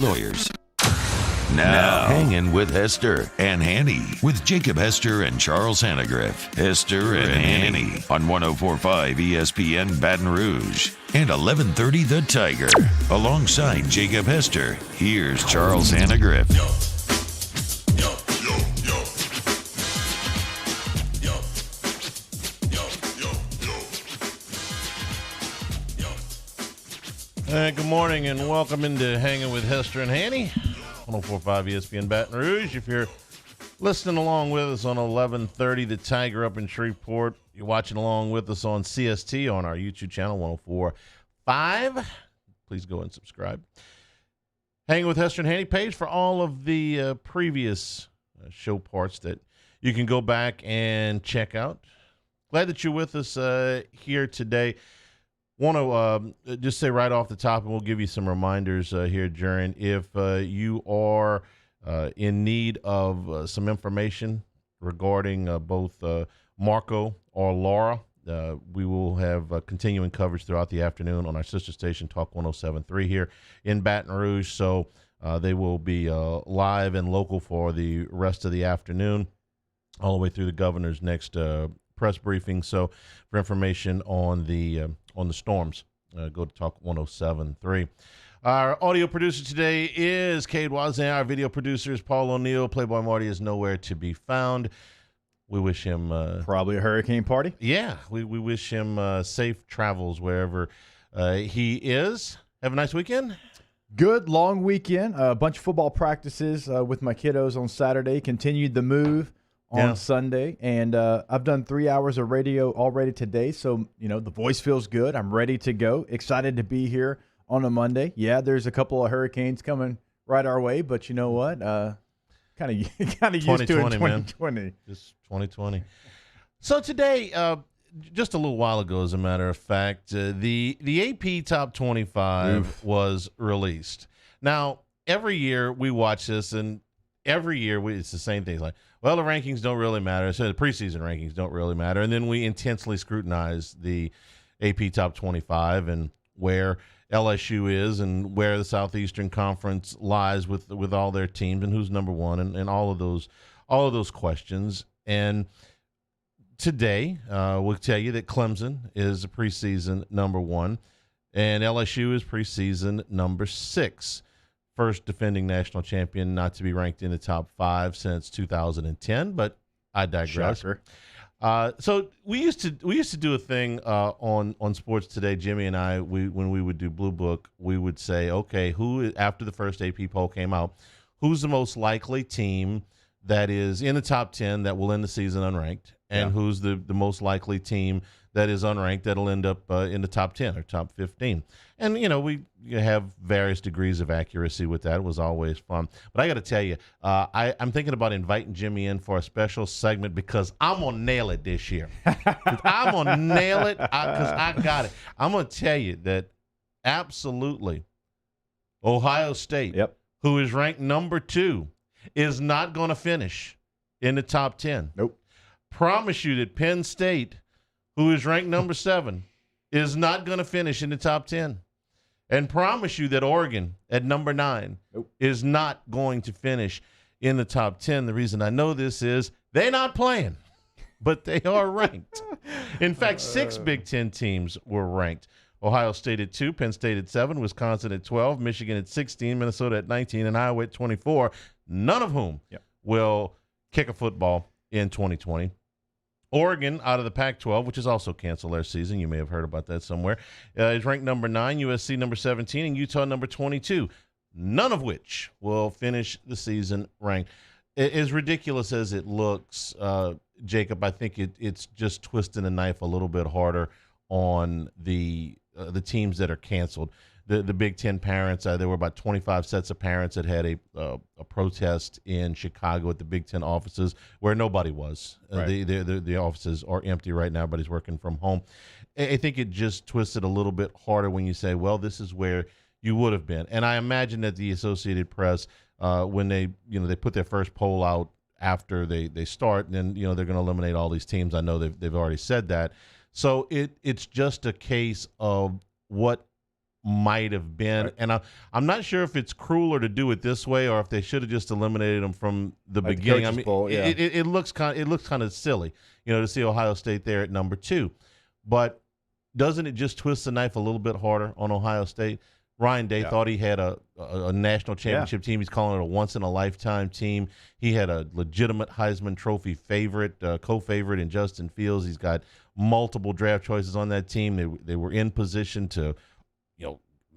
lawyers. Now, Hangin with Hester and Hanny with Jacob Hester and Charles Hanagriff. Hester and Hanny on 104.5 ESPN Baton Rouge and 1130 The Tiger. Alongside Jacob Hester, here's Charles Hanagriff. Good morning and welcome into Hanging with Hester and Hanny, 104.5 ESPN Baton Rouge. If you're listening along with us on 1130 The Tiger up in Shreveport, you're watching along with us on CST on our YouTube channel, 104.5. Please go and subscribe. Hanging with Hester and Hanny page for all of the previous show parts that you can go back and check out. Glad that you're with us here today. Want to just say right off the top, and we'll give you some reminders here during, if you are in need of some information regarding both Marco or Laura, we will have continuing coverage throughout the afternoon on our sister station, Talk 107.3 here in Baton Rouge. So they will be live and local for the rest of the afternoon, all the way through the governor's next press briefing. So for information on the storms, go to Talk 107.3. Our audio producer today is Cade Wazan. Our video producer is Paul O'Neill. Playboy Marty is nowhere to be found. We wish him probably a hurricane party. Yeah, we wish him safe travels wherever he is. Have a nice weekend. Good long weekend. A bunch of football practices with my kiddos on Saturday. Continued the move on Sunday, and I've done 3 hours of radio already today, so the voice feels good. I'm ready to go. Excited to be here on a Monday. Yeah, there's a couple of hurricanes coming right our way, but you know what? Kind of used to it in 2020. Man. Just 2020. So today, just a little while ago, as a matter of fact, the AP Top 25 was released. Now, every year we watch this, and every year it's the same thing. Like, well, the rankings don't really matter. So the preseason rankings don't really matter. And then we intensely scrutinize the AP Top 25 and where LSU is and where the Southeastern Conference lies with all their teams and who's number one and all of those questions. And today we'll tell you that Clemson is a preseason number one and LSU is preseason number 6. First defending national champion not to be ranked in the top 5 since 2010, but I digress. Shocker. So we used to do a thing on Sports Today. Jimmy and I, when we would do Blue Book, we would say, okay, who after the first AP poll came out, who's the most likely team that is in the top 10 that will end the season unranked, and who's the most likely team that is unranked that'll end up in the top 10 or top 15. And, we have various degrees of accuracy with that. It was always fun. But I got to tell you, I'm thinking about inviting Jimmy in for a special segment because I'm going to nail it this year. I'm going to nail it because I got it. I'm going to tell you that absolutely Ohio State, who is ranked number 2, is not going to finish in the top 10. Nope. Promise you that Penn State, who is ranked number 7, is not going to finish in the top 10. And promise you that Oregon at number 9 is not going to finish in the top 10. The reason I know this is they're not playing, but they are ranked. In fact, 6 Big Ten teams were ranked. Ohio State at 2, Penn State at 7, Wisconsin at 12, Michigan at 16, Minnesota at 19, and Iowa at 24, none of whom will kick a football in 2020. Oregon, out of the Pac-12, which has also canceled their season, you may have heard about that somewhere, is ranked number 9, USC number 17, and Utah number 22, none of which will finish the season ranked. As ridiculous as it looks, Jacob, I think it's just twisting the knife a little bit harder on the teams that are canceled. The Big Ten parents, there were about 25 sets of parents that had a protest in Chicago at the Big Ten offices where nobody was. Right. The offices are empty right now. Everybody's working from home. I think it just twisted a little bit harder when you say, well, this is where you would have been. And I imagine that the Associated Press, when they put their first poll out after they start, and then they're going to eliminate all these teams. I know they've already said that. So it's just a case of what might have been. Right. And I'm not sure if it's crueler to do it this way or if they should have just eliminated them from the Like beginning. the I mean, Bowl, yeah. it looks kind of silly, to see Ohio State there at number 2. But doesn't it just twist the knife a little bit harder on Ohio State? Ryan Day thought he had a national championship team. He's calling it a once-in-a-lifetime team. He had a legitimate Heisman Trophy favorite, co-favorite in Justin Fields. He's got multiple draft choices on that team. They were in position to,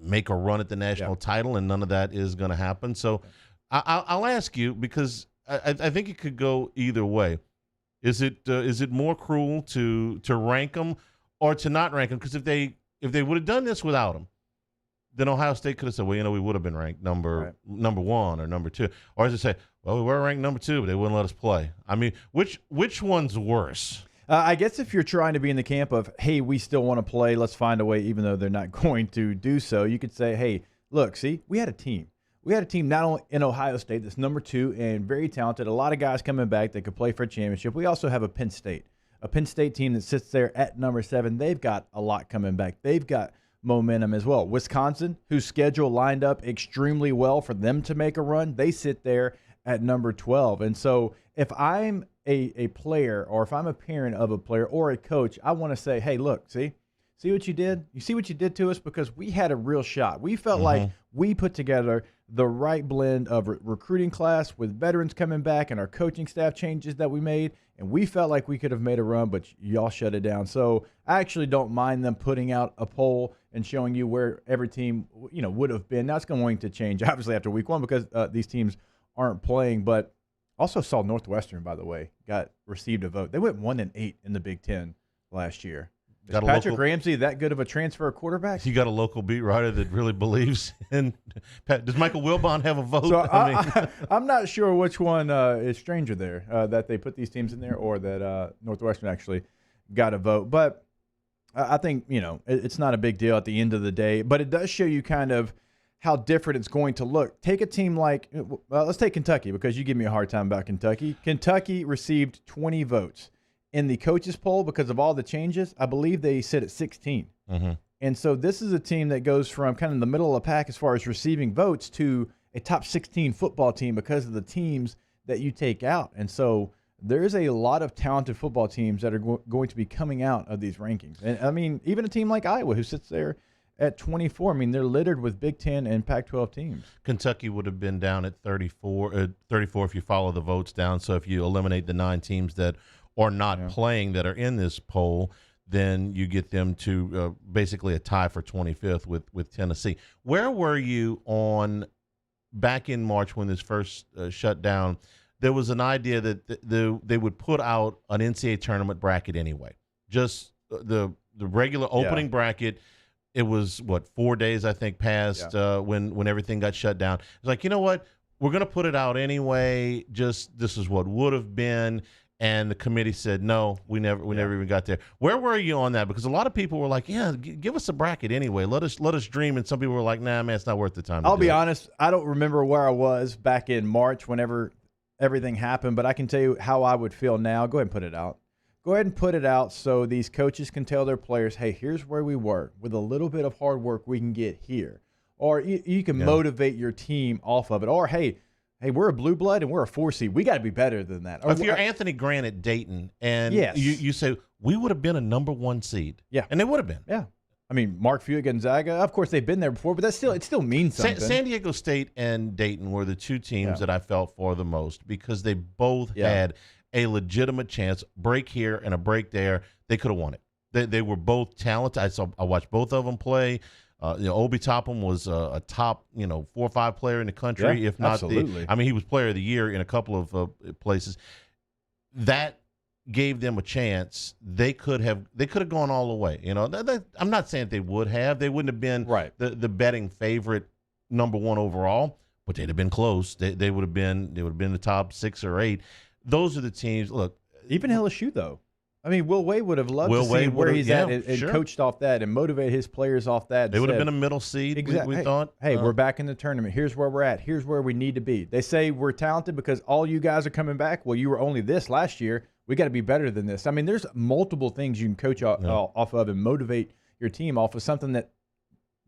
make a run at the national title, and none of that is going to happen. So I'll ask you, because I think it could go either way. Is it more cruel to rank them or to not rank them? Because if they would have done this without them, then Ohio State could have said, well, we would have been ranked number 1 or number 2. Or as they say, well, we were ranked number 2, but they wouldn't let us play. I mean, which one's worse? I guess if you're trying to be in the camp of, hey, we still want to play, let's find a way, even though they're not going to do so, you could say, hey, look, see, we had a team. We had a team not only in Ohio State that's number 2 and very talented, a lot of guys coming back that could play for a championship. We also have a Penn State team that sits there at number 7. They've got a lot coming back. They've got momentum as well. Wisconsin, whose schedule lined up extremely well for them to make a run, they sit there at number 12. And so if I'm a player, or if I'm a parent of a player or a coach, I want to say, hey, look, see what you did? You see what you did to us? Because we had a real shot. We felt like we put together the right blend of recruiting class with veterans coming back and our coaching staff changes that we made, and we felt like we could have made a run, but y'all shut it down. So I actually don't mind them putting out a poll and showing you where every team would have been. Now it's going to change, obviously, after week 1 because these teams aren't playing, but also saw Northwestern, by the way, received a vote. They went 1-8 in the Big Ten last year. Is Patrick Ramsey that good of a transfer quarterback? You got a local beat writer that really believes in. Does Michael Wilbon have a vote? So I'm not sure which one is stranger there, that they put these teams in there, or that Northwestern actually got a vote. But I think it's not a big deal at the end of the day. But it does show you kind of how different it's going to look. Take a team like, let's take Kentucky, because you give me a hard time about Kentucky. Kentucky received 20 votes. In the coaches poll, because of all the changes, I believe they sit at 16. And so this is a team that goes from kind of the middle of the pack as far as receiving votes to a top 16 football team because of the teams that you take out. And so there's a lot of talented football teams that are going to be coming out of these rankings. And I mean, even a team like Iowa, who sits there at 24, I mean, they're littered with Big Ten and Pac-12 teams. Kentucky would have been down at 34 if you follow the votes down. So if you eliminate the 9 teams that are not playing that are in this poll, then you get them to basically a tie for 25th with Tennessee. Where were you on back in March when this first shut down? There was an idea that they would put out an NCAA tournament bracket anyway. Just the regular opening bracket. It was, 4 days, I think, passed when everything got shut down. It's like, you know what? We're going to put it out anyway. Just this is what would have been. And the committee said, no, we never even got there. Where were you on that? Because a lot of people were like, yeah, give us a bracket anyway. Let us dream. And some people were like, nah, man, it's not worth the time. I'll be honest. I don't remember where I was back in March whenever everything happened, but I can tell you how I would feel now. Go ahead and put it out. Go ahead and put it out so these coaches can tell their players, hey, here's where we were. With a little bit of hard work, we can get here. Or you can motivate your team off of it. Or, hey, we're a blue blood and we're a 4 seed. We got to be better than that. Or if you're Anthony Grant at Dayton and you say, we would have been a number 1 seed. Yeah. And they would have been. Yeah. I mean, Mark Few at Gonzaga, of course they've been there before, but it still means something. San Diego State and Dayton were the 2 teams that I felt for the most because they both had a legitimate chance, break here and a break there. They could have won it. They were both talented. I watched both of them play. Obi Toppin was a top, 4 or 5 player in the country, if not absolutely. he was player of the year in a couple of places. That gave them a chance. They could have gone all the way. I'm not saying they would have. They wouldn't have been the betting favorite number 1 overall, but they'd have been close. They would have been the top 6 or 8. Those are the teams. Look, even LSU though. I mean, Will Wade would have loved to see where he's at and coached off that and motivate his players off that. They would have been a middle seed, we thought. Hey, we're back in the tournament. Here's where we're at. Here's where we need to be. They say we're talented because all you guys are coming back. Well, you were only this last year. We got to be better than this. I mean, there's multiple things you can coach off of and motivate your team off of something that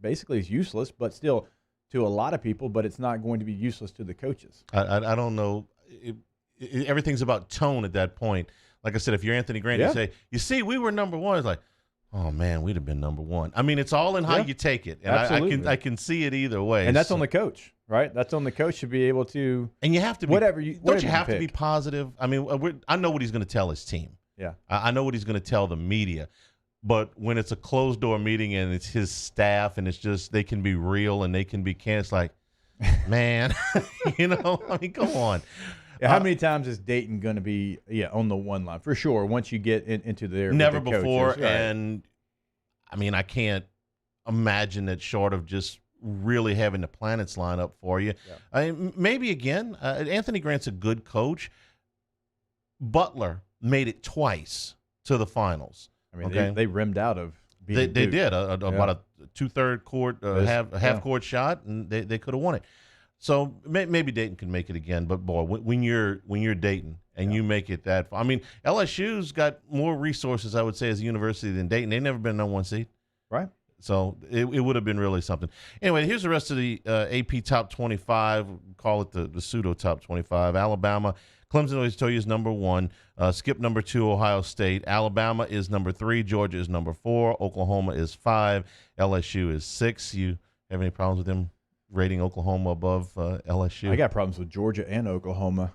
basically is useless, but still to a lot of people, but it's not going to be useless to the coaches. I don't know. Everything's about tone at that point. Like I said, if you're Anthony Grant, you say, you see, we were number one. It's like, oh, man, we'd have been number one. I mean, it's all in how you take it. And I can see it either way. And that's on the coach, right? That's on the coach to be able to. And you have to be. Don't you have to be positive? I mean, I know what he's going to tell his team. Yeah. I know what he's going to tell the media. But when it's a closed-door meeting and it's his staff and it's just they can be real and they can be it's like, man, I mean, come on. Yeah, how many times is Dayton going to be on the one line? For sure, once you get into their never the before. coaches, right. And, I mean, I can't imagine that short of just really having the planets line up for you. Yeah. I mean, maybe, again, Anthony Grant's a good coach. Butler made it twice to the finals. I mean, they rimmed out of being They did about a two-third court, half-court shot, and they could have won it. So maybe Dayton can make it again, but boy, when you're Dayton and you make it that far, I mean, LSU's got more resources, I would say, as a university than Dayton. They've never been #1 seed, right? So it would have been really something. Anyway, here's the rest of the AP top 25. Call it the pseudo top 25. Alabama, Clemson, always tell you, is #1. Skip #2, Ohio State. Alabama is #3. Georgia is #4. Oklahoma is 5. LSU is 6. You have any problems with them rating Oklahoma above LSU? I got problems with Georgia and Oklahoma.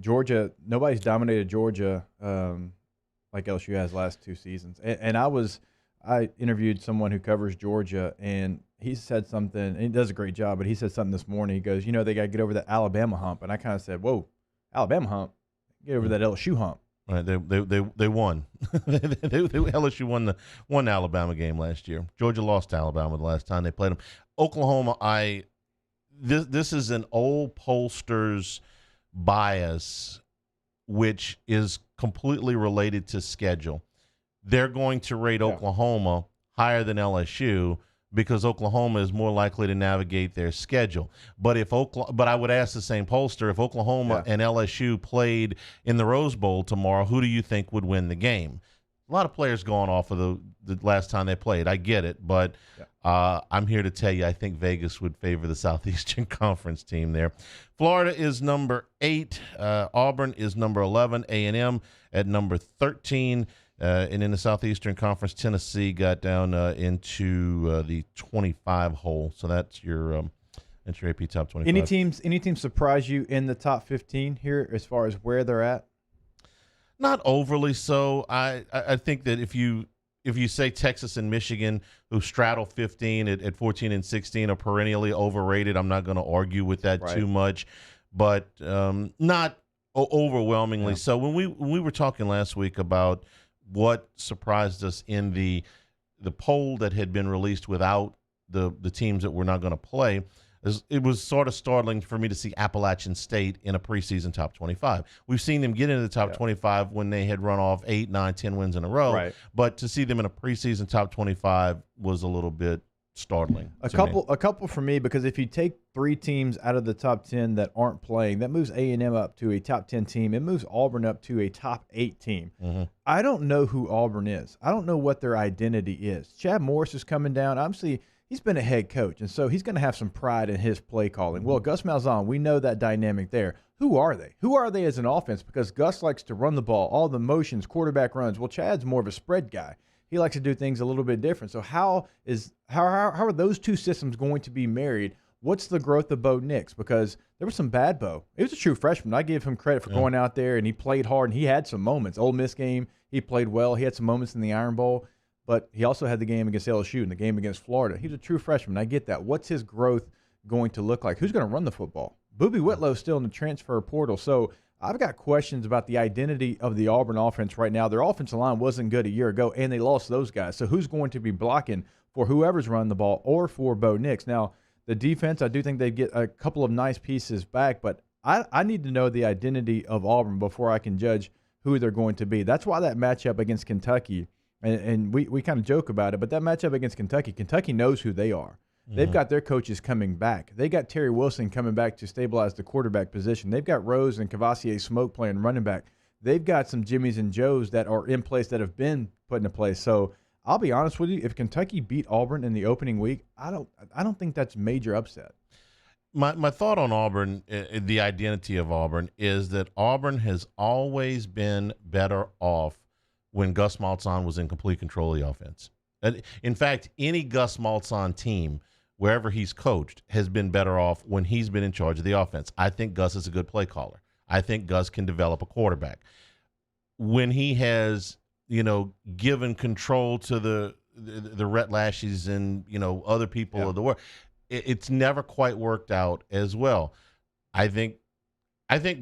Georgia, nobody's dominated Georgia like LSU has last 2 seasons. And I interviewed someone who covers Georgia, and he said something, and he does a great job, but he said something this morning. He goes, they got to get over the Alabama hump. And I kind of said, whoa, Alabama hump? Get over that LSU hump. Right, they won. LSU won the Alabama game last year. Georgia lost to Alabama the last time they played them. Oklahoma, this is an old pollster's bias, which is completely related to schedule. They're going to rate Oklahoma higher than LSU because Oklahoma is more likely to navigate their schedule. But I would ask the same pollster, if Oklahoma and LSU played in the Rose Bowl tomorrow, who do you think would win the game? A lot of players going off of the last time they played. I get it, but I'm here to tell you I think Vegas would favor the Southeastern Conference team there. Florida is #8. Auburn is #11. A&M at #13. And in the Southeastern Conference, Tennessee got down into the 25 hole. So that's your AP top 25. Any teams surprise you in the top 15 here as far as where they're at? Not overly so. I think that if you say Texas and Michigan, who straddle 15 at 14 and 16, are perennially overrated, I'm not going to argue with that too much, but not overwhelmingly so. When we were talking last week about what surprised us in the poll that had been released without the teams that we're not going to play, it was sort of startling for me to see Appalachian State in a preseason top 25. We've seen them get into the top 25 when they had run off 8, 9, 10 wins in a row, but to see them in a preseason top 25 was a little bit startling. A couple for me, because if you take 3 teams out of the top 10 that aren't playing, that moves A&M up to a top 10 team. It moves Auburn up to a top 8 team. Mm-hmm. I don't know who Auburn is. I don't know what their identity is. Chad Morris is coming down. Obviously, he's been a head coach, and so he's going to have some pride in his play calling. Well, Gus Malzahn, we know that dynamic there. Who are they? Who are they as an offense? Because Gus likes to run the ball, all the motions, quarterback runs. Well, Chad's more of a spread guy. He likes to do things a little bit different. So how are those two systems going to be married? What's the growth of Bo Nix? Because there was some bad Bo. He was a true freshman. I give him credit for going out there, and he played hard, and he had some moments. Ole Miss game, he played well. He had some moments in the Iron Bowl, but he also had the game against LSU and the game against Florida. He was a true freshman. I get that. What's his growth going to look like? Who's going to run the football? Boobie Whitlow's still in the transfer portal. So I've got questions about the identity of the Auburn offense right now. Their offensive line wasn't good a year ago, and they lost those guys. So who's going to be blocking for whoever's running the ball or for Bo Nix? Now, the defense, I do think they get a couple of nice pieces back, but I need to know the identity of Auburn before I can judge who they're going to be. That's why that matchup against Kentucky, and we kind of joke about it, but that matchup against Kentucky knows who they are. They've got their coaches coming back. They got Terry Wilson coming back to stabilize the quarterback position. They've got Rose and Cavassier Smoke playing running back. They've got some Jimmies and Joes that are in place that have been put into place. So I'll be honest with you. If Kentucky beat Auburn in the opening week, I don't think that's major upset. My thought on Auburn, the identity of Auburn, is that Auburn has always been better off when Gus Malzahn was in complete control of the offense. In fact, any Gus Malzahn team, wherever he's coached, has been better off when he's been in charge of the offense. I think Gus is a good play caller. I think Gus can develop a quarterback. When he has, given control to the Rhett Lashes and, other people of the world, it's never quite worked out as well. I think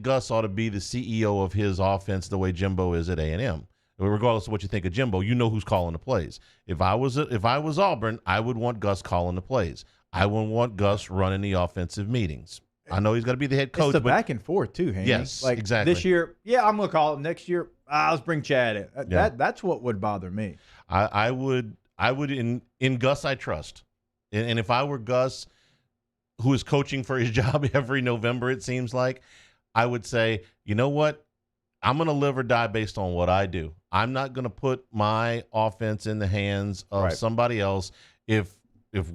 Gus ought to be the CEO of his offense the way Jimbo is at A&M. Regardless of what you think of Jimbo, you know who's calling the plays. If I was Auburn, I would want Gus calling the plays. I would want Gus running the offensive meetings. I know he's got to be the head coach. It's the back and forth too, Hanny. Yes, exactly. This year, I'm going to call him. Next year, let's bring Chad in. That's what would bother me. I would in Gus I trust. And if I were Gus, who is coaching for his job every November, it seems like, I would say, you know what? I'm going to live or die based on what I do. I'm not going to put my offense in the hands of somebody else. If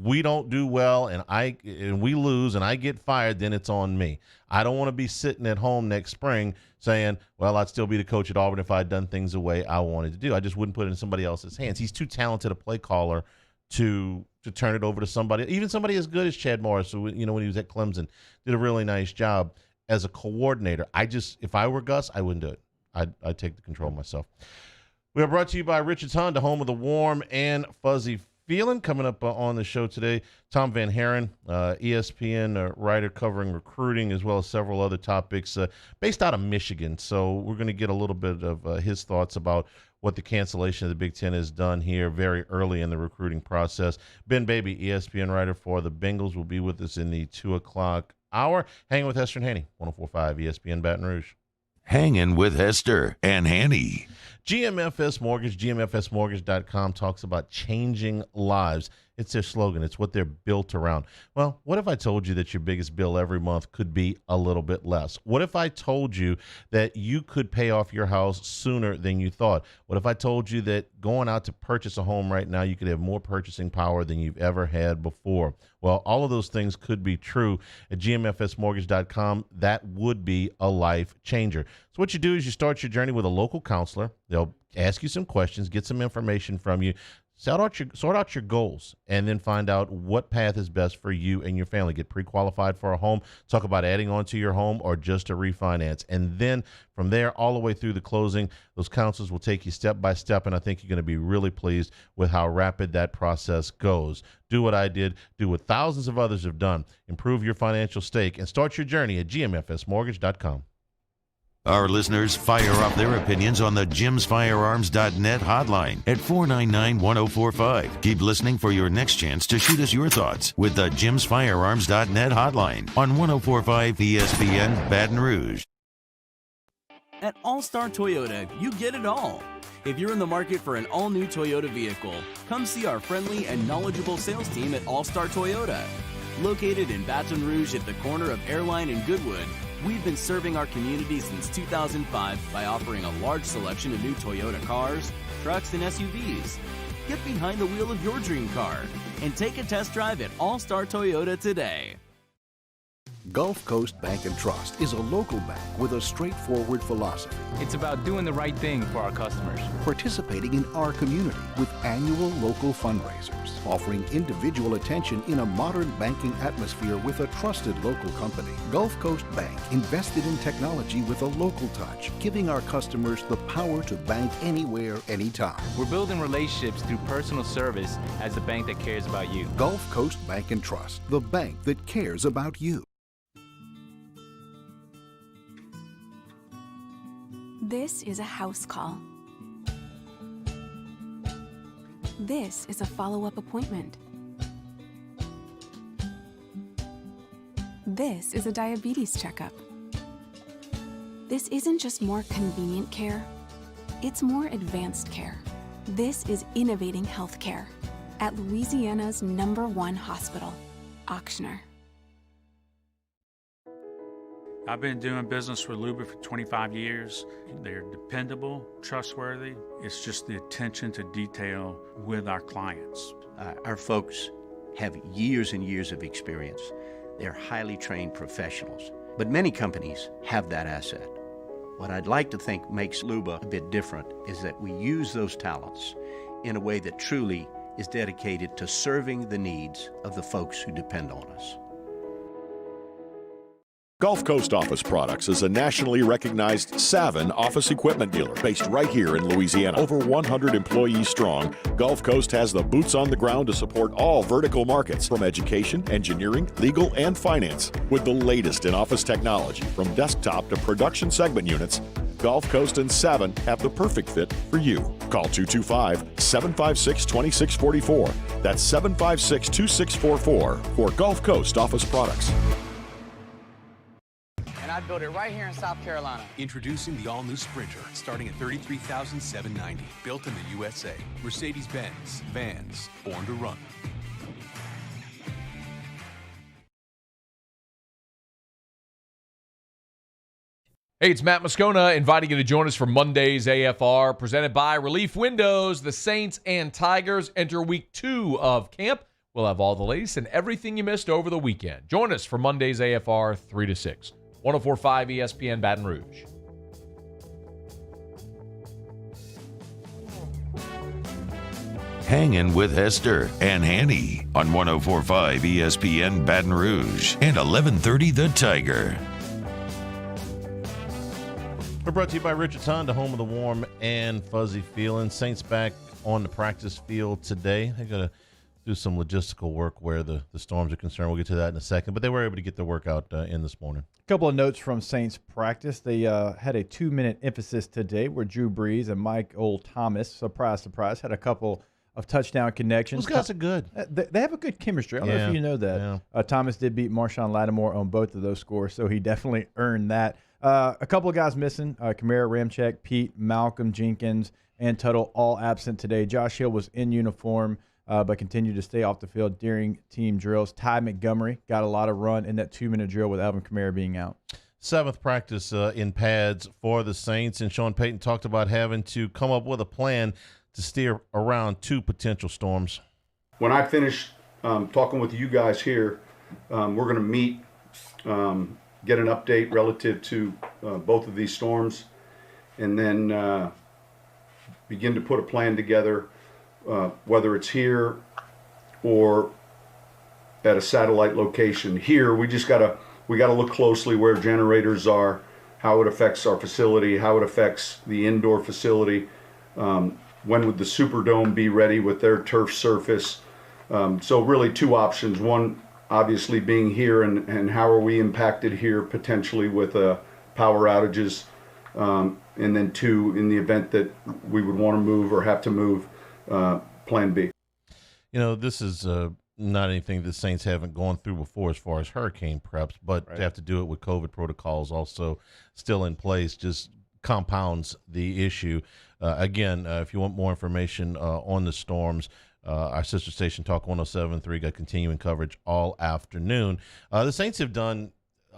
we don't do well and we lose and I get fired, then it's on me. I don't want to be sitting at home next spring saying, well, I'd still be the coach at Auburn if I'd done things the way I wanted to do. I just wouldn't put it in somebody else's hands. He's too talented a play caller to turn it over to somebody, even somebody as good as Chad Morris, who, when he was at Clemson, did a really nice job as a coordinator. If I were Gus, I wouldn't do it. I'd take the control myself. We are brought to you by Richards Honda, home of the warm and fuzzy feeling. Coming up on the show today, Tom VanHaaren, ESPN writer covering recruiting as well as several other topics, based out of Michigan. So we're going to get a little bit of his thoughts about what the cancellation of the Big Ten has done here very early in the recruiting process. Ben Baby, ESPN writer for the Bengals, will be with us in the 2 o'clock hour. Hanging with Hester and Hanny, 104.5 ESPN Baton Rouge. Hanging with Hester and Hanny. GMFS Mortgage, GMFSmortgage.com talks about changing lives. It's their slogan. It's what they're built around. Well, what if I told you that your biggest bill every month could be a little bit less? What if I told you that you could pay off your house sooner than you thought? What if I told you that going out to purchase a home right now, you could have more purchasing power than you've ever had before? Well, all of those things could be true at GMFSmortgage.com. That would be a life changer. So what you do is you start your journey with a local counselor. They'll ask you some questions, get some information from you, sort out your goals, and then find out what path is best for you and your family. Get pre-qualified for a home, talk about adding on to your home or just a refinance. And then from there, all the way through the closing, those counselors will take you step by step, and I think you're going to be really pleased with how rapid that process goes. Do what I did. Do what thousands of others have done. Improve your financial stake and start your journey at GMFSmortgage.com. Our listeners fire up their opinions on the JimsFirearms.net hotline at 499-1045. Keep listening for your next chance to shoot us your thoughts with the JimsFirearms.net hotline on 104.5 ESPN Baton Rouge. At All-Star Toyota, you get it all. If you're in the market for an all-new Toyota vehicle, come see our friendly and knowledgeable sales team at All-Star Toyota. Located in Baton Rouge at the corner of Airline and Goodwood, we've been serving our community since 2005 by offering a large selection of new Toyota cars, trucks, and SUVs. Get behind the wheel of your dream car and take a test drive at All-Star Toyota today. Gulf Coast Bank and Trust is a local bank with a straightforward philosophy. It's about doing the right thing for our customers. Participating in our community with annual local fundraisers. Offering individual attention in a modern banking atmosphere with a trusted local company. Gulf Coast Bank invested in technology with a local touch, giving our customers the power to bank anywhere, anytime. We're building relationships through personal service as the bank that cares about you. Gulf Coast Bank and Trust, the bank that cares about you. This is a house call. This is a follow-up appointment. This is a diabetes checkup. This isn't just more convenient care, it's more advanced care. This is innovating healthcare at Louisiana's #1 hospital, Ochsner. I've been doing business with Luba for 25 years. They're dependable, trustworthy. It's just the attention to detail with our clients. Our folks have years and years of experience. They're highly trained professionals, but many companies have that asset. What I'd like to think makes Luba a bit different is that we use those talents in a way that truly is dedicated to serving the needs of the folks who depend on us. Gulf Coast Office Products is a nationally recognized Savin office equipment dealer based right here in Louisiana. Over 100 employees strong, Gulf Coast has the boots on the ground to support all vertical markets from education, engineering, legal, and finance. With the latest in office technology from desktop to production segment units, Gulf Coast and Savin have the perfect fit for you. Call 225-756-2644. That's 756-2644 for Gulf Coast Office Products. And I'd build it right here in South Carolina. Introducing the all-new Sprinter, starting at $33,790. Built in the USA. Mercedes-Benz. Vans. Born to run. Hey, it's Matt Moscona inviting you to join us for Monday's AFR, presented by Relief Windows. The Saints and Tigers enter week 2 of camp. We'll have all the latest and everything you missed over the weekend. Join us for Monday's AFR 3 to 6. 104.5 ESPN Baton Rouge. Hangin' with Hester and Hanny on 104.5 ESPN Baton Rouge and 1130 The Tiger. We're brought to you by Richards Honda, home of the warm and fuzzy feeling. Saints back on the practice field today. They're going to do some logistical work where the Storms are concerned. We'll get to that in a second. But they were able to get their workout in this morning. A couple of notes from Saints practice. They had a 2-minute emphasis today where Drew Brees and Earl Thomas, surprise, surprise, had a couple of touchdown connections. Those guys are good. They have a good chemistry. I don't know if you know that. Yeah. Thomas did beat Marshawn Lattimore on both of those scores, so he definitely earned that. A couple of guys missing, Kamara, Ramczyk, Pete, Malcolm, Jenkins, and Tuttle all absent today. Josh Hill was in uniform but continued to stay off the field during team drills. Ty Montgomery got a lot of run in that 2-minute drill with Alvin Kamara being out. 7th practice in pads for the Saints, and Sean Payton talked about having to come up with a plan to steer around 2 potential storms. When I finish talking with you guys here, we're going to meet, get an update relative to both of these storms, and then begin to put a plan together, whether it's here or at a satellite location. Here, we gotta look closely where generators are, how it affects our facility, how it affects the indoor facility. When would the Superdome be ready with their turf surface? So really 2 options. One, obviously being here, and how are we impacted here potentially with power outages, and then 2, in the event that we would want to move or have to move, plan B. You know, this is not anything the Saints haven't gone through before as far as hurricane preps, but to have to do it with COVID protocols also still in place just compounds the issue. Again, if you want more information on the storms, our sister station Talk 107.3 got continuing coverage all afternoon. The Saints have done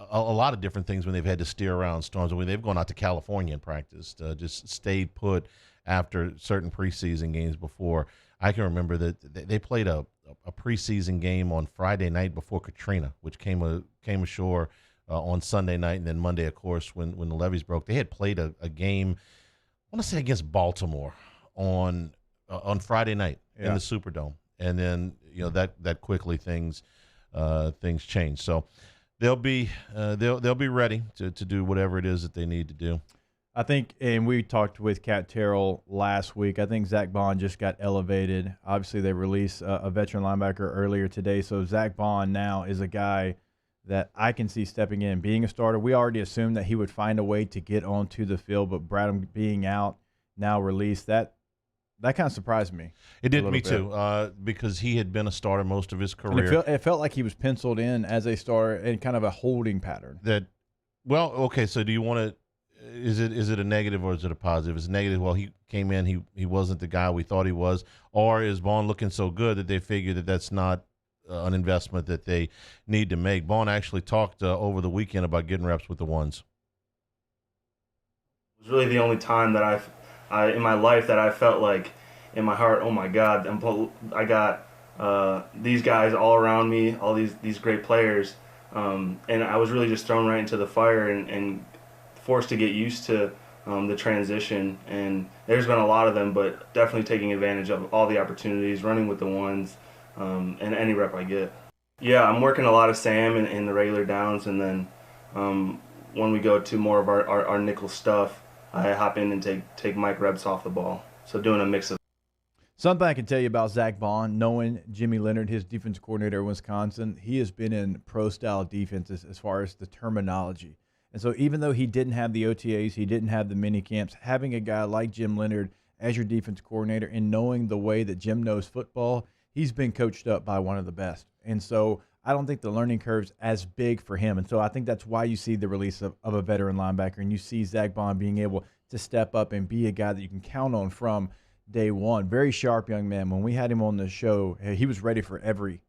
a lot of different things when they've had to steer around storms. When they've gone out to California and practiced, just stayed put after certain preseason games before. I can remember that they played a preseason game on Friday night before Katrina, which came ashore on Sunday night, and then Monday, of course, when the levees broke. They had played a game, I want to say against Baltimore on Friday night in the Superdome, and then that quickly things changed. So they'll be ready to do whatever it is that they need to do. I think, and we talked with Cat Terrell last week, I think Zack Baun just got elevated. Obviously, they released a veteran linebacker earlier today, so Zack Baun now is a guy that I can see stepping in and being a starter. We already assumed that he would find a way to get onto the field, but Bradham being out, now released, that kind of surprised me. It did me too, because he had been a starter most of his career. And it felt like he was penciled in as a starter in kind of a holding pattern. So do you want to? Is it a negative or is it a positive? It's negative. Well, he came in, he wasn't the guy we thought he was, or is Baun looking so good that they figured that that's not an investment that they need to make. Baun actually talked over the weekend about getting reps with the ones. It was really the only time that I in my life that I felt like in my heart, oh my God, I got these guys all around me, all these great players, and I was really just thrown right into the fire and forced to get used to the transition. And there's been a lot of them, but definitely taking advantage of all the opportunities, running with the ones, and any rep I get. Yeah, I'm working a lot of Sam in the regular downs, and then when we go to more of our nickel stuff, I hop in and take Mike reps off the ball. So doing a mix of. Something I can tell you about Zack Baun, knowing Jimmy Leonard, his defense coordinator in Wisconsin, he has been in pro-style defenses as far as the terminology. And so even though he didn't have the OTAs, he didn't have the mini camps, having a guy like Jim Leonard as your defense coordinator and knowing the way that Jim knows football, he's been coached up by one of the best. And so I don't think the learning curve's as big for him. And so I think that's why you see the release of a veteran linebacker, and you see Zack Baun being able to step up and be a guy that you can count on from day one. Very sharp young man. When we had him on the show, he was ready for every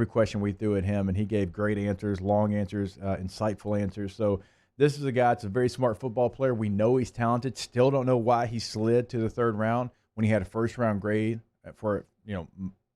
question we threw at him, and he gave great answers, long answers, insightful answers. So this is a guy that's a very smart football player. We know he's talented. Still don't know why he slid to the third round when he had a first-round grade. For,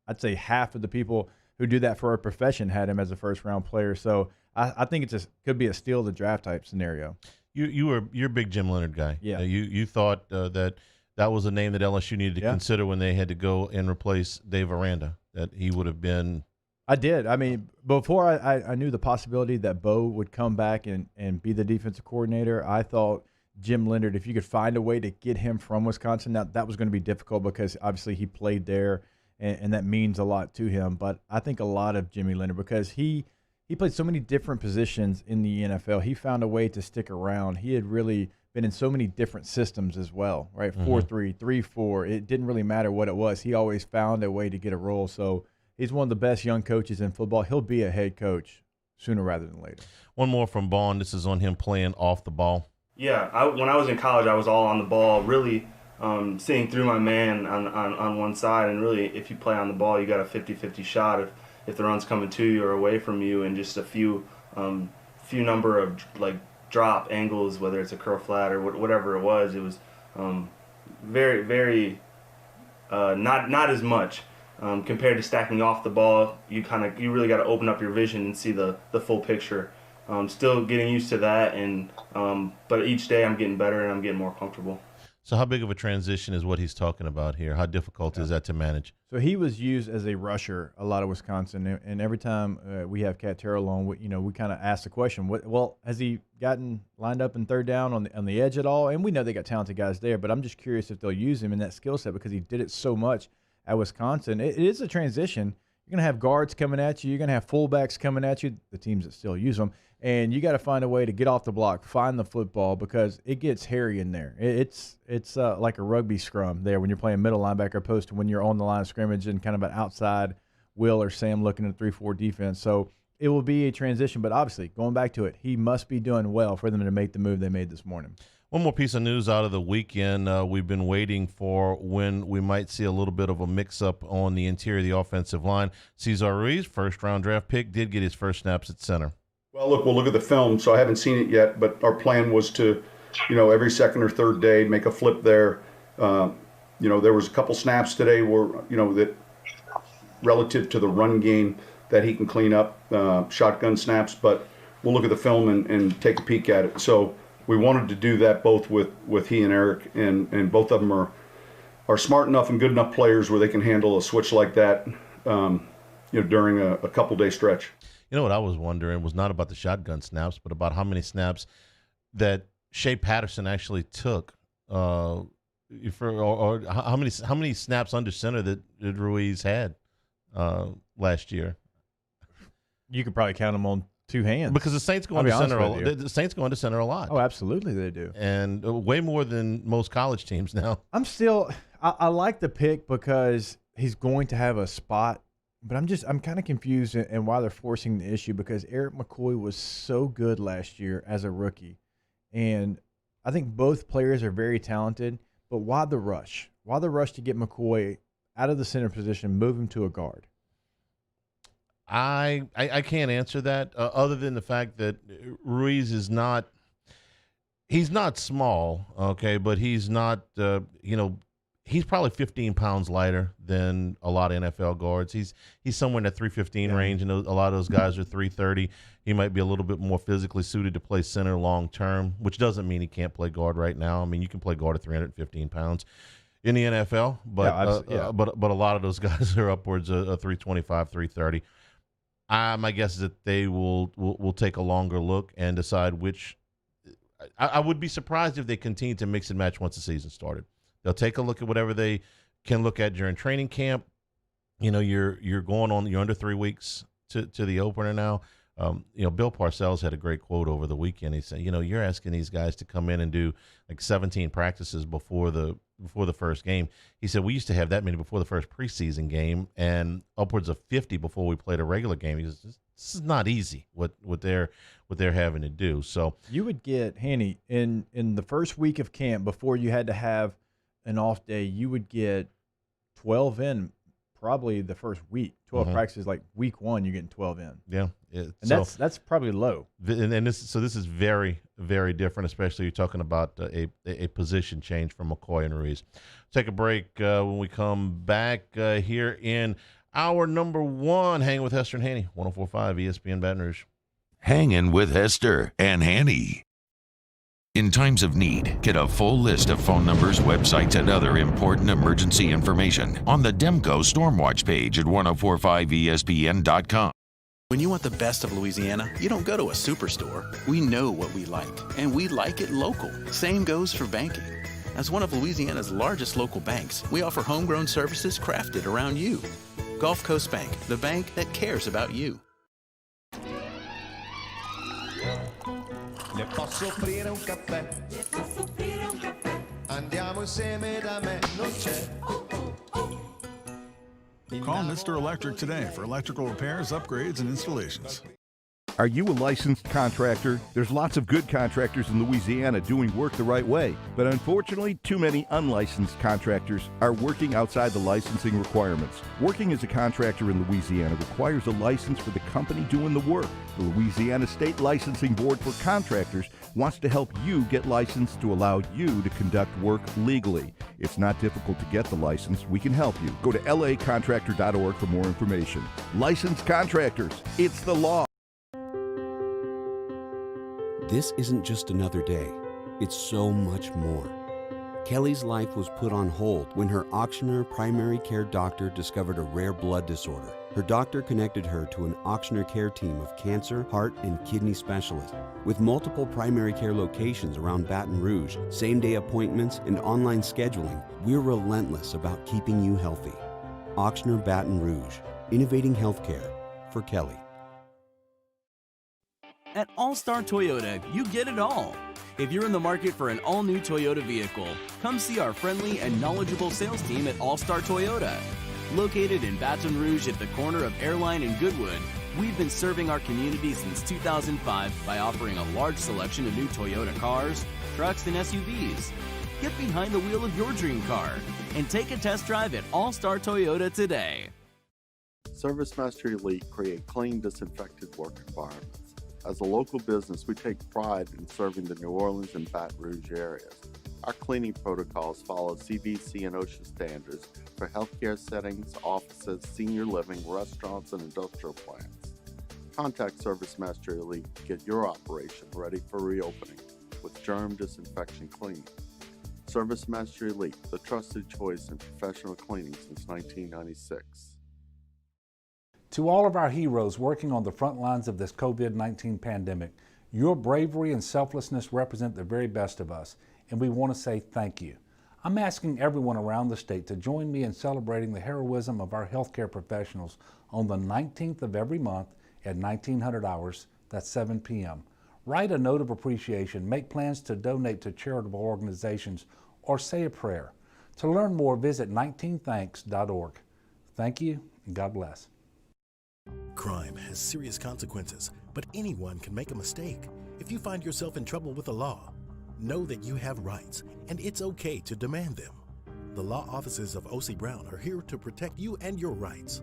I'd say half of the people who do that for a profession had him as a first-round player. So I think could be a steal of the draft type scenario. You're a big Jim Leonard guy. Yeah. You thought that was a name that LSU needed to consider when they had to go and replace Dave Aranda, that he would have been. I did. I mean, before I knew the possibility that Bo would come back and be the defensive coordinator, I thought Jim Leonard, if you could find a way to get him from Wisconsin, now that was going to be difficult because obviously he played there and that means a lot to him. But I think a lot of Jimmy Leonard because he played so many different positions in the NFL. He found a way to stick around. He had really been in so many different systems as well, right? 4-3, 3-4. It didn't really matter what it was. He always found a way to get a role. So he's one of the best young coaches in football. He'll be a head coach sooner rather than later. One more from Baun. This is on him playing off the ball. Yeah, when I was in college, I was all on the ball, really seeing through my man on one side. And really, if you play on the ball, you got a 50-50 shot if the run's coming to you or away from you, and just a few number of drop angles, whether it's a curl flat or whatever it was very, very not as much compared to stacking off the ball. You really got to open up your vision and see the full picture. Still getting used to that, and but each day I'm getting better and I'm getting more comfortable. So how big of a transition is what he's talking about here? How difficult is that to manage? So he was used as a rusher a lot of Wisconsin, and every time we have Cat Terrell on, we kind of ask the question, well, has he gotten lined up in third down on the edge at all? And we know they got talented guys there, but I'm just curious if they'll use him in that skill set because he did it so much at Wisconsin. It is a transition. You're going to have guards coming at you. You're going to have fullbacks coming at you, the teams that still use them. And you got to find a way to get off the block, find the football, because it gets hairy in there. It's like a rugby scrum there when you're playing middle linebacker opposed to when you're on the line of scrimmage and kind of an outside Will or Sam looking at a 3-4 defense. So it will be a transition. But obviously, going back to it, he must be doing well for them to make the move they made this morning. One more piece of news out of the weekend. We've been waiting for when we might see a little bit of a mix-up on the interior of the offensive line. Cesar Ruiz, first-round draft pick, did get his first snaps at center. Well, we'll look at the film. So I haven't seen it yet, but our plan was to, every second or third day, make a flip there. There was a couple snaps today where, that relative to the run game that he can clean up, shotgun snaps, but we'll look at the film and take a peek at it. So we wanted to do that both with he and Eric, and both of them are smart enough and good enough players where they can handle a switch like that, during a couple-day stretch. You know what I was wondering was not about the shotgun snaps, but about how many snaps that Shea Patterson actually took, or how many snaps under center that Ruiz had last year. You could probably count them on two hands because the Saints go into center. The Saints go into center a lot. Oh, absolutely, they do, and way more than most college teams now. I like the pick because he's going to have a spot. But I'm kind of confused in why they're forcing the issue because Eric McCoy was so good last year as a rookie. And I think both players are very talented, but why the rush? Why the rush to get McCoy out of the center position, move him to a guard? I can't answer that other than the fact that Ruiz is not. He's not small, okay, but he's not. He's probably 15 pounds lighter than a lot of NFL guards. He's somewhere in that 315 range, and a lot of those guys are 330. He might be a little bit more physically suited to play center long term, which doesn't mean he can't play guard right now. I mean, you can play guard at 315 pounds in the NFL, but but a lot of those guys are upwards of 325, 330. My guess is that they will take a longer look and decide which. I would be surprised if they continue to mix and match once the season started. They'll take a look at whatever they can look at during training camp. You're going on. You're under 3 weeks to the opener now. Bill Parcells had a great quote over the weekend. He said, you're asking these guys to come in and do like 17 practices before the first game. He said we used to have that many before the first preseason game and upwards of 50 before we played a regular game. He says, this is not easy what they're having to do. So you would get Hanny in the first week of camp before you had to have an off day. You would get 12 in probably the first week. 12 practices, like week 1, you're getting 12 in. Yeah, and that's probably low. And this is very, very different, especially you're talking about a position change from McCoy and Ruiz. Take a break. When we come back here in hour number 1, Hanging with Hester and Hanny, 104.5 ESPN Baton Rouge. Hanging with Hester and Hanny. In times of need, get a full list of phone numbers, websites, and other important emergency information on the Demco Stormwatch page at 1045ESPN.com. When you want the best of Louisiana, you don't go to a superstore. We know what we like, and we like it local. Same goes for banking. As one of Louisiana's largest local banks, we offer homegrown services crafted around you. Gulf Coast Bank, the bank that cares about you. Le posso offrire un caffè? Le posso offrire un caffè? Andiamo insieme da me, non c'è. Call Mr. Electric today for electrical repairs, upgrades, and installations. Are you a licensed contractor? There's lots of good contractors in Louisiana doing work the right way, but unfortunately, too many unlicensed contractors are working outside the licensing requirements. Working as a contractor in Louisiana requires a license for the company doing the work. The Louisiana State Licensing Board for Contractors wants to help you get licensed to allow you to conduct work legally. It's not difficult to get the license. We can help you. Go to lacontractor.org for more information. Licensed contractors, it's the law. This isn't just another day. It's so much more. Kelly's life was put on hold when her auctioneer primary care doctor discovered a rare blood disorder. Her doctor connected her to an auctioneer care team of cancer, heart, and kidney specialists. With multiple primary care locations around Baton Rouge, same-day appointments, and online scheduling, we're relentless about keeping you healthy. Auctioneer Baton Rouge, innovating healthcare for Kelly. At All-Star Toyota, you get it all. If you're in the market for an all-new Toyota vehicle, come see our friendly and knowledgeable sales team at All-Star Toyota. Located in Baton Rouge at the corner of Airline and Goodwood, we've been serving our community since 2005 by offering a large selection of new Toyota cars, trucks, and SUVs. Get behind the wheel of your dream car and take a test drive at All-Star Toyota today. ServiceMaster Elite create clean, disinfected work environments. As a local business, we take pride in serving the New Orleans and Baton Rouge areas. Our cleaning protocols follow CDC and OSHA standards for healthcare settings, offices, senior living, restaurants, and industrial plants. Contact ServiceMaster Elite to get your operation ready for reopening with germ disinfection cleaning. ServiceMaster Elite, the trusted choice in professional cleaning since 1996. To all of our heroes working on the front lines of this COVID-19 pandemic, your bravery and selflessness represent the very best of us, and we want to say thank you. I'm asking everyone around the state to join me in celebrating the heroism of our healthcare professionals on the 19th of every month at 1900 hours, that's 7 p.m. Write a note of appreciation, make plans to donate to charitable organizations, or say a prayer. To learn more, visit 19thanks.org. Thank you, and God bless. Crime has serious consequences, but anyone can make a mistake. If you find yourself in trouble with the law, know that you have rights, and it's okay to demand them. The law offices of O.C. Brown are here to protect you and your rights.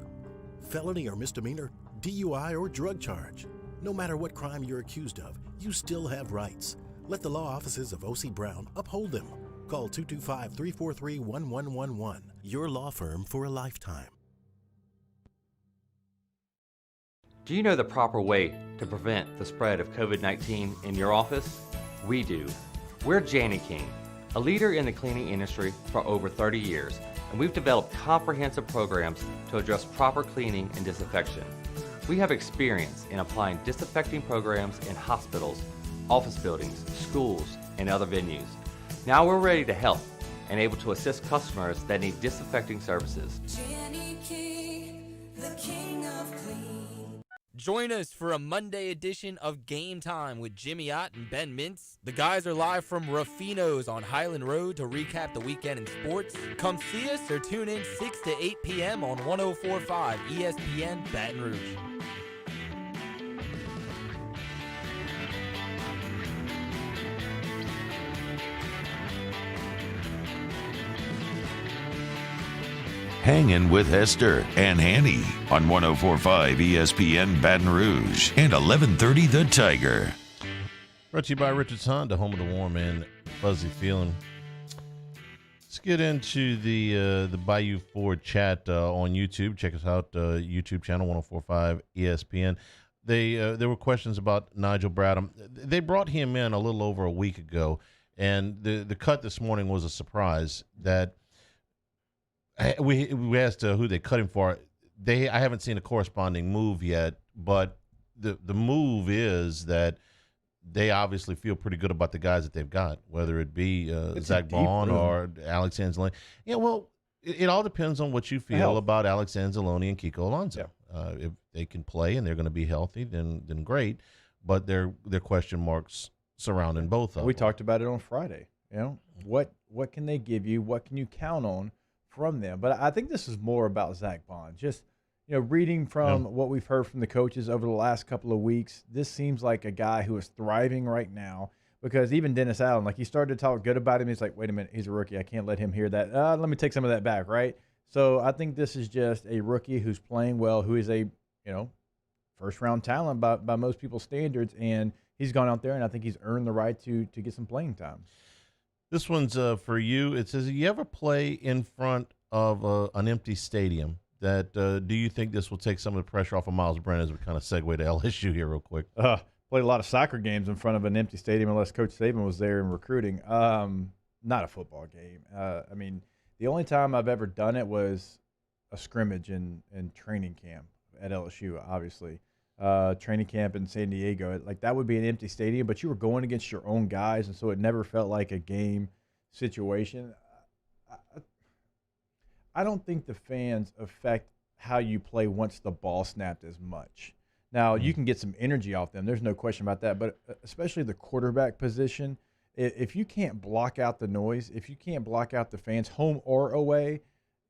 Felony or misdemeanor DUI, or drug charge. No matter what crime you're accused of, you still have rights. Let the law offices of O.C. Brown uphold them. Call 225-343-1111. Your law firm for a lifetime. Do you know the proper way to prevent the spread of COVID-19 in your office? We do. We're Janny King, a leader in the cleaning industry for over 30 years, and we've developed comprehensive programs to address proper cleaning and disinfection. We have experience in applying disinfecting programs in hospitals, office buildings, schools, and other venues. Now we're ready to help and able to assist customers that need disinfecting services. Janny King, the king of clean. Join us for a Monday edition of Game Time with Jimmy Ott and Ben Mintz. The guys are live from Ruffino's on Highland Road to recap the weekend in sports. Come see us or tune in 6 to 8 p.m. on 104.5 ESPN Baton Rouge. Hangin' with Hester and Hanny on 104.5 ESPN Baton Rouge and 1130 The Tiger. Brought to you by Richards Honda, home of the warm and fuzzy feeling. Let's get into the Bayou Ford chat on YouTube. Check us out, YouTube channel 104.5 ESPN. There were questions about Nigel Bradham. They brought him in a little over a week ago, and the cut this morning was a surprise that we asked who they cut him for. I haven't seen a corresponding move yet, but the move is that they obviously feel pretty good about the guys that they've got, whether it be Zack Baun or Alex Anzalone. Yeah, well, it all depends on what you feel about Alex Anzalone and Kiko Alonso. Yeah. If they can play and they're going to be healthy, then great. But there are question marks surrounding both of them. We talked about it on Friday. You know, what can they give you? What can you count on from them? But I think this is more about Zack Baun. Just, reading from what we've heard from the coaches over the last couple of weeks, this seems like a guy who is thriving right now, because even Dennis Allen, he started to talk good about him. He's like, wait a minute, he's a rookie. I can't let him hear that. Let me take some of that back, right? So I think this is just a rookie who's playing well, who is a, first-round talent by most people's standards, and he's gone out there, and I think he's earned the right to get some playing time. This one's for you. It says, you ever play in front of an empty stadium? Do you think this will take some of the pressure off of Miles Brennan as we kind of segue to LSU here real quick? Played a lot of soccer games in front of an empty stadium unless Coach Saban was there in recruiting. Not a football game. The only time I've ever done it was a scrimmage in training camp at LSU, obviously. Training camp in San Diego. That would be an empty stadium, but you were going against your own guys, and so it never felt like a game situation. I don't think the fans affect how you play once the ball snapped as much. Now, you can get some energy off them. There's no question about that, but especially the quarterback position, if you can't block out the noise, if you can't block out the fans, home or away,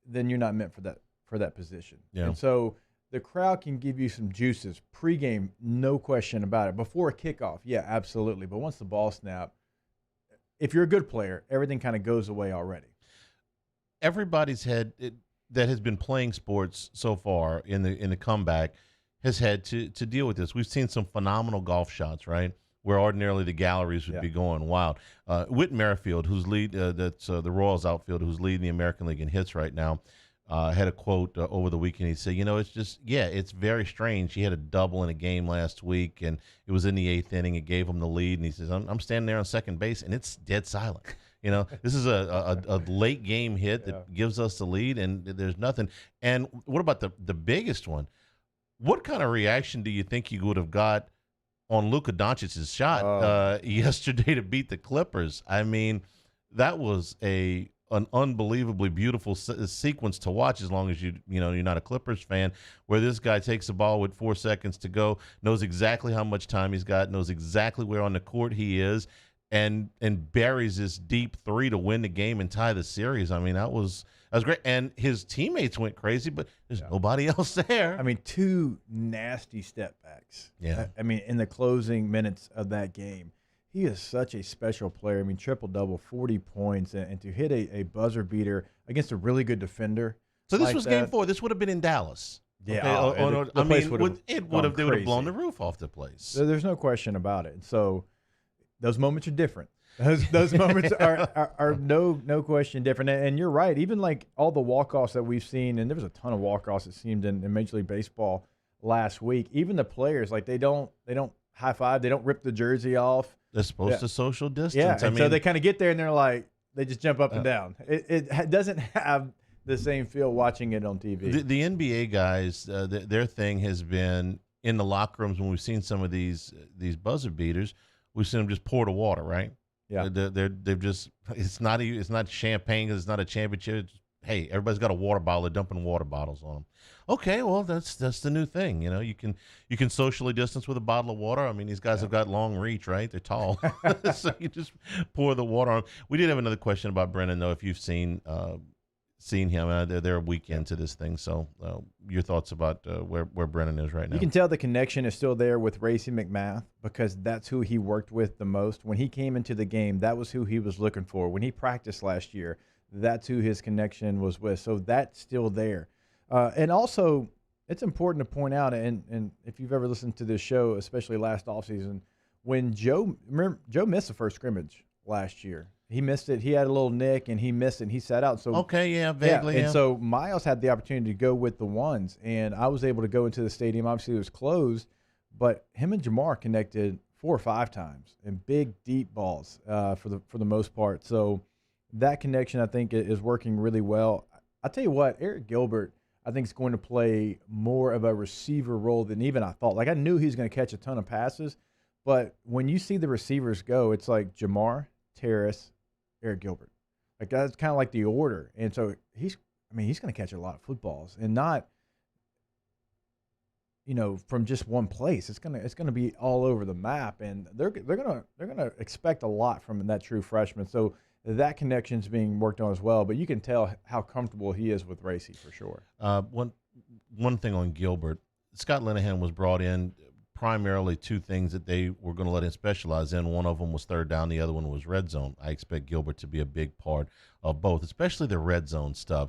then you're not meant for that position. Yeah. And so the crowd can give you some juices pregame, no question about it. Before a kickoff, yeah, absolutely. But once the ball snap, if you're a good player, everything kind of goes away already. Everybody's had that has been playing sports so far in the comeback has had to deal with this. We've seen some phenomenal golf shots, right, where ordinarily the galleries would be going wild. Whit Merrifield, who's that's the Royals outfielder, who's leading the American League in hits right now, had a quote over the weekend. He said, it's just, it's very strange. He had a double in a game last week, and it was in the 8th inning. It gave him the lead, and he says, I'm standing there on second base, and it's dead silent. This is a late game hit that gives us the lead, and there's nothing. And what about the biggest one? What kind of reaction do you think you would have got on Luka Doncic's shot yesterday to beat the Clippers? I mean, that was an unbelievably beautiful sequence to watch, as long as you're not a Clippers fan, where this guy takes the ball with 4 seconds to go, knows exactly how much time he's got, knows exactly where on the court he is, and buries this deep three to win the game and tie the series. I mean, that was great. And his teammates went crazy, but there's nobody else there. I mean, 2 nasty step backs. Yeah. In the closing minutes of that game. He is such a special player. I mean, triple-double, 40 points, and to hit a buzzer beater against a really good defender. So this was Game 4. This would have been in Dallas. Yeah, Okay, the place they would have blown the roof off the place. There's no question about it. So those moments are different. Those moments are no question different. And you're right. Even like all the walk-offs that we've seen, and there was a ton of walk-offs it seemed in Major League Baseball last week. Even the players, like they don't high five, they don't rip the jersey off. They're supposed to social distance. Yeah, and so they kind of get there and they're like, they just jump up and down. It doesn't have the same feel watching it on TV. The NBA guys, their thing has been in the locker rooms when we've seen some of these buzzer beaters, we've seen them just pour the water, right? Yeah, they've just it's not champagne because it's not a championship. Hey, everybody's got a water bottle. They're dumping water bottles on them. Okay, well that's the new thing. You know, you can socially distance with a bottle of water. I mean, these guys have got long reach, right? They're tall, so you just pour the water on. We did have another question about Brennan, though. If you've seen him, they're a week into this thing. So your thoughts about where Brennan is right now? You can tell the connection is still there with Racey McMath because that's who he worked with the most. When he came into the game, that was who he was looking for. When he practiced last year, that's who his connection was with. So that's still there. And also, it's important to point out, and if you've ever listened to this show, especially last offseason, when Joe missed the first scrimmage last year. He missed it. He had a little nick, and he missed it, and he sat out. So vaguely. And so Miles had the opportunity to go with the ones, and I was able to go into the stadium. Obviously, it was closed, but him and Jamar connected 4 or 5 times in big, deep balls for the most part. So that connection, I think, is working really well. I tell you what, Eric Gilbert, I think, is going to play more of a receiver role than even I thought. Like, I knew he was going to catch a ton of passes, but when you see the receivers go, it's like Jamar, Terrace, Eric Gilbert. Like, that's kind of like the order. And so he's going to catch a lot of footballs and not, from just one place. It's going to be all over the map, and they're going to expect a lot from that true freshman. So that connection's being worked on as well, but you can tell how comfortable he is with Racey for sure. One thing on Gilbert, Scott Linehan was brought in primarily 2 things that they were going to let him specialize in. One of them was third down. The other one was red zone. I expect Gilbert to be a big part of both, especially the red zone stuff.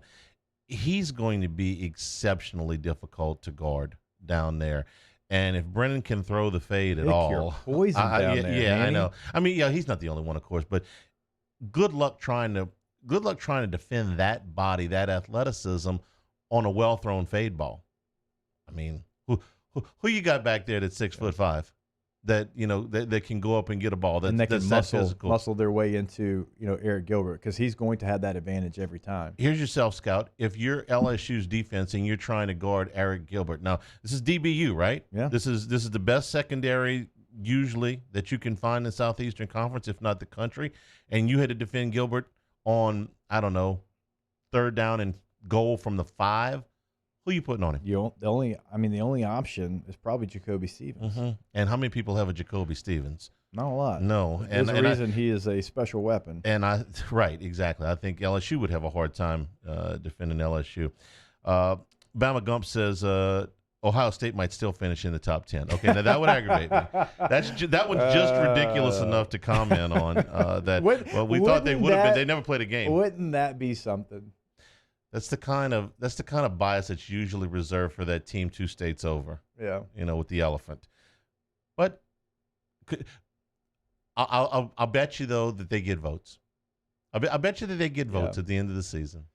He's going to be exceptionally difficult to guard down there. And if Brennan can throw the fade at all, you're poison down there. Yeah, Hanny. I know. I mean, yeah, he's not the only one, of course, but good luck trying to defend that body, that athleticism on a well-thrown fade ball. I mean, who you got back there that's 6'5", that that can go up and get a ball and that can that's muscle their way into Eric Gilbert, because he's going to have that advantage every time. Here's your self-scout. If you're LSU's defense and you're trying to guard Eric Gilbert, now this is DBU, right? Yeah. This is the best secondary usually that you can find in the Southeastern Conference, if not the country, and you had to defend Gilbert on, I don't know, third down and goal from the 5. Who are you putting on him? The only option is probably Jacoby Stevens. Mm-hmm. And how many people have a Jacoby Stevens? Not a lot. No. There's a reason he is a special weapon. And right, exactly. I think LSU would have a hard time defending LSU. Bama Gump says Ohio State might still finish in the top 10. Okay, now that would aggravate me. That one's just ridiculous enough to comment on. We thought they would have been. They never played a game. Wouldn't that be something? That's the kind of bias that's usually reserved for that team 2 states over. Yeah, with the elephant. But I'll bet you though that they get votes. I bet you that they get votes at the end of the season.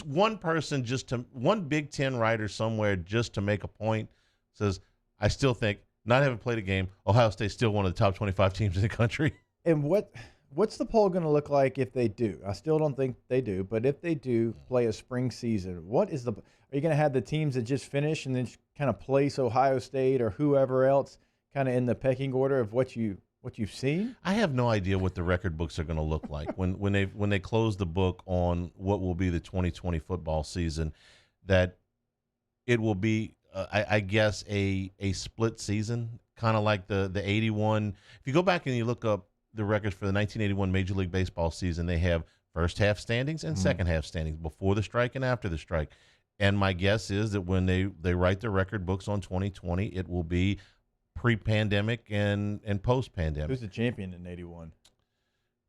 One person, one Big Ten writer somewhere, just to make a point, says, I still think, not having played a game, Ohio State's still one of the top 25 teams in the country. And what's the poll going to look like if they do? I still don't think they do, but if they do play a spring season, are you going to have the teams that just finish and then kind of place Ohio State or whoever else kind of in the pecking order of what you've seen? I have no idea what the record books are going to look like when they close the book on what will be the 2020 football season. That it will be, I guess, a split season, kind of like the 81. If you go back and you look up the records for the 1981 Major League Baseball season, they have first half standings and second half standings, before the strike and after the strike. And my guess is that when they write their record books on 2020, it will be pre-pandemic and post-pandemic. Who's the champion in 81?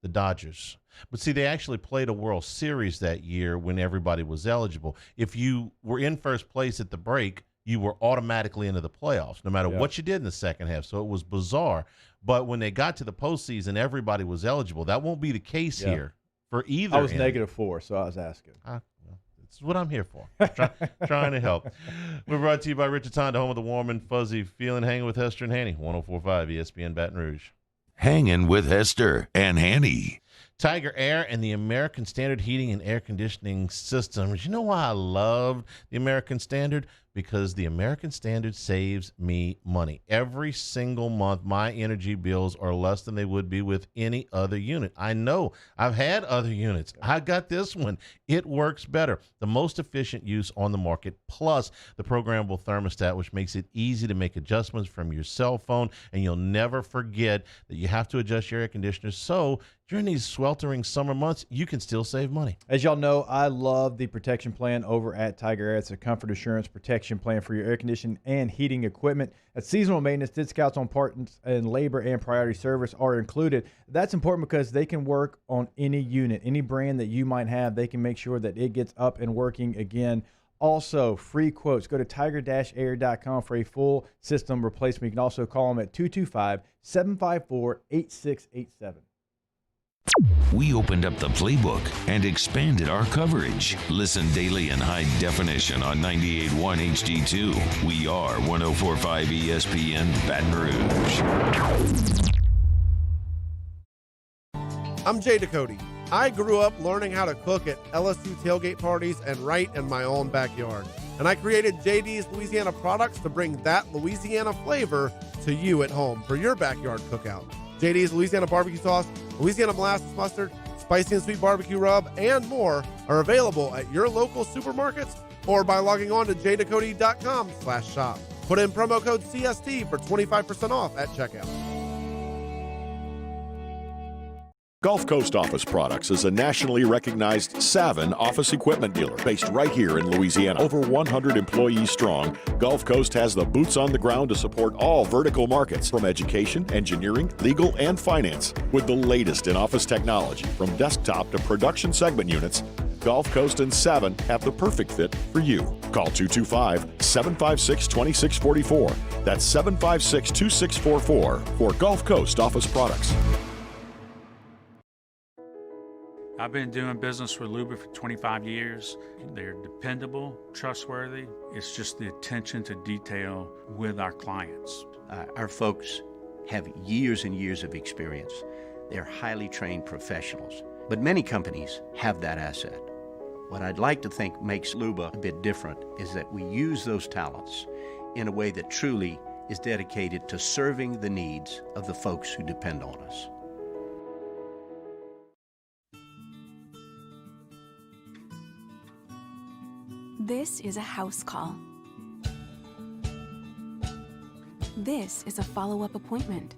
the Dodgers. But see, they actually played a World Series that year when everybody was eligible. If you were in first place at the break, you were automatically into the playoffs, no matter what you did in the second half. So it was bizarre. But when they got to the postseason, everybody was eligible. That won't be the case here for either. I was end. -4, so I was asking. This is what I'm here for. Trying to help. We're brought to you by Richard Honda, home of the warm and fuzzy feeling. Hanging with Hester and Hanny, 104.5 ESPN Baton Rouge. Hanging with Hester and Hanny. Tiger Air and the American Standard Heating and Air Conditioning Systems. You know why I love the American Standard? Because the American Standard saves me money. Every single month, my energy bills are less than they would be with any other unit. I know. I've had other units. I got this one. It works better. The most efficient use on the market, plus the programmable thermostat, which makes it easy to make adjustments from your cell phone, and you'll never forget that you have to adjust your air conditioner. So during these sweltering summer months, you can still save money. As y'all know, I love the protection plan over at Tiger Air. It's a comfort assurance protection plan for your air conditioning and heating equipment. A seasonal maintenance, discounts on parts and labor, and priority service are included. That's important because they can work on any unit, any brand that you might have. They can make sure that it gets up and working again. Also, free quotes. Go to tiger-air.com for a full system replacement. You can also call them at 225-754-8687. We opened up the playbook and expanded our coverage. Listen daily in high definition on 98.1 HD2. We are 104.5 ESPN Baton Rouge. I'm Jay Ducote. I grew up learning how to cook at LSU tailgate parties and right in my own backyard. And I created JD's Louisiana products to bring that Louisiana flavor to you at home for your backyard cookout. JD's Louisiana barbecue sauce, Louisiana molasses mustard, spicy and sweet barbecue rub, and more are available at your local supermarkets or by logging on to jducote.com/shop. Put in promo code CST for 25% off at checkout. Gulf Coast Office Products is a nationally recognized Savin office equipment dealer based right here in Louisiana. Over 100 employees strong, Gulf Coast has the boots on the ground to support all vertical markets from education, engineering, legal, and finance. With the latest in office technology from desktop to production segment units, Gulf Coast and Savin have the perfect fit for you. Call 225-756-2644. That's 756-2644 for Gulf Coast Office Products. I've been doing business with Luba for 25 years. They're dependable, trustworthy. It's just the attention to detail with our clients. Our folks have years and years of experience. They're highly trained professionals, but many companies have that asset. What I'd like to think makes Luba a bit different is that we use those talents in a way that truly is dedicated to serving the needs of the folks who depend on us. This is a house call. This is a follow-up appointment.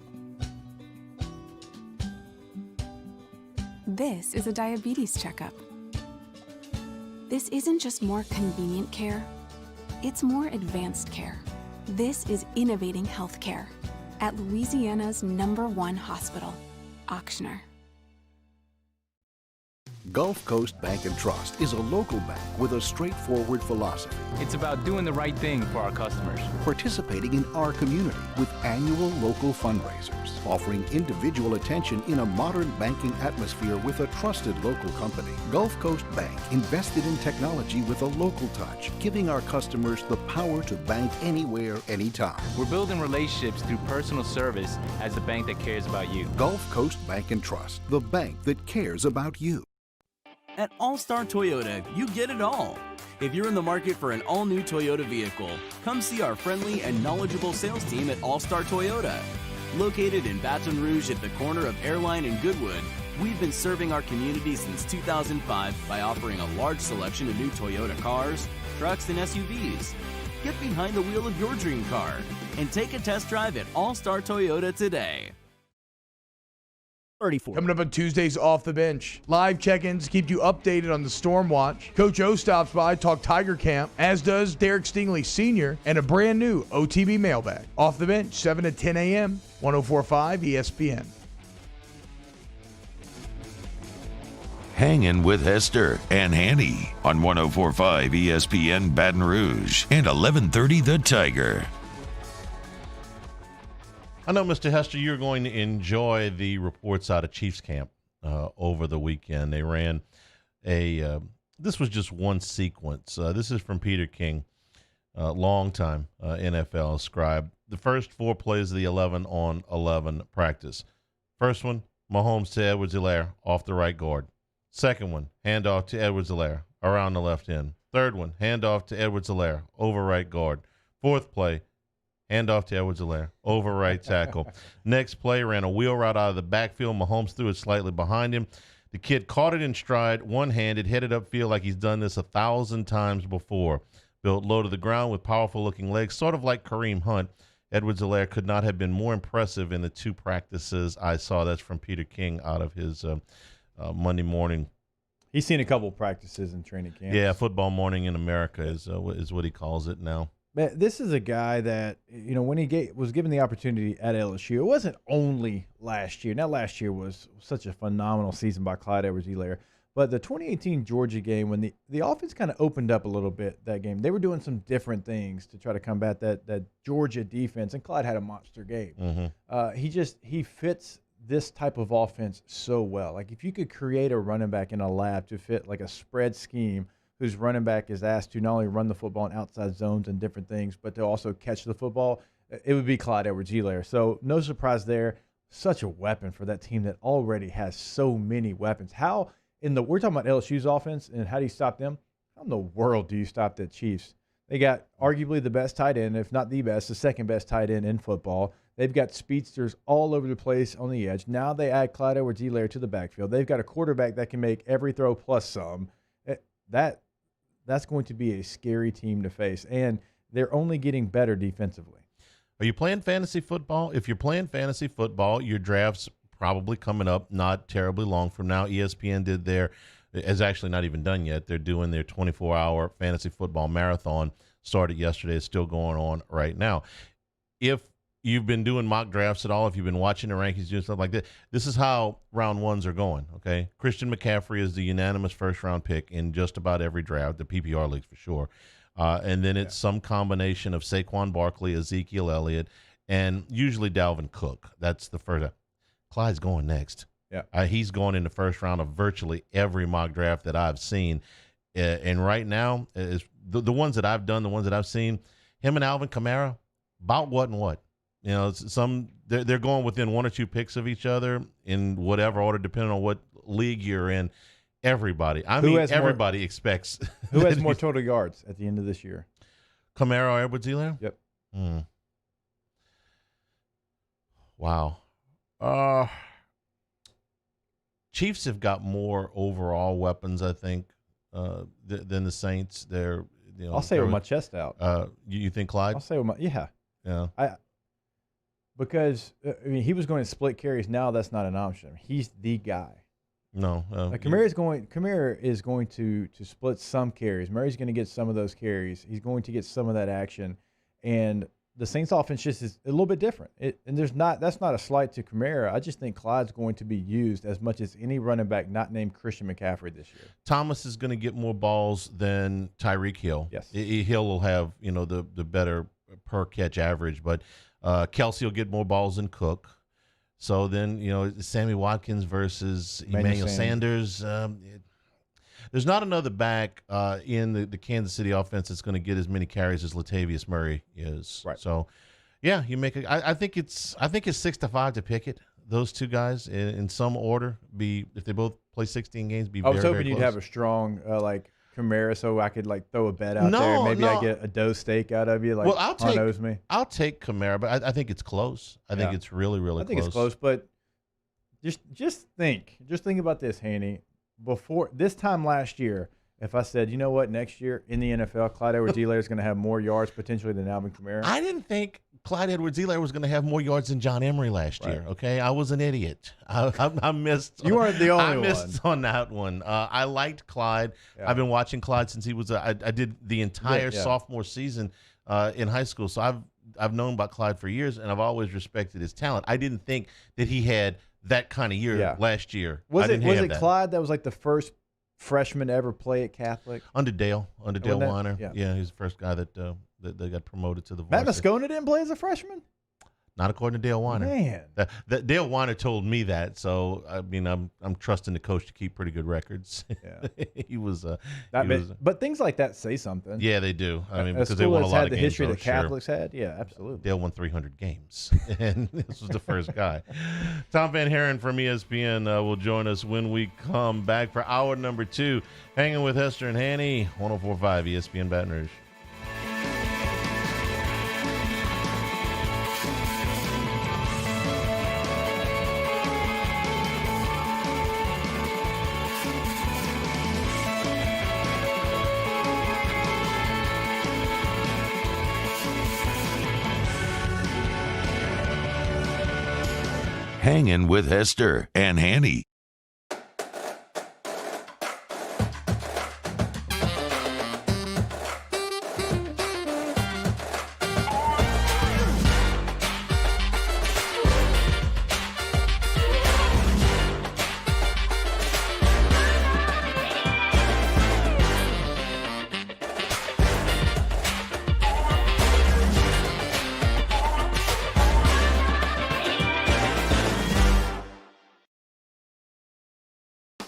This is a diabetes checkup. This isn't just more convenient care, it's more advanced care. This is innovating healthcare at Louisiana's #1 hospital, Auctioner. Gulf Coast Bank and Trust is a local bank with a straightforward philosophy. It's about doing the right thing for our customers. Participating in our community with annual local fundraisers. Offering individual attention in a modern banking atmosphere with a trusted local company. Gulf Coast Bank invested in technology with a local touch, giving our customers the power to bank anywhere, anytime. We're building relationships through personal service as the bank that cares about you. Gulf Coast Bank and Trust, the bank that cares about you. At All-Star Toyota, you get it all. If you're in the market for an all-new Toyota vehicle, come see our friendly and knowledgeable sales team at All-Star Toyota. Located in Baton Rouge at the corner of Airline and Goodwood, we've been serving our community since 2005 by offering a large selection of new Toyota cars, trucks, and SUVs. Get behind the wheel of your dream car and take a test drive at All-Star Toyota today. 34. Coming up on Tuesdays Off the Bench. Live check-ins keep you updated on the Storm Watch. Coach O stops by, talk Tiger Camp, as does Derek Stingley Sr., and a brand new OTB mailbag. Off the Bench, 7 to 10 a.m., 104.5 ESPN. Hangin' with Hester and Hanny on 104.5 ESPN Baton Rouge and 1130 The Tiger. I know, Mr. Hester, you're going to enjoy the reports out of Chiefs camp over the weekend. They ran this was just one sequence. This is from Peter King, longtime NFL scribe. The first 4 plays of the 11-on-11 practice. First one, Mahomes to Edwards-Helaire off the right guard. Second one, handoff to Edwards-Helaire around the left end. Third one, handoff to Edwards-Helaire over right guard. Fourth play, handoff to Edwards-Helaire over right tackle. Next play, ran a wheel route out of the backfield. Mahomes threw it slightly behind him. The kid caught it in stride, one-handed, headed upfield like he's done this 1,000 times before. Built low to the ground with powerful-looking legs, sort of like Kareem Hunt. Edwards-Helaire could not have been more impressive in the 2 practices I saw. That's from Peter King out of his Monday morning. He's seen a couple practices in training camp. Yeah, football morning in America is what he calls it now. But this is a guy that, when he was given the opportunity at LSU, it wasn't only last year. Now, last year was such a phenomenal season by Clyde Edwards-Helaire. But the 2018 Georgia game, when the offense kind of opened up a little bit that game, they were doing some different things to try to combat that Georgia defense, and Clyde had a monster game. Mm-hmm. He fits this type of offense so well. Like, if you could create a running back in a lab to fit like a spread scheme, whose running back is asked to not only run the football in outside zones and different things, but to also catch the football, it would be Clyde Edwards-Helaire. So no surprise there. Such a weapon for that team that already has so many weapons. We're talking about LSU's offense, and how do you stop them? How in the world do you stop the Chiefs? They got arguably the best tight end, if not the best, the second best tight end in football. They've got speedsters all over the place on the edge. Now they add Clyde Edwards-Helaire to the backfield. They've got a quarterback that can make every throw plus some. That's going to be a scary team to face, and they're only getting better defensively. Are you playing fantasy football? If you're playing fantasy football, your draft's probably coming up not terribly long from now. ESPN is actually not even done yet. They're doing their 24-hour fantasy football marathon. Started yesterday. It's still going on right now. If you've been doing mock drafts at all, if you've been watching the rankings, doing stuff like that, this is how round ones are going, okay? Christian McCaffrey is the unanimous first-round pick in just about every draft, the PPR leagues for sure. And then it's some combination of Saquon Barkley, Ezekiel Elliott, and usually Dalvin Cook. That's the first. Clyde's going next. Yeah, he's going in the first round of virtually every mock draft that I've seen. And right now, the ones that I've done, the ones that I've seen, him and Alvin Kamara, about what and what. They're going within 1 or 2 picks of each other in whatever order, depending on what league you're in. Everybody expects. Who has more total yards at the end of this year? Kamara or Edwards-Helaire? Yep. Wow. Chiefs have got more overall weapons, I think, than the Saints. I'll say with my chest out. You think Clyde? I'll say with my yeah. Because he was going to split carries. Now that's not an option. He's the guy. No, Kamara is going to split some carries. Murray's going to get some of those carries. He's going to get some of that action, and the Saints' offense just is a little bit different. That's not a slight to Kamara. I just think Clyde's going to be used as much as any running back not named Christian McCaffrey this year. Thomas is going to get more balls than Tyreek Hill. Yes, Hill will have the better per catch average, but Kelsey will get more balls than Cook. So then, Sammy Watkins versus Emmanuel Sanders. There's not another back in the Kansas City offense that's going to get as many carries as Latavius Murray is. Right. So, yeah, you make I think it's 6-5 to Pickett. Those two guys in some order if they both play 16 games. I was hoping you'd have a strong Kamara, so I could throw a bet out there. Maybe I get a dough steak out of you. I'll take Kamara, but I think it's close. I think it's really, really close. I think it's close, but just think about this, Hanny. Before this time last year, if I said, you know what, next year in the NFL, Clyde Edwards-Helaire is going to have more yards potentially than Alvin Kamara. I didn't think Clyde Edwards-Helaire was going to have more yards than John Emery last year. Okay, I was an idiot. I missed. You weren't the only one. I missed on that one. I liked Clyde. Yeah. I've been watching Clyde since he was. I did the entire sophomore season in high school, so I've known about Clyde for years, and I've always respected his talent. I didn't think that he had that kind of year last year. Was I didn't it have that. Clyde that was like the first freshman to ever play at Catholic? Under Dale Weiner. Yeah. He's the first guy that got promoted to the Matt varsity. Moscona didn't play as a freshman? Not according to Dale Weiner. Man. That Dale Weiner told me that, so I mean I'm trusting the coach to keep pretty good records. Yeah. he was but things like that say something. Yeah, they do. I mean, a because they school won a that's lot had of the games. history so that sure. Catholics had. Yeah, absolutely. Dale won 300 games, and this was the first guy. Tom VanHaaren from ESPN will join us when we come back for hour number 2. Hanging with Hester and Hanny, 104.5 ESPN Baton Rouge. Hangin' with Hester and Hanny.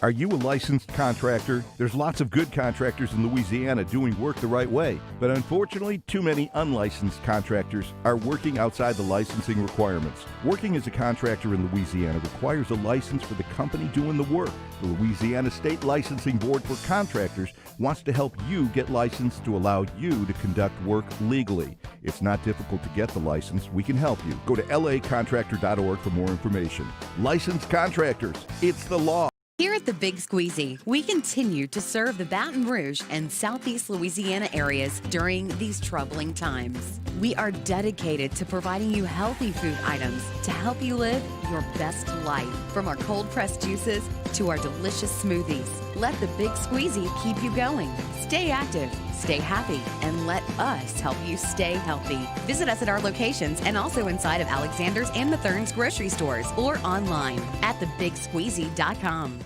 Are you a licensed contractor? There's lots of good contractors in Louisiana doing work the right way, but unfortunately, too many unlicensed contractors are working outside the licensing requirements. Working as a contractor in Louisiana requires a license for the company doing the work. The Louisiana State Licensing Board for Contractors wants to help you get licensed to allow you to conduct work legally. It's not difficult to get the license. We can help you. Go to lacontractor.org for more information. Licensed contractors, it's the law. Here at the Big Squeezy, we continue to serve the Baton Rouge and Southeast Louisiana areas during these troubling times. We are dedicated to providing you healthy food items to help you live your best life. From our cold-pressed juices to our delicious smoothies, let the Big Squeezy keep you going. Stay active, stay happy, and let us help you stay healthy. Visit us at our locations and also inside of Alexander's and Mathern's grocery stores or online at thebigsqueezy.com.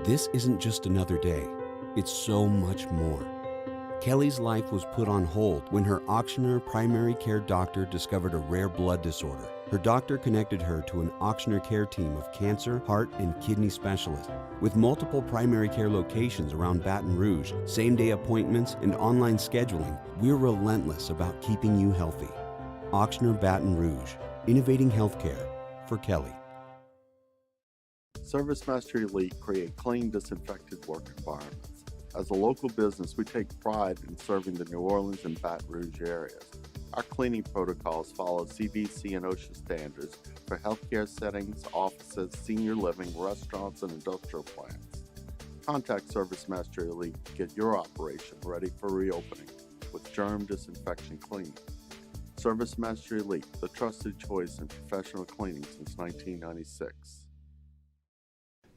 This isn't just another day. It's so much more. Kelly's life was put on hold when her auctioneer primary care doctor discovered a rare blood disorder. Her doctor connected her to an auctioneer care team of cancer, heart, and kidney specialists. With multiple primary care locations around Baton Rouge, same-day appointments, and online scheduling, we're relentless about keeping you healthy. Auctioneer Baton Rouge, innovating healthcare for Kelly. ServiceMaster Elite create clean, disinfected work environments. As a local business, we take pride in serving the New Orleans and Baton Rouge areas. Our cleaning protocols follow CDC and OSHA standards for healthcare settings, offices, senior living, restaurants, and industrial plants. Contact ServiceMaster Elite to get your operation ready for reopening with germ disinfection cleaning. ServiceMaster Elite, the trusted choice in professional cleaning since 1996.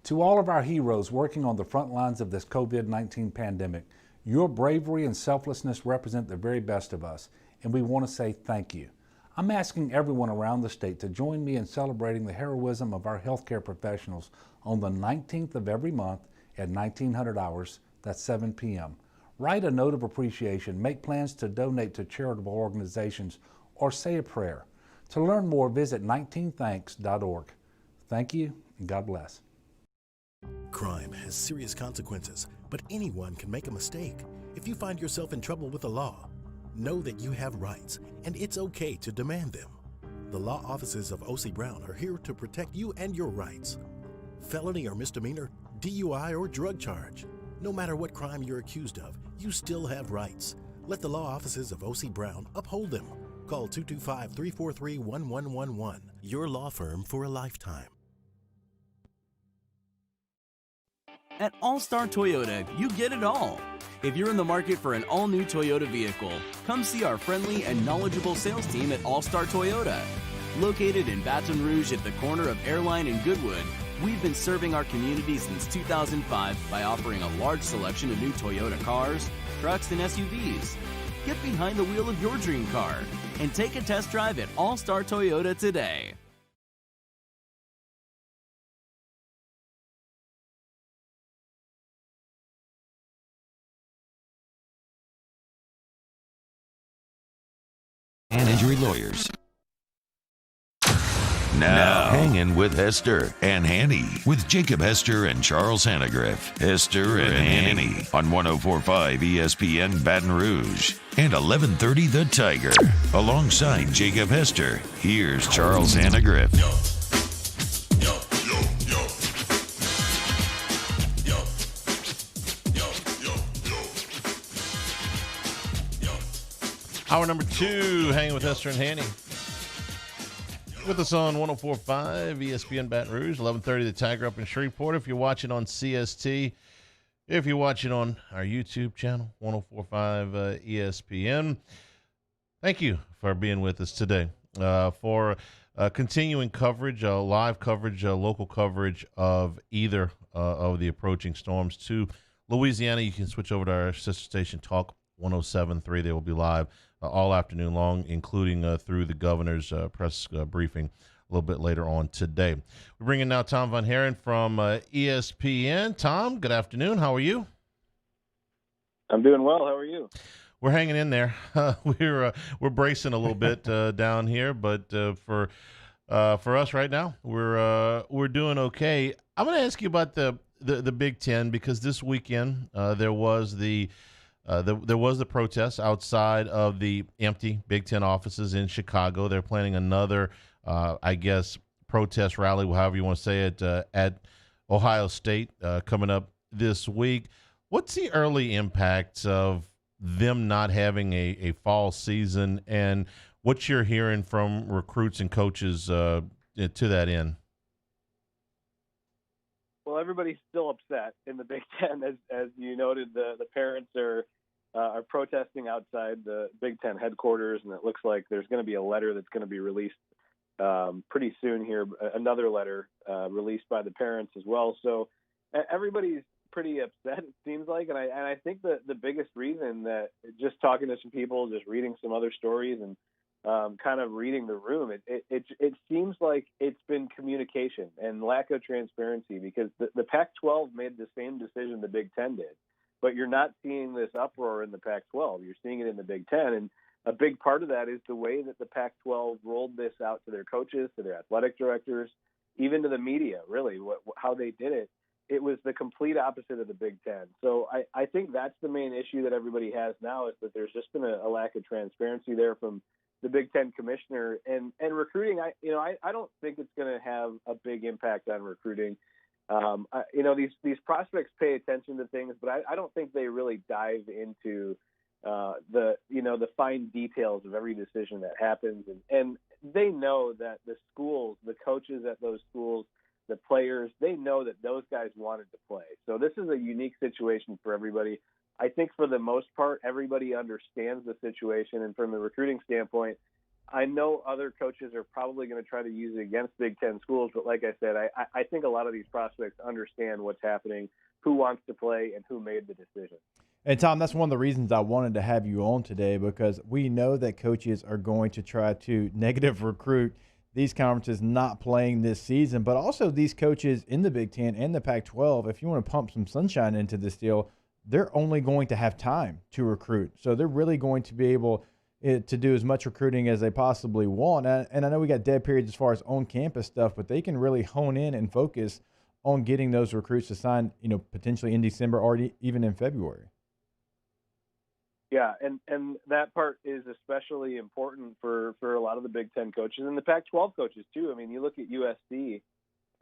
To all of our heroes working on the front lines of this COVID-19 pandemic, your bravery and selflessness represent the very best of us, and we want to say thank you. I'm asking everyone around the state to join me in celebrating the heroism of our healthcare professionals on the 19th of every month at 1900 hours, that's 7 p.m. Write a note of appreciation, make plans to donate to charitable organizations, or say a prayer. To learn more, visit 19thanks.org. Thank you, and God bless. Crime has serious consequences, but anyone can make a mistake. If you find yourself in trouble with the law, know that you have rights, and it's okay to demand them. The law offices of O.C. Brown are here to protect you and your rights. Felony or misdemeanor, DUI or drug charge. No matter what crime you're accused of, you still have rights. Let the law offices of O.C. Brown uphold them. Call 225-343-1111. Your law firm for a lifetime. At All-Star Toyota, you get it all. If you're in the market for an all-new Toyota vehicle, come see our friendly and knowledgeable sales team at All-Star Toyota. Located in Baton Rouge at the corner of Airline and Goodwood, we've been serving our community since 2005 by offering a large selection of new Toyota cars, trucks, and SUVs. Get behind the wheel of your dream car and take a test drive at All Star Toyota today. And injury lawyers. Now, Hangin with Hester and Hanny with Jacob Hester and Charles Hanagriff. Hester and Hanny on 104.5 ESPN Baton Rouge and 1130 The Tiger. Alongside Jacob Hester, here's Charles Hanagriff. Hour number 2, Hanging with Hester and Hanny. With us on 104.5 ESPN Baton Rouge, 1130 The Tiger up in Shreveport. If you're watching on CST, if you're watching on our YouTube channel, 104.5 ESPN, thank you for being with us today for continuing coverage, live coverage, local coverage of either of the approaching storms to Louisiana. You can switch over to our sister station, Talk 107.3. They will be live all afternoon long, including through the governor's press briefing a little bit later on today. We're bringing now Tom VanHaaren from ESPN. Tom, good afternoon. How are you? I'm doing well. How are you? We're hanging in there. We're bracing a little bit down here, but for us right now, we're doing okay. I'm going to ask you about the Big Ten, because this weekend there was the protest outside of the empty Big Ten offices in Chicago. They're planning another, protest rally, however you want to say it, at Ohio State coming up this week. What's the early impacts of them not having a fall season, and what you're hearing from recruits and coaches to that end? Well, everybody's still upset in the Big Ten, as you noted. The parents are protesting outside the Big Ten headquarters, and it looks like there's going to be a letter that's going to be released pretty soon here. Another letter released by the parents as well. So everybody's pretty upset, it seems like, and I think that the biggest reason, that just talking to some people, just reading some other stories, and kind of reading the room, it seems like it's been communication and lack of transparency, because the Pac-12 made the same decision the Big Ten did, but you're not seeing this uproar in the Pac-12. You're seeing it in the Big Ten, and a big part of that is the way that the Pac-12 rolled this out to their coaches, to their athletic directors, even to the media, really, how they did it. It was the complete opposite of the Big Ten. So I think that's the main issue that everybody has now, is that there's just been a lack of transparency there from the Big Ten commissioner, and recruiting. I don't think it's going to have a big impact on recruiting. These prospects pay attention to things, but I don't think they really dive into the fine details of every decision that happens. And they know that the schools, the coaches at those schools, the players, they know that those guys wanted to play. So this is a unique situation for everybody. I think for the most part, everybody understands the situation. And from the recruiting standpoint, I know other coaches are probably going to try to use it against Big Ten schools. But like I said, I think a lot of these prospects understand what's happening, who wants to play, and who made the decision. And, Tom, that's one of the reasons I wanted to have you on today, because we know that coaches are going to try to negative recruit these conferences not playing this season, but also these coaches in the Big Ten and the Pac-12, if you want to pump some sunshine into this deal, they're only going to have time to recruit. So they're really going to be able to do as much recruiting as they possibly want. And I know we got dead periods as far as on-campus stuff, but they can really hone in and focus on getting those recruits to sign, potentially in December or even in February. Yeah, and that part is especially important for a lot of the Big Ten coaches and the Pac-12 coaches too. I mean, you look at USC,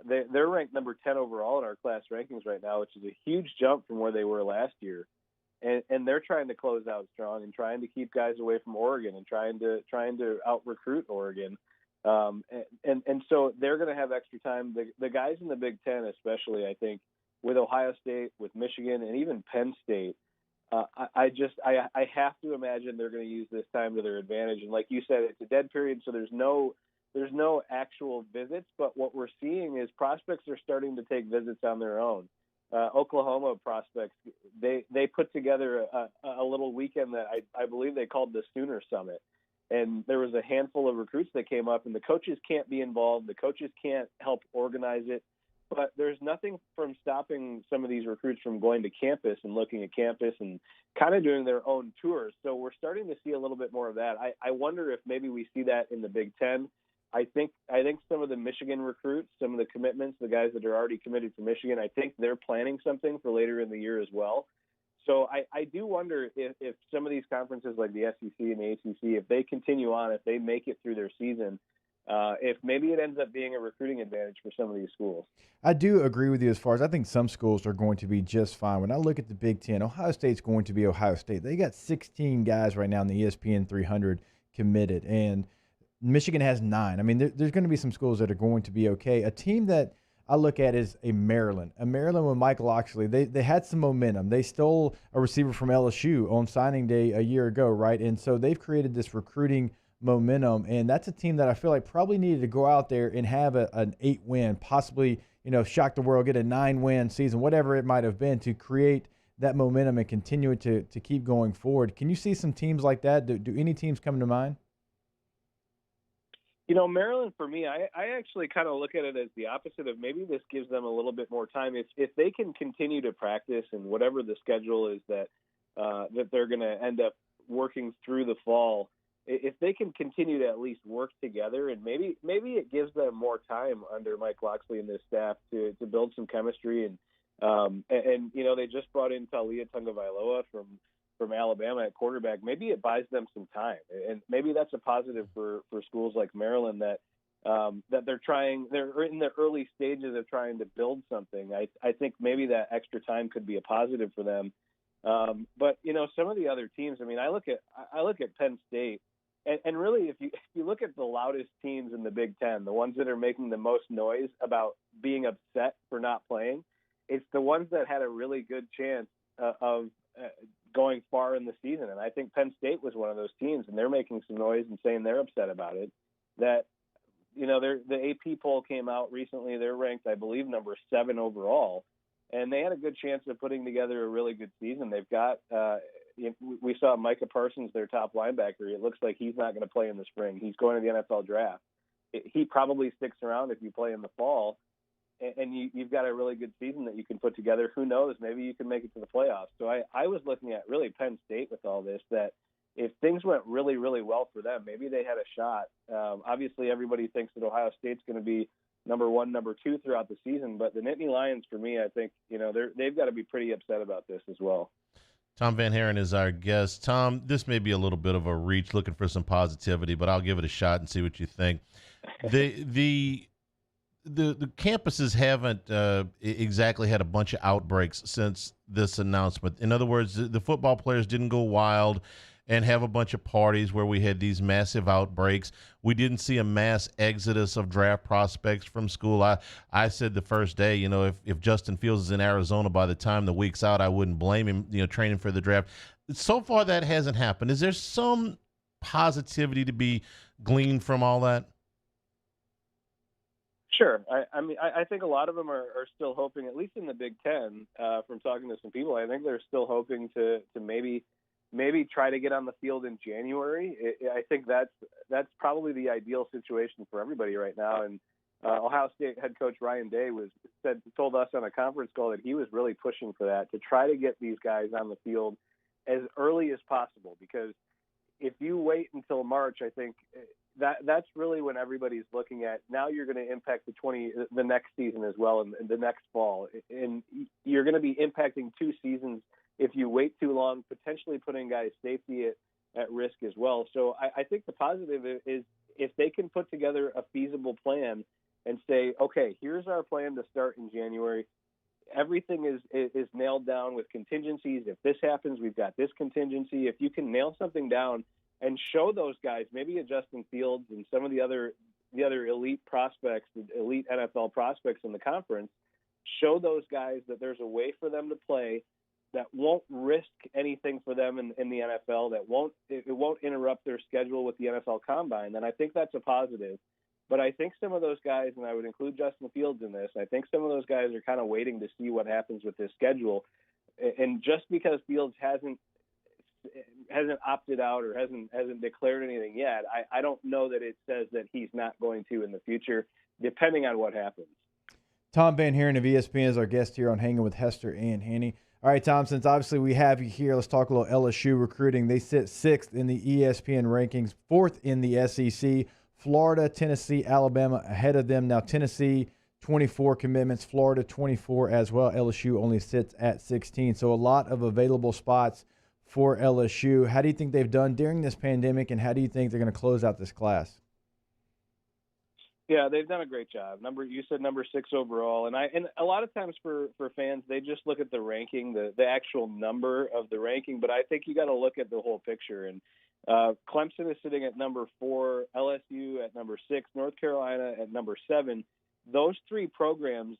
they're ranked number 10 overall in our class rankings right now, which is a huge jump from where they were last year. And they're trying to close out strong and trying to keep guys away from Oregon and trying to out-recruit Oregon. And so they're going to have extra time. The guys in the Big Ten, especially, I think, with Ohio State, with Michigan, and even Penn State, I have to imagine they're going to use this time to their advantage. And like you said, it's a dead period, so there's no actual visits. But what we're seeing is prospects are starting to take visits on their own. Oklahoma prospects, they put together a little weekend that I believe they called the Sooner Summit. And there was a handful of recruits that came up, and the coaches can't be involved. The coaches can't help organize it. But there's nothing from stopping some of these recruits from going to campus and looking at campus and kind of doing their own tours. So we're starting to see a little bit more of that. I wonder if maybe we see that in the Big Ten. I think some of the Michigan recruits, some of the commitments, the guys that are already committed to Michigan, I think they're planning something for later in the year as well. So I do wonder if some of these conferences like the SEC and the ACC, if they continue on, if they make it through their season, if maybe it ends up being a recruiting advantage for some of these schools. I do agree with you as far as I think some schools are going to be just fine. When I look at the Big Ten, Ohio State's going to be Ohio State. They got 16 guys right now in the ESPN 300 committed, and Michigan has 9. I mean, there's going to be some schools that are going to be okay. A team that I look at is a Maryland. A Maryland with Mike Locksley. They had some momentum. They stole a receiver from LSU on signing day a year ago, right? And so they've created this recruiting momentum, and that's a team that I feel like probably needed to go out there and have an 8-win, possibly, shock the world, get a 9-win season, whatever it might have been, to create that momentum and continue it to keep going forward. Can you see some teams like that? Do any teams come to mind? Maryland, for me, I actually kind of look at it as the opposite of maybe this gives them a little bit more time. If they can continue to practice and whatever the schedule is that they're going to end up working through the fall, if they can continue to at least work together, and maybe it gives them more time under Mike Locksley and his staff to build some chemistry. And they just brought in Talia Tagovailoa from Alabama at quarterback. Maybe it buys them some time, and maybe that's a positive for schools like Maryland that they're in the early stages of trying to build something. I think maybe that extra time could be a positive for them. But some of the other teams, I mean, I look at Penn State, and really if you look at the loudest teams in the Big Ten, the ones that are making the most noise about being upset for not playing, it's the ones that had a really good chance of going far in the season. And I think Penn State was one of those teams, and they're making some noise and saying they're upset about it. That, the AP poll came out recently. They're ranked, I believe, number 7 overall, and they had a good chance of putting together a really good season. They've got, we saw Micah Parsons, their top linebacker. It looks like he's not going to play in the spring. He's going to the NFL draft. He probably sticks around if you play in the fall. And you've got a really good season that you can put together. Who knows? Maybe you can make it to the playoffs. So I was looking at really Penn State with all this, that if things went really, really well for them, maybe they had a shot. Obviously, everybody thinks that Ohio State's going to be number 1, number 2 throughout the season. But the Nittany Lions, for me, I think, they've got to be pretty upset about this as well. Tom VanHaaren is our guest. Tom, this may be a little bit of a reach, looking for some positivity, but I'll give it a shot and see what you think. The campuses haven't exactly had a bunch of outbreaks since this announcement. In other words, the football players didn't go wild and have a bunch of parties where we had these massive outbreaks. We didn't see a mass exodus of draft prospects from school. I said the first day, if Justin Fields is in Arizona by the time the week's out, I wouldn't blame him, training for the draft. So far, that hasn't happened. Is there some positivity to be gleaned from all that? Sure. I think a lot of them are still hoping, at least in the Big Ten, from talking to some people, I think they're still hoping to maybe try to get on the field in January. I think that's probably the ideal situation for everybody right now. And Ohio State head coach Ryan Day told us on a conference call that he was really pushing for that, to try to get these guys on the field as early as possible, because if you wait until March, I think that's really when everybody's looking at, now you're going to impact the next season as well, and the next fall, and you're going to be impacting 2 seasons if you wait too long, potentially putting guys' safety at risk as well. So I think the positive is if they can put together a feasible plan and say, okay, here's our plan to start in January. Everything is nailed down with contingencies. If this happens, we've got this contingency. If you can nail something down and show those guys, maybe a Justin Fields and some of the other elite prospects, the elite NFL prospects in the conference, show those guys that there's a way for them to play that won't risk anything for them in the NFL, that won't interrupt their schedule with the NFL Combine, then I think that's a positive. But I think some of those guys, and I would include Justin Fields in this, I think some of those guys are kind of waiting to see what happens with this schedule. And just because Fields hasn't opted out or hasn't declared anything yet, I don't know that it says that he's not going to in the future, depending on what happens. Tom VanHaaren of ESPN is our guest here on Hanging with Hester and Hanny. All right, Tom, since obviously we have you here, let's talk a little LSU recruiting. They sit 6th in the ESPN rankings, 4th in the SEC. Florida, Tennessee, Alabama ahead of them. Now Tennessee, 24 commitments, Florida 24 as well. LSU only sits at 16. So a lot of available spots for LSU. How do you think they've done during this pandemic, and how do you think they're going to close out this class? Yeah, they've done a great job. You said number 6 overall, and a lot of times for fans, they just look at the ranking, the actual number of the ranking, but I think you got to look at the whole picture. And Clemson is sitting at number 4, LSU at number 6, North Carolina at number 7. Those 3 programs,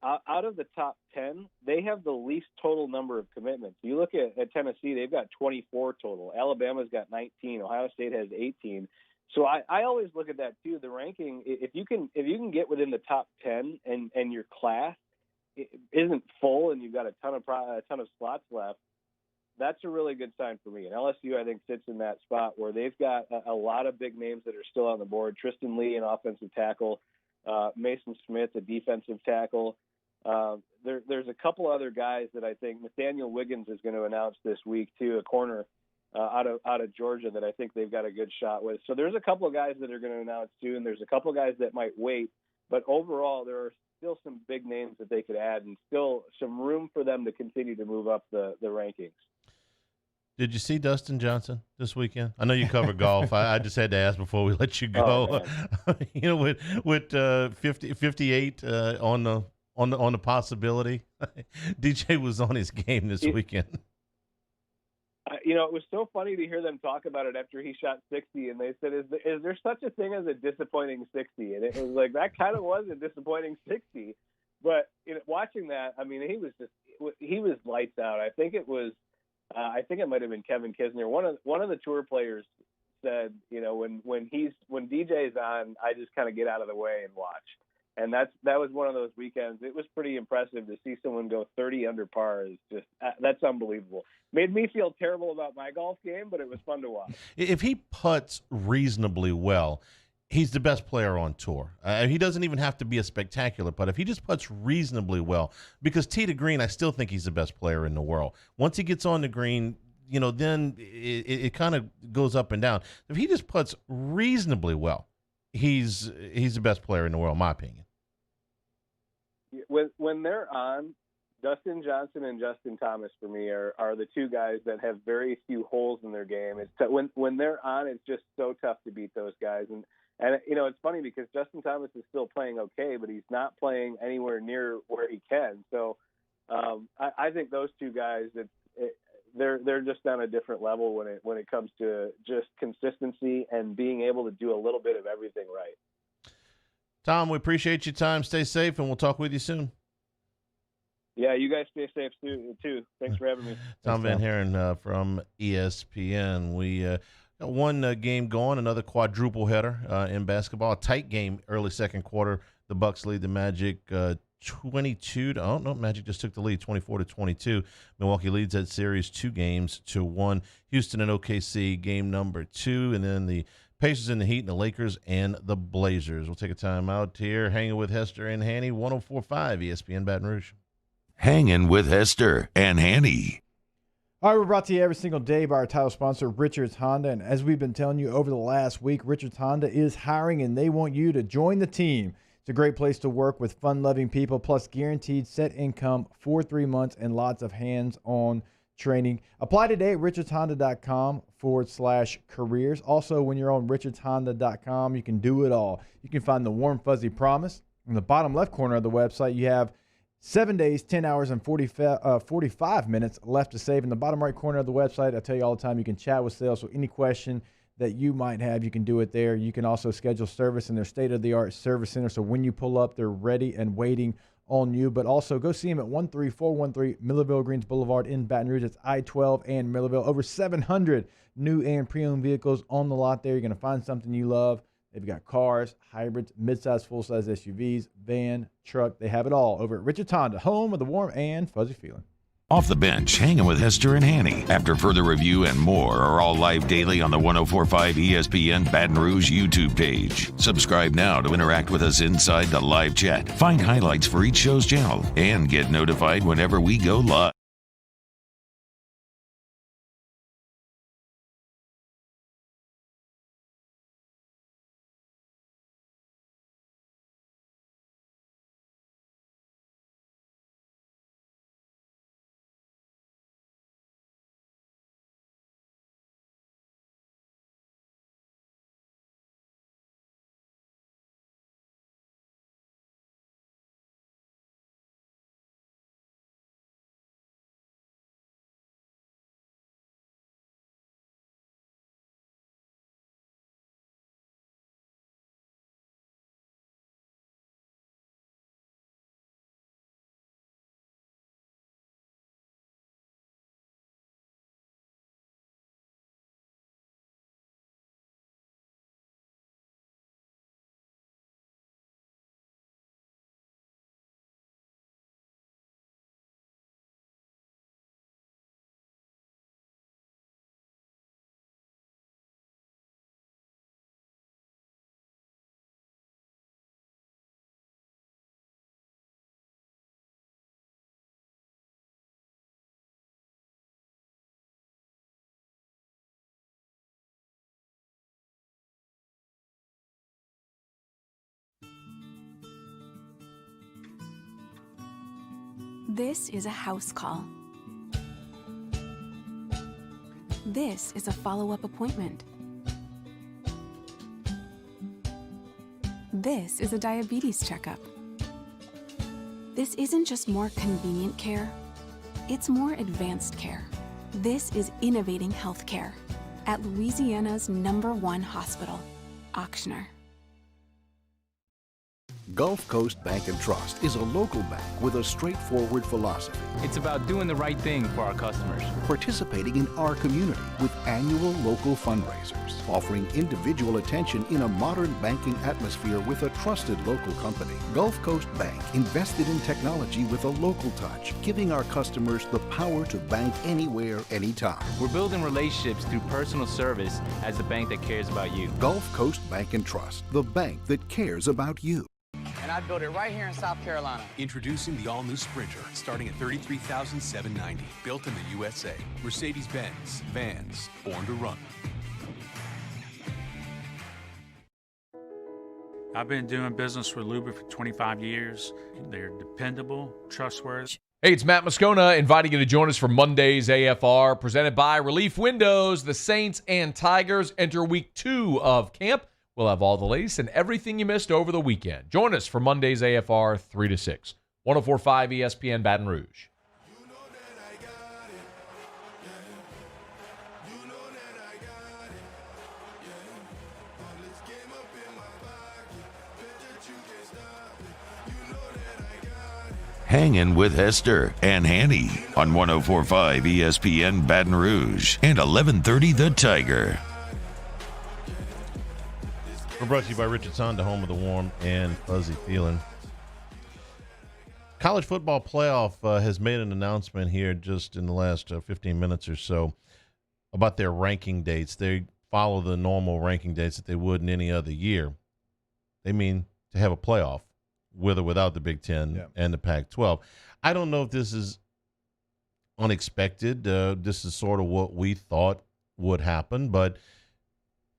out of the top 10, they have the least total number of commitments. You look at Tennessee, they've got 24 total. Alabama's got 19. Ohio State has 18. So I always look at that too. The ranking, if you can get within the top 10 and your class isn't full and you've got a ton of slots left, that's a really good sign for me. And LSU, I think, sits in that spot where they've got a lot of big names that are still on the board. Tristan Lee, an offensive tackle, Mason Smith, a defensive tackle. There's a couple other guys that I think Nathaniel Wiggins is going to announce this week too, a corner out of Georgia that I think they've got a good shot with. So there's a couple of guys that are going to announce too, and there's a couple of guys that might wait. But overall, there are still some big names that they could add, and still some room for them to continue to move up the rankings. Did you see Dustin Johnson this weekend? I know you cover golf. I just had to ask before we let you go. Oh, with 58 on the possibility, DJ was on his game this weekend. It was so funny to hear them talk about it after he shot 60, and they said, "Is there such a thing as a disappointing 60?" And it was like that kind of was a disappointing 60. But watching that, I mean, he was lights out. I think it might have been Kevin Kisner. One of the tour players said, when DJ's on, I just kind of get out of the way and watch. And that was one of those weekends. It was pretty impressive to see someone go 30 under par. That's unbelievable. Made me feel terrible about my golf game, but it was fun to watch. If he putts reasonably well, he's the best player on tour. He doesn't even have to be a spectacular putt. If he just putts reasonably well, because tee to green, I still think he's the best player in the world. Once he gets on the green, then it kind of goes up and down. If he just putts reasonably well, he's the best player in the world, in my opinion. When they're on, Dustin Johnson and Justin Thomas for me are the two guys that have very few holes in their game. When they're on, it's just so tough to beat those guys. And it's funny because Justin Thomas is still playing okay, but he's not playing anywhere near where he can. So I think those two guys, they're just on a different level when it comes to just consistency and being able to do a little bit of everything right. Tom, we appreciate your time. Stay safe, and we'll talk with you soon. Yeah, you guys stay safe too. Thanks for having me. Tom VanHaaren from ESPN. We got one game going, another quadruple header in basketball. A tight game early second quarter. The Bucks lead the Magic 22 to, oh no, Magic just took the lead 24-22. Milwaukee leads that series 2-1. Houston and OKC game number 2, and then the Pacers and the Heat and the Lakers and the Blazers. We'll take a time out here, hanging with Hester and Hanny, 104.5 ESPN Baton Rouge. Hanging with Hester and Hanny. All right, we're brought to you every single day by our title sponsor, Richards Honda. And as we've been telling you over the last week, Richards Honda is hiring, and they want you to join the team. It's a great place to work with fun-loving people, plus guaranteed set income for 3 months and lots of hands-on training. Apply today at richardshonda.com/careers. Also, when you're on richardshonda.com, you can do it all. You can find the warm, fuzzy promise. In the bottom left corner of the website, you have 7 days, 10 hours, and 45 minutes left to save. In the bottom right corner of the website, I tell you all the time, you can chat with sales. So any question that you might have, you can do it there. You can also schedule service in their state-of-the-art service center. So when you pull up, they're ready and waiting on you. But also go see them at 13413 Millerville Greens Boulevard in Baton Rouge. It's I-12 and Millerville. Over 700 new and pre-owned vehicles on the lot there. You're going to find something you love. They've got cars, hybrids, midsize, full-size SUVs, van, truck. They have it all over at Richard's Honda, home of the warm and fuzzy feeling. Off the Bench, Hanging with Hester and Hanny. After further review and more are all live daily on the 104.5 ESPN Baton Rouge YouTube page. Subscribe now to interact with us inside the live chat. Find highlights for each show's channel and get notified whenever we go live. This is a house call. This is a follow-up appointment. This is a diabetes checkup. This isn't just more convenient care, it's more advanced care. This is innovating healthcare at Louisiana's #1 hospital, Auctioner. Gulf Coast Bank and Trust is a local bank with a straightforward philosophy. It's about doing the right thing for our customers. Participating in our community with annual local fundraisers, offering individual attention in a modern banking atmosphere with a trusted local company. Gulf Coast Bank invested in technology with a local touch, giving our customers the power to bank anywhere, anytime. We're building relationships through personal service as the bank that cares about you. Gulf Coast Bank and Trust, the bank that cares about you. And I built it right here in South Carolina. Introducing the all-new Sprinter, starting at $33,790. Built in the USA. Mercedes-Benz. Vans. Born to run. I've been doing business with Luba for 25 years. They're dependable, trustworthy. Hey, it's Matt Moscona inviting you to join us for Monday's AFR, presented by Relief Windows. The Saints and Tigers enter week 2 of camp. We'll have all the latest and everything you missed over the weekend. Join us for Monday's AFR 3 to 6. 104.5 ESPN Baton Rouge. Hangin' with Hester and Hanny on 104.5 ESPN Baton Rouge and 1130 The Tiger. We're brought to you by Richard's Honda, home of the warm and fuzzy feeling. College football playoff has made an announcement here just in the last 15 minutes or so about their ranking dates. They follow the normal ranking dates that they would in any other year. They mean to have a playoff with or without the Big Ten and the Pac-12. I don't know if this is unexpected. This is sort of what we thought would happen, but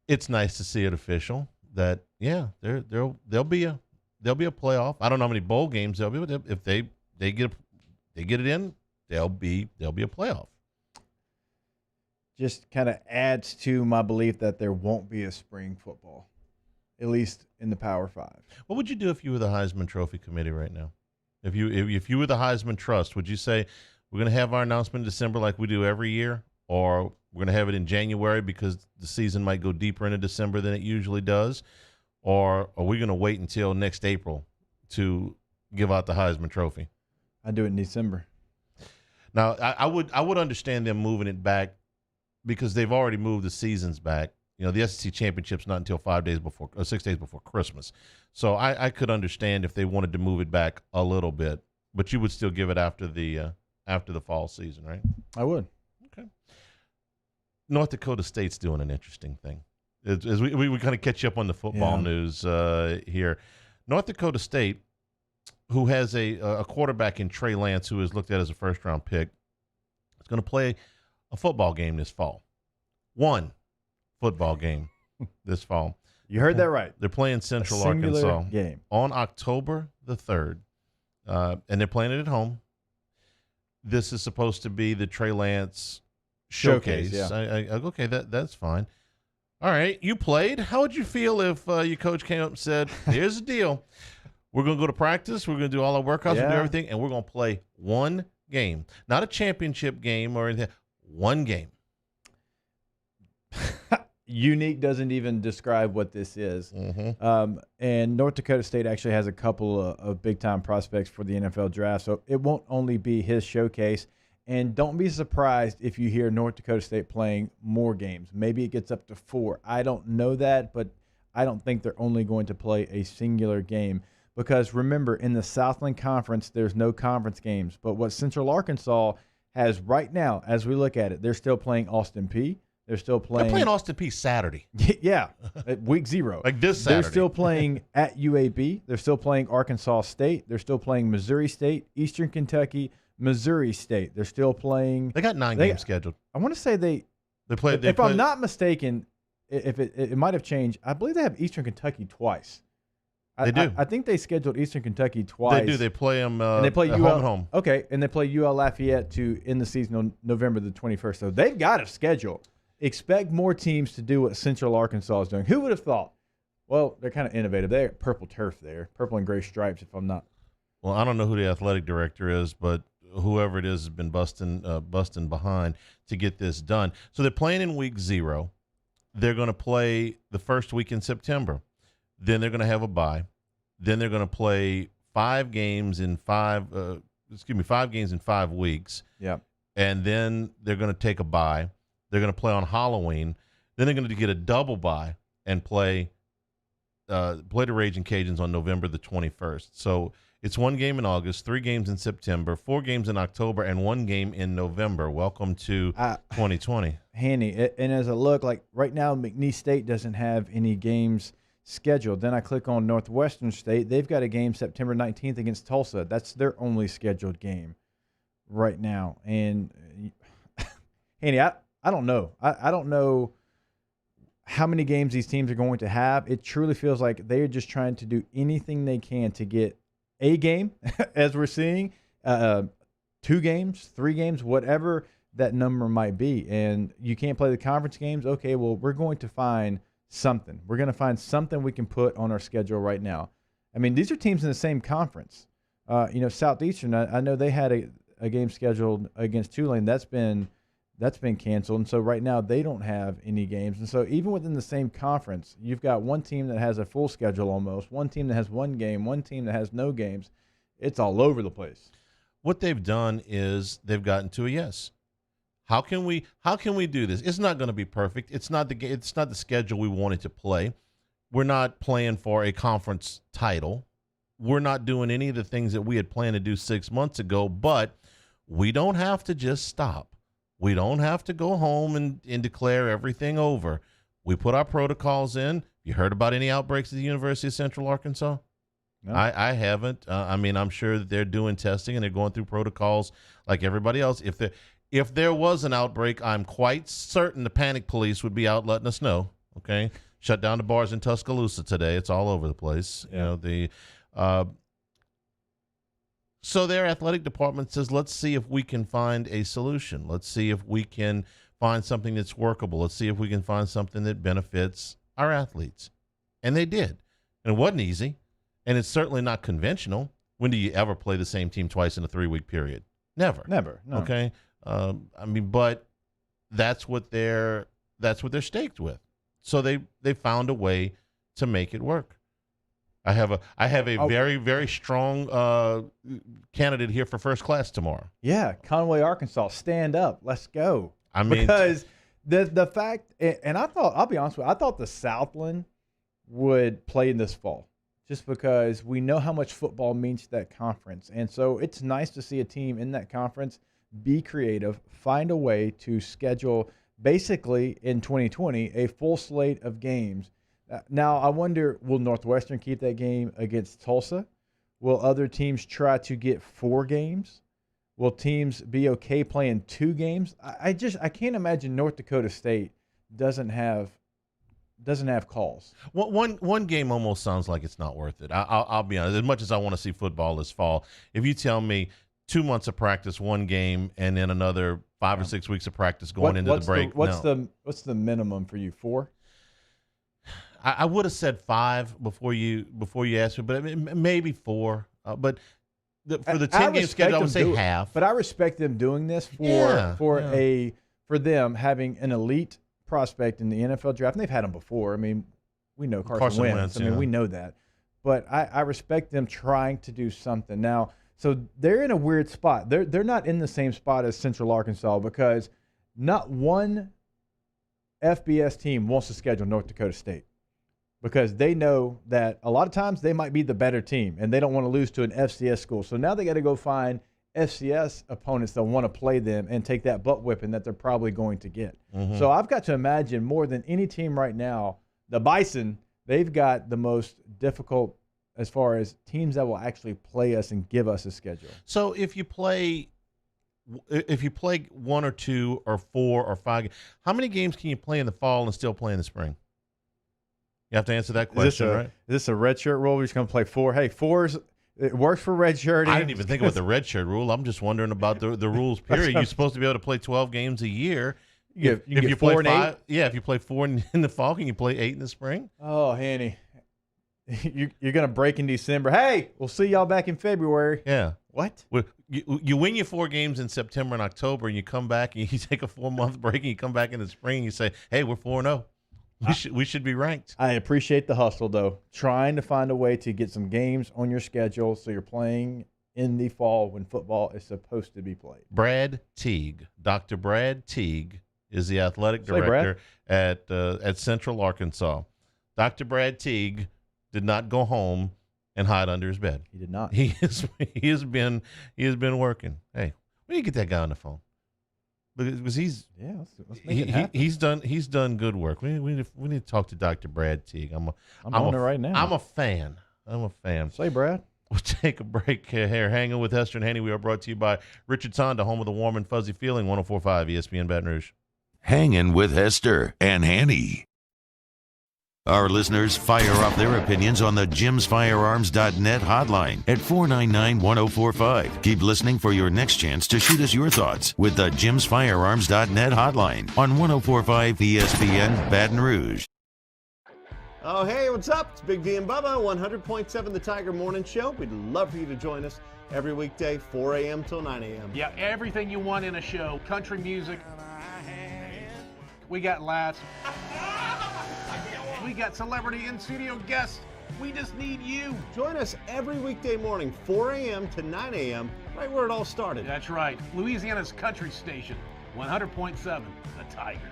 it's nice to see it official. That there'll be a playoff. I don't know how many bowl games there'll be, but if they get it in, there'll be a playoff. Just kind of adds to my belief that there won't be a spring football, at least in the Power 5. What would you do if you were the Heisman Trophy Committee right now? If you were the Heisman Trust, would you say we're going to have our announcement in December like we do every year, or we're going to have it in January because the season might go deeper into December than it usually does? Or are we going to wait until next April to give out the Heisman Trophy? I do it in December. Now, I would understand them moving it back because they've already moved the seasons back. the SEC championship's not until 6 days before Christmas. So I could understand if they wanted to move it back a little bit, but you would still give it after the fall season, right? I would. Okay. North Dakota State's doing an interesting thing. As we kind of catch you up on the football news here. North Dakota State, who has a quarterback in Trey Lance, who is looked at as a first-round pick, is going to play a football game this fall. One football game this fall. You heard that right. They're playing Central Singular Arkansas game on October the 3rd, and they're playing it at home. This is supposed to be the Trey Lance showcase. Okay, that's fine. All right, you played. How would you feel if your coach came up and said, here's the deal. We're going to go to practice. We're going to do all our workouts. We'll do everything, and we're going to play one game. Not a championship game or anything. One game. Unique doesn't even describe what this is. And North Dakota State actually has a couple of big-time prospects for the NFL draft, so it won't only be his showcase. And don't be surprised if you hear North Dakota State playing more games. Maybe it gets up to 4. I don't know that, but I don't think they're only going to play a singular game. Because remember, in the Southland Conference, there's no conference games. But what Central Arkansas has right now, as we look at it, they're still playing Austin Peay. They're still playing. They're playing Austin Peay Saturday. Yeah, at week 0. Like this Saturday. They're still playing at UAB. They're still playing Arkansas State. They're still playing Missouri State, Eastern Kentucky, Missouri State. They're still playing. They got 9 games scheduled. I want to say they played. If I'm not mistaken, if it might have changed, I believe they have Eastern Kentucky twice. They do. I think they scheduled Eastern Kentucky twice. They do. They play them and they play UL home. Okay, and they play UL Lafayette to end the season on November the 21st. So they've got a schedule. Expect more teams to do what Central Arkansas is doing. Who would have thought? Well, they're kind of innovative. They're purple turf there, purple and gray stripes, if I'm not. Well, I don't know who the athletic director is, but whoever it is has been busting behind to get this done. So they're playing in week 0. They're going to play the first week in September. Then they're going to have a bye. Then they're going to play 5 games in 5 weeks. Yeah. And then they're going to take a bye. They're going to play on Halloween. Then they're going to get a double bye and play the Raging Cajuns on November the 21st. So it's 1 game in August, 3 games in September, 4 games in October, and 1 game in November. Welcome to 2020. Hanny, and as I look, like right now, McNeese State doesn't have any games scheduled. Then I click on Northwestern State. They've got a game September 19th against Tulsa. That's their only scheduled game right now. And Hanny, I don't know. I don't know how many games these teams are going to have. It truly feels like they're just trying to do anything they can to get a game, as we're seeing, 2 games, 3 games, whatever that number might be. And you can't play the conference games. Okay, well, we're going to find something. We're going to find something we can put on our schedule right now. I mean, these are teams in the same conference. Southeastern, I know they had a game scheduled against Tulane. That's been canceled. And so right now they don't have any games. And so even within the same conference, you've got one team that has a full schedule almost, one team that has 1 game, one team that has no games. It's all over the place. What they've done is they've gotten to a yes. How can we do this? It's not going to be perfect. It's not the schedule we wanted to play. We're not playing for a conference title. We're not doing any of the things that we had planned to do 6 months ago, but we don't have to just stop. We don't have to go home and declare everything over. We put our protocols in. You heard about any outbreaks at the University of Central Arkansas? No. I haven't. I'm sure that they're doing testing and they're going through protocols like everybody else. If there was an outbreak, I'm quite certain the panic police would be out letting us know. Okay, shut down the bars in Tuscaloosa today. It's all over the place. Yeah. So their athletic department says, let's see if we can find a solution. Let's see if we can find something that's workable. Let's see if we can find something that benefits our athletes. And they did. And it wasn't easy. And it's certainly not conventional. When do you ever play the same team twice in a 3-week period? Never. No. Okay. But that's what they're staked with. So they found a way to make it work. I have a very, very strong candidate here for first class tomorrow. Yeah, Conway, Arkansas, stand up. Let's go. I mean, because The fact, and I thought, I'll be honest with you, I thought the Southland would play in this fall just because we know how much football means to that conference. And so it's nice to see a team in that conference be creative, find a way to schedule basically in 2020 a full slate of games. Now, I wonder, will Northwestern keep that game against Tulsa? Will other teams try to get 4 games? Will teams be okay playing 2 games? I can't imagine North Dakota State doesn't have calls. Well, one game almost sounds like it's not worth it. I'll be honest. As much as I want to see football this fall, if you tell me 2 months of practice, 1 game, and then another 5 or 6 weeks of practice going into the break, what's the minimum for you? 4? I would have said 5 before you asked me, but maybe 4. But for the 10-game schedule, I would say half. But I respect them doing this for them having an elite prospect in the NFL draft. And they've had them before. I mean, we know Carson Wentz. I mean, we know that. But I respect them trying to do something. Now, so they're in a weird spot. They're not in the same spot as Central Arkansas because not one FBS team wants to schedule North Dakota State, because they know that a lot of times they might be the better team and they don't want to lose to an FCS school. So now they got to go find FCS opponents that want to play them and take that butt whipping that they're probably going to get. Mm-hmm. So I've got to imagine more than any team right now, the Bison, they've got the most difficult as far as teams that will actually play us and give us a schedule. So if you play 1 or 2 or 4 or 5, how many games can you play in the fall and still play in the spring? You have to answer that question, right? Is this a red shirt rule? We're just going to play 4. Hey, 4's it works for red shirting. I didn't even think about the red shirt rule. I'm just wondering about the rules, period. You're supposed to be able to play 12 games a year. You can get 4 and 8? Yeah, if you play 4 in the fall, can you play 8 in the spring? Oh, Hanny. You're going to break in December. Hey, we'll see y'all back in February. Yeah. What? Well, you win your 4 games in September and October, and you come back and you take a 4-month break, and you come back in the spring and you say, hey, we're 4-0. We should be ranked. I appreciate the hustle, though. Trying to find a way to get some games on your schedule so you're playing in the fall when football is supposed to be played. Brad Teague, Dr. Brad Teague, is the athletic director at Central Arkansas. Dr. Brad Teague did not go home and hide under his bed. He did not. He has been working. Hey, we need to get that guy on the phone. Because let's make it happen. He's done good work. We need to talk to Dr. Brad Teague. I'm on it right now. I'm a fan. Say, Brad. We'll take a break here. Hanging with Hester and Hanny. We are brought to you by Richard's Honda, home of the warm and fuzzy feeling. 104.5 ESPN Baton Rouge. Hanging with Hester and Hanny. Our listeners fire off their opinions on the jimsfirearms.net hotline at 499-1045. Keep listening for your next chance to shoot us your thoughts with the jimsfirearms.net hotline on 104.5 ESPN Baton Rouge. Oh, hey, what's up? It's Big D and Bubba, 100.7 The Tiger Morning Show. We'd love for you to join us every weekday, 4 a.m. till 9 a.m. Yeah, everything you want in a show. Country music. We got laughs. We got celebrity in-studio guests. We just need you. Join us every weekday morning, 4 a.m. to 9 a.m., right where it all started. That's right. Louisiana's country station, 100.7 The Tiger.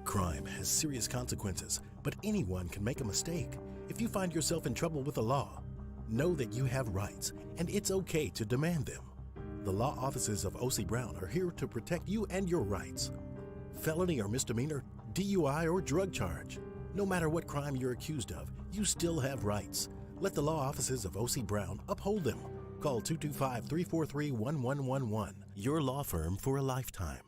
Crime has serious consequences, but anyone can make a mistake. If you find yourself in trouble with the law, know that you have rights, and it's okay to demand them. The law offices of O.C. Brown are here to protect you and your rights. Felony or misdemeanor, DUI or drug charge. No matter what crime you're accused of, you still have rights. Let the law offices of O.C. Brown uphold them. Call 225-343-1111. Your law firm for a lifetime.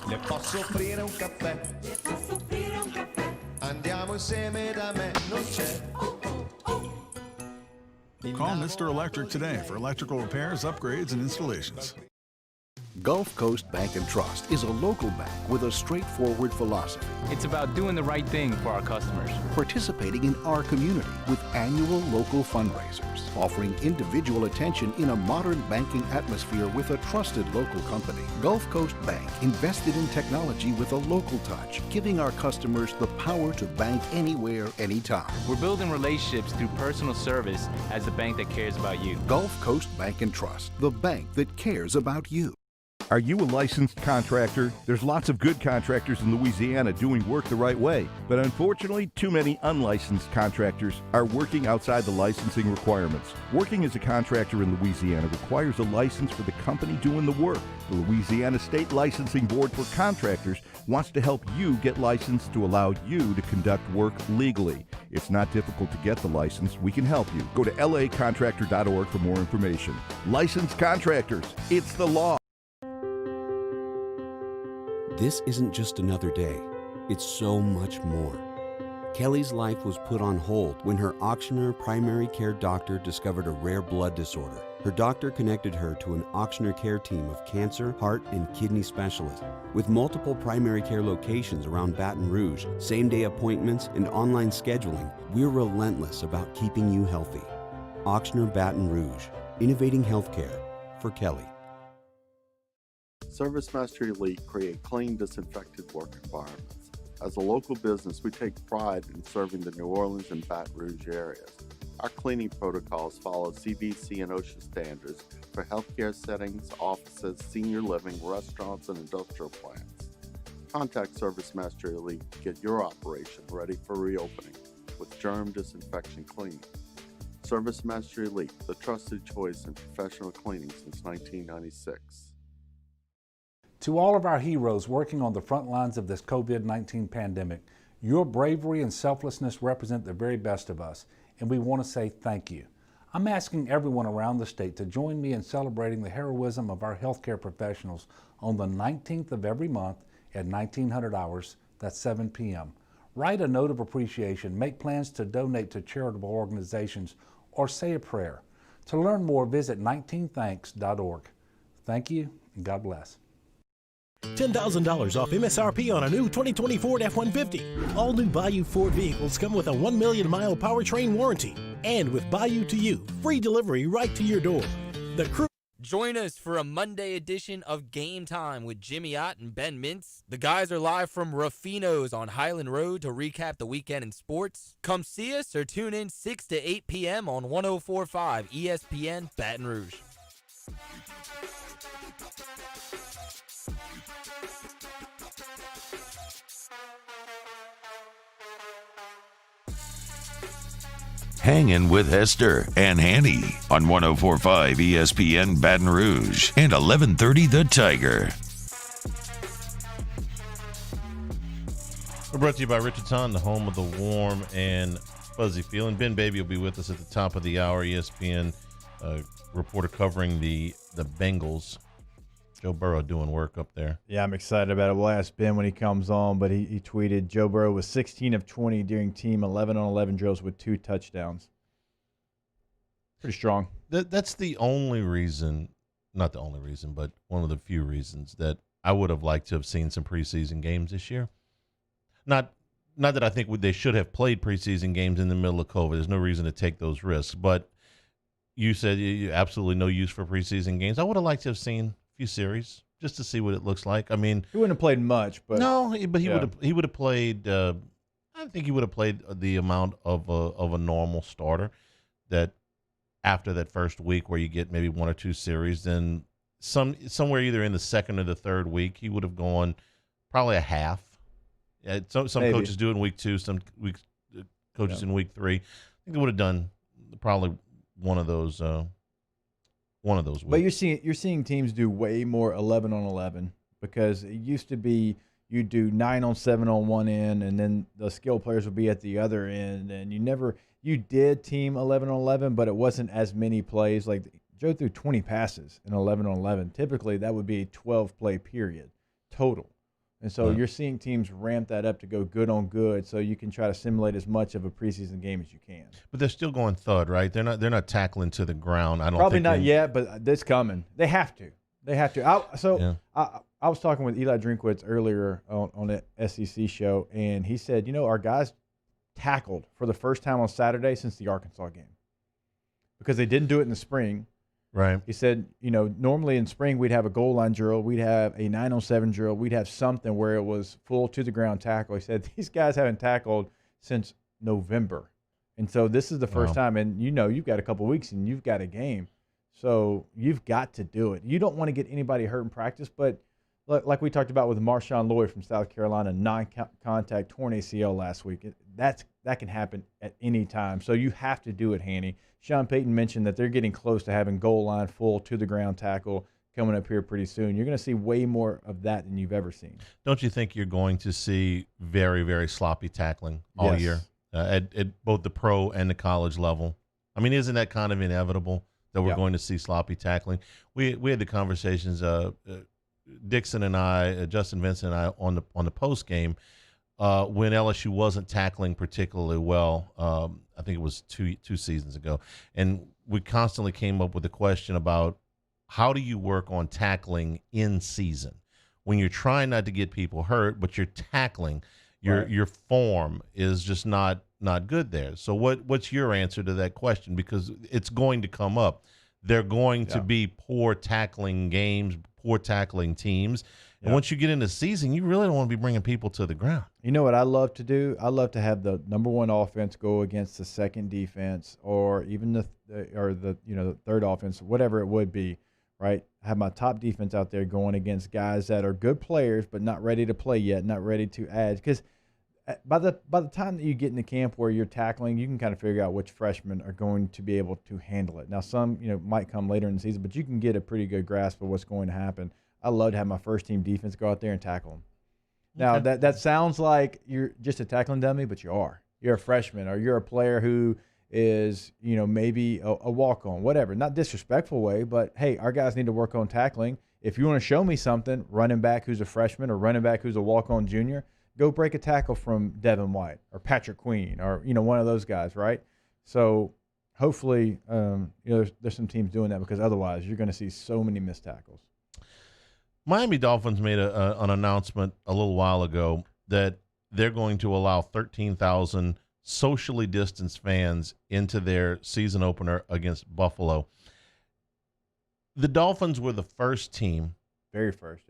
Le posso offrire un caffè? Le posso offrire un caffè? Andiamo insieme da me, non c'è. Call Mr. Electric today for electrical repairs, upgrades, and installations. Gulf Coast Bank and Trust is a local bank with a straightforward philosophy. It's about doing the right thing for our customers. Participating in our community with annual local fundraisers, offering individual attention in a modern banking atmosphere with a trusted local company. Gulf Coast Bank invested in technology with a local touch, giving our customers the power to bank anywhere, anytime. We're building relationships through personal service as the bank that cares about you. Gulf Coast Bank and Trust, the bank that cares about you. Are you a licensed contractor? There's lots of good contractors in Louisiana doing work the right way, but unfortunately, too many unlicensed contractors are working outside the licensing requirements. Working as a contractor in Louisiana requires a license for the company doing the work. The Louisiana State Licensing Board for Contractors wants to help you get licensed to allow you to conduct work legally. It's not difficult to get the license. We can help you. Go to lacontractor.org for more information. Licensed contractors, it's the law. This isn't just another day. It's so much more. Kelly's life was put on hold when her auctioneer primary care doctor discovered a rare blood disorder. Her doctor connected her to an auctioneer care team of cancer, heart, and kidney specialists. With multiple primary care locations around Baton Rouge, same-day appointments, and online scheduling, we're relentless about keeping you healthy. Auctioneer Baton Rouge, innovating healthcare for Kelly. ServiceMaster Elite create clean, disinfected work environments. As a local business, we take pride in serving the New Orleans and Baton Rouge areas. Our cleaning protocols follow CDC and OSHA standards for healthcare settings, offices, senior living, restaurants, and industrial plants. Contact ServiceMaster Elite to get your operation ready for reopening with germ disinfection cleaning. ServiceMaster Elite, the trusted choice in professional cleaning since 1996. To all of our heroes working on the front lines of this COVID-19 pandemic, your bravery and selflessness represent the very best of us, and we want to say thank you. I'm asking everyone around the state to join me in celebrating the heroism of our healthcare professionals on the 19th of every month at 1900 hours, that's 7 p.m. Write a note of appreciation, make plans to donate to charitable organizations, or say a prayer. To learn more, visit 19thanks.org. Thank you, and God bless. $10,000 off MSRP on a new 2020 Ford F-150. All new Bayou Ford vehicles come with a 1 million mile powertrain warranty. And with Bayou to You, free delivery right to your door. The crew. Join us for a Monday edition of Game Time with Jimmy Ott and Ben Mintz. The guys are live from Ruffino's on Highland Road to recap the weekend in sports. Come see us or tune in 6 to 8 p.m. on 104.5 ESPN Baton Rouge. Hangin' with Hester and Hanny on 104.5 ESPN Baton Rouge and 1130 The Tiger. We're brought to you by Richardson, the home of the warm and fuzzy feeling. Ben Baby will be with us at the top of the hour. ESPN reporter covering the Bengals. Joe Burrow doing work up there. Yeah, I'm excited about it. We'll ask Ben when he comes on, but he tweeted Joe Burrow was 16 of 20 during team 11-on-11 drills with 2 touchdowns. Pretty strong. That's the only reason, not the only reason, but one of the few reasons that I would have liked to have seen some preseason games this year. Not that I think they should have played preseason games in the middle of COVID. There's no reason to take those risks. But you said you absolutely no use for preseason games. I would have liked to have seen few series just to see what it looks like. I mean, he wouldn't have played much, but he would have played. I think he would have played the amount of a normal starter. That after that first week where you get maybe 1 or 2 series, then somewhere either in the second or the third week he would have gone probably a half. Some coaches do it in week 2, some weeks coaches in week 3. I think they would have done probably one of those weeks. But you're seeing teams do way more 11-on-11 because it used to be you do 9-on-7 on one end, and then the skill players would be at the other end, and you did team 11-on-11, but it wasn't as many plays. Like Joe threw 20 passes in 11-on-11. Typically, that would be a 12-play period total. And so you're seeing teams ramp that up to go good on good, so you can try to simulate as much of a preseason game as you can. But they're still going thud, right? They're not tackling to the ground. I don't probably think not yet, but that's coming. They have to. They have to. I was talking with Eli Drinkwitz earlier on the SEC show, and he said, our guys tackled for the first time on Saturday since the Arkansas game because they didn't do it in the spring. Right. He said, normally in spring we'd have a goal line drill, we'd have a 9-on-7 drill, we'd have something where it was full to the ground tackle. He said these guys haven't tackled since November, and so this is the first time. And you've got a couple weeks and you've got a game, so you've got to do it. You don't want to get anybody hurt in practice, but like we talked about with Marshawn Lloyd from South Carolina, non-contact torn ACL last week. That can happen at any time. So you have to do it, Hanny. Sean Payton mentioned that they're getting close to having goal line full to the ground tackle coming up here pretty soon. You're going to see way more of that than you've ever seen. Don't you think you're going to see very, very sloppy tackling all year at both the pro and the college level? I mean, isn't that kind of inevitable that we're going to see sloppy tackling? We had the conversations. Dixon and I, Justin Vincent and I, on the post game when LSU wasn't tackling particularly well. I think it was two seasons ago, and we constantly came up with the question about how do you work on tackling in season when you're trying not to get people hurt, but you're tackling. Your form is just not good there. So what's your answer to that question? Because it's going to come up. They're going to be poor tackling games, poor tackling teams. And once you get into season, you really don't want to be bringing people to the ground. You know what I love to do? I love to have the number one offense go against the second defense, or even the third offense, whatever it would be, right? Have my top defense out there going against guys that are good players but not ready to play yet, not ready to add. Because by the time that you get into camp where you're tackling, you can kind of figure out which freshmen are going to be able to handle it. Now, some might come later in the season, but you can get a pretty good grasp of what's going to happen. I love to have my first team defense go out there and tackle them. Now, that sounds like you're just a tackling dummy, but you are. You're a freshman, or you're a player who is, maybe a walk-on, whatever. Not disrespectful way, but, hey, our guys need to work on tackling. If you want to show me something, running back who's a freshman or running back who's a walk-on junior, go break a tackle from Devin White or Patrick Queen or, one of those guys, right? So hopefully, there's some teams doing that, because otherwise you're going to see so many missed tackles. Miami Dolphins made an announcement a little while ago that they're going to allow 13,000 socially distanced fans into their season opener against Buffalo. The Dolphins were the first team, very first,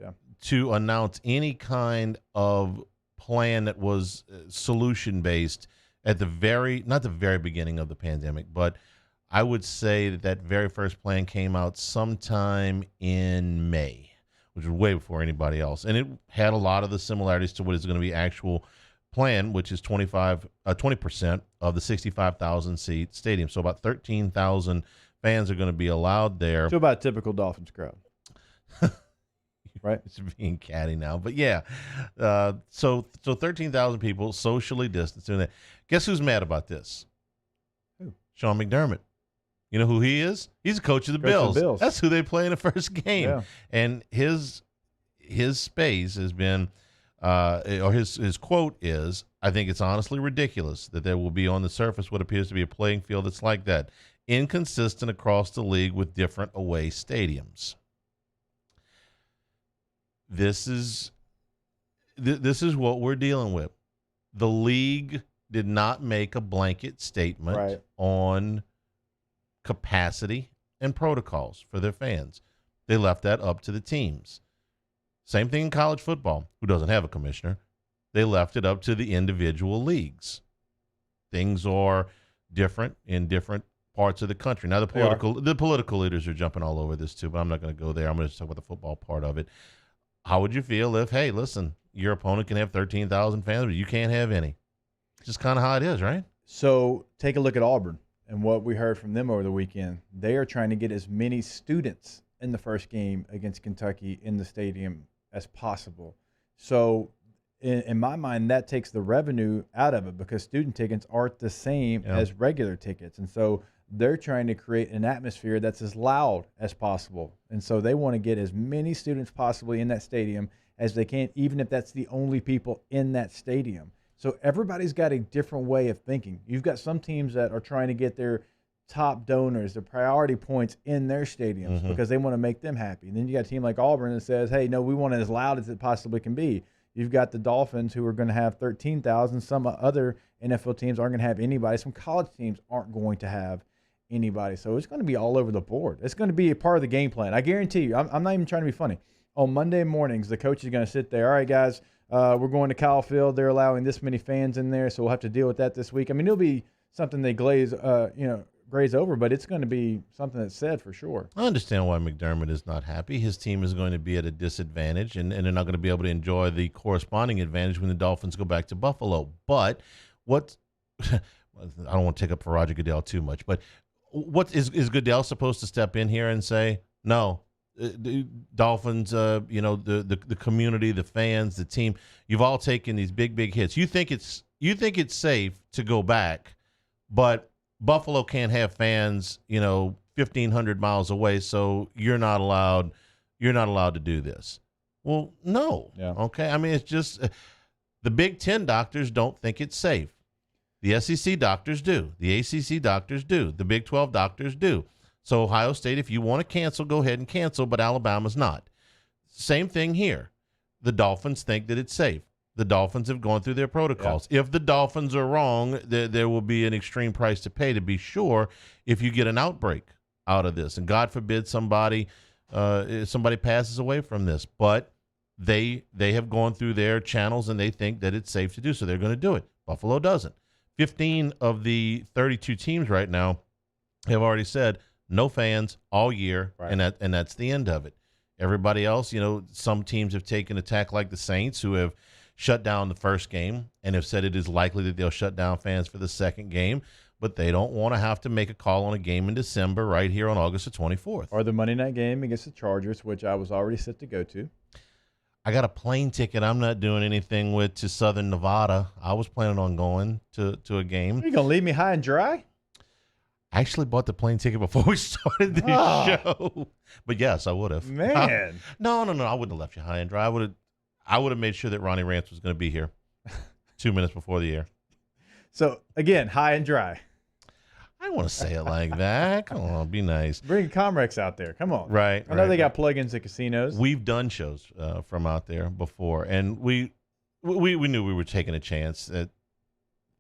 to announce any kind of plan that was solution-based at not the very beginning of the pandemic, but I would say that very first plan came out sometime in May, which was way before anybody else. And it had a lot of the similarities to what is going to be actual plan, which is 20% of the 65,000 seat stadium. So about 13,000 fans are going to be allowed there. So about a typical Dolphins crowd. Right? It's being catty now. But yeah, so 13,000 people socially distanced doing that. Guess who's mad about this? Who? Sean McDermott. You know who he is? He's a coach of the Bills. That's who they play in the first game. Yeah. And his space has been, or his quote is, "I think it's honestly ridiculous that there will be on the surface what appears to be a playing field that's like that, inconsistent across the league with different away stadiums." This is what we're dealing with. The league did not make a blanket statement on capacity and protocols for their fans. They left that up to the teams. Same thing in college football, who doesn't have a commissioner. They left it up to the individual leagues. Things are different in different parts of the country. Now, the political leaders are jumping all over this too, but I'm not going to go there. I'm going to talk about the football part of it. How would you feel if, hey, listen, your opponent can have 13,000 fans, but you can't have any? It's just kind of how it is, right? So take a look at Auburn and what we heard from them over the weekend. They are trying to get as many students in the first game against Kentucky in the stadium as possible. So in my mind, that takes the revenue out of it, because student tickets aren't the same as regular tickets. And so they're trying to create an atmosphere that's as loud as possible. And so they want to get as many students possibly in that stadium as they can, even if that's the only people in that stadium. So everybody's got a different way of thinking. You've got some teams that are trying to get their top donors, the priority points in their stadiums because they want to make them happy. And then you got a team like Auburn that says, hey, no, we want it as loud as it possibly can be. You've got the Dolphins who are going to have 13,000. Some other NFL teams aren't going to have anybody. Some college teams aren't going to have anybody. So it's going to be all over the board. It's going to be a part of the game plan. I guarantee you. I'm not even trying to be funny. On Monday mornings, the coach is going to sit there. All right, guys, we're going to Kyle Field. They're allowing this many fans in there, so we'll have to deal with that this week. I mean, it'll be something they graze over, but it's going to be something that's said for sure. I understand why McDermott is not happy. His team is going to be at a disadvantage, and they're not going to be able to enjoy the corresponding advantage when the Dolphins go back to Buffalo. But what I don't want to take up for Roger Goodell too much, but what is Goodell supposed to step in here and say, no, the Dolphins, the community, the fans, the team, you've all taken these big hits. You think it's safe to go back, but Buffalo can't have fans, 1,500 miles away, so you're not allowed to do this. Well, no. Yeah. Okay. I mean, it's just the Big Ten doctors don't think it's safe. The SEC doctors do. The ACC doctors do. The Big 12 doctors do. So Ohio State, if you want to cancel, go ahead and cancel, but Alabama's not. Same thing here. The Dolphins think that it's safe. The Dolphins have gone through their protocols. Yeah. If the Dolphins are wrong, there will be an extreme price to pay to be sure if you get an outbreak out of this. And God forbid somebody passes away from this. But they have gone through their channels, and they think that it's safe to do, so they're going to do it. Buffalo doesn't. 15 of the 32 teams right now have already said no fans all year, right. and that's the end of it. Everybody else, some teams have taken a tack like the Saints, who have shut down the first game and have said it is likely that they'll shut down fans for the second game, but they don't want to have to make a call on a game in December right here on August the 24th. Or the Monday night game against the Chargers, which I was already set to go to. I got a plane ticket I'm not doing anything with to Southern Nevada. I was planning on going to a game. Are you going to leave me high and dry? I actually bought the plane ticket before we started the show. But yes, I would have. Man. No, I wouldn't have left you high and dry. I would have made sure that Ronnie Rance was going to be here 2 minutes before the air. So, again, high and dry. I don't want to say it like that. Come on, be nice. Bring Comrex out there. Come on. Right. I know they got plugins at casinos. We've done shows from out there before, and we knew we were taking a chance. That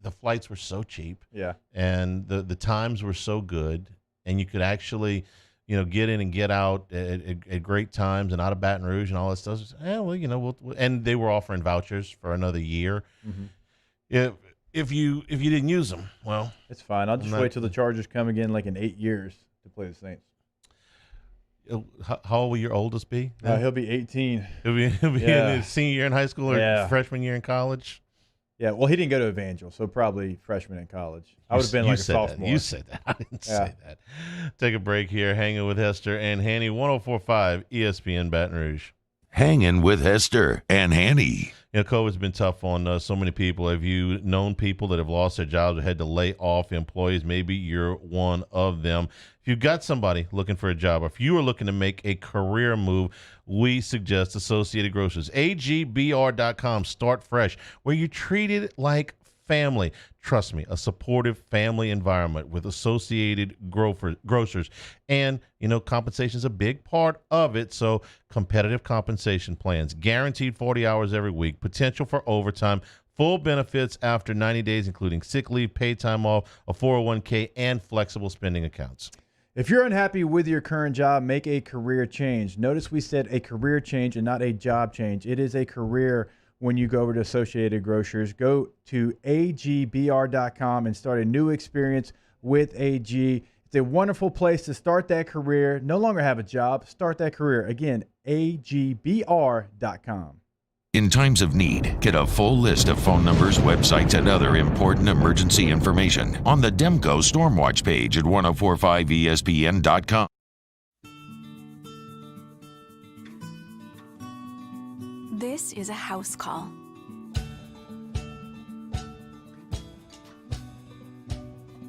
the flights were so cheap. Yeah. And the times were so good, and you could actually, get in and get out at great times and out of Baton Rouge and all that stuff. And they were offering vouchers for another year. Mm-hmm. If you didn't use them, well, it's fine. I'll just wait till the Chargers come again, like in 8 years, to play the Saints. How old will your oldest be? He'll be 18. He'll be in his senior year in high school or freshman year in college. Yeah, well, he didn't go to Evangel, so probably freshman in college. I would have been like a sophomore. You said that. I didn't say that. Take a break here. Hanging with Hester and Hanny, 104.5 ESPN Baton Rouge. Hanging with Hester and Hanny. COVID's been tough on so many people. Have you known people that have lost their jobs or had to lay off employees? Maybe you're one of them. If you've got somebody looking for a job, or if you are looking to make a career move, we suggest Associated Grocers. AGBR.com. Start fresh, where you treat it like family. Trust me, a supportive family environment with Associated Grocers. And, compensation is a big part of it. So competitive compensation plans, guaranteed 40 hours every week, potential for overtime, full benefits after 90 days, including sick leave, paid time off, a 401k, and flexible spending accounts. If you're unhappy with your current job, make a career change. Notice we said a career change and not a job change. It is a career when you go over to Associated Grocers. Go to agbr.com and start a new experience with AG. It's a wonderful place to start that career. No longer have a job. Start that career. Again, agbr.com. In times of need, get a full list of phone numbers, websites, and other important emergency information on the Demco Stormwatch page at 1045ESPN.com. This is a house call.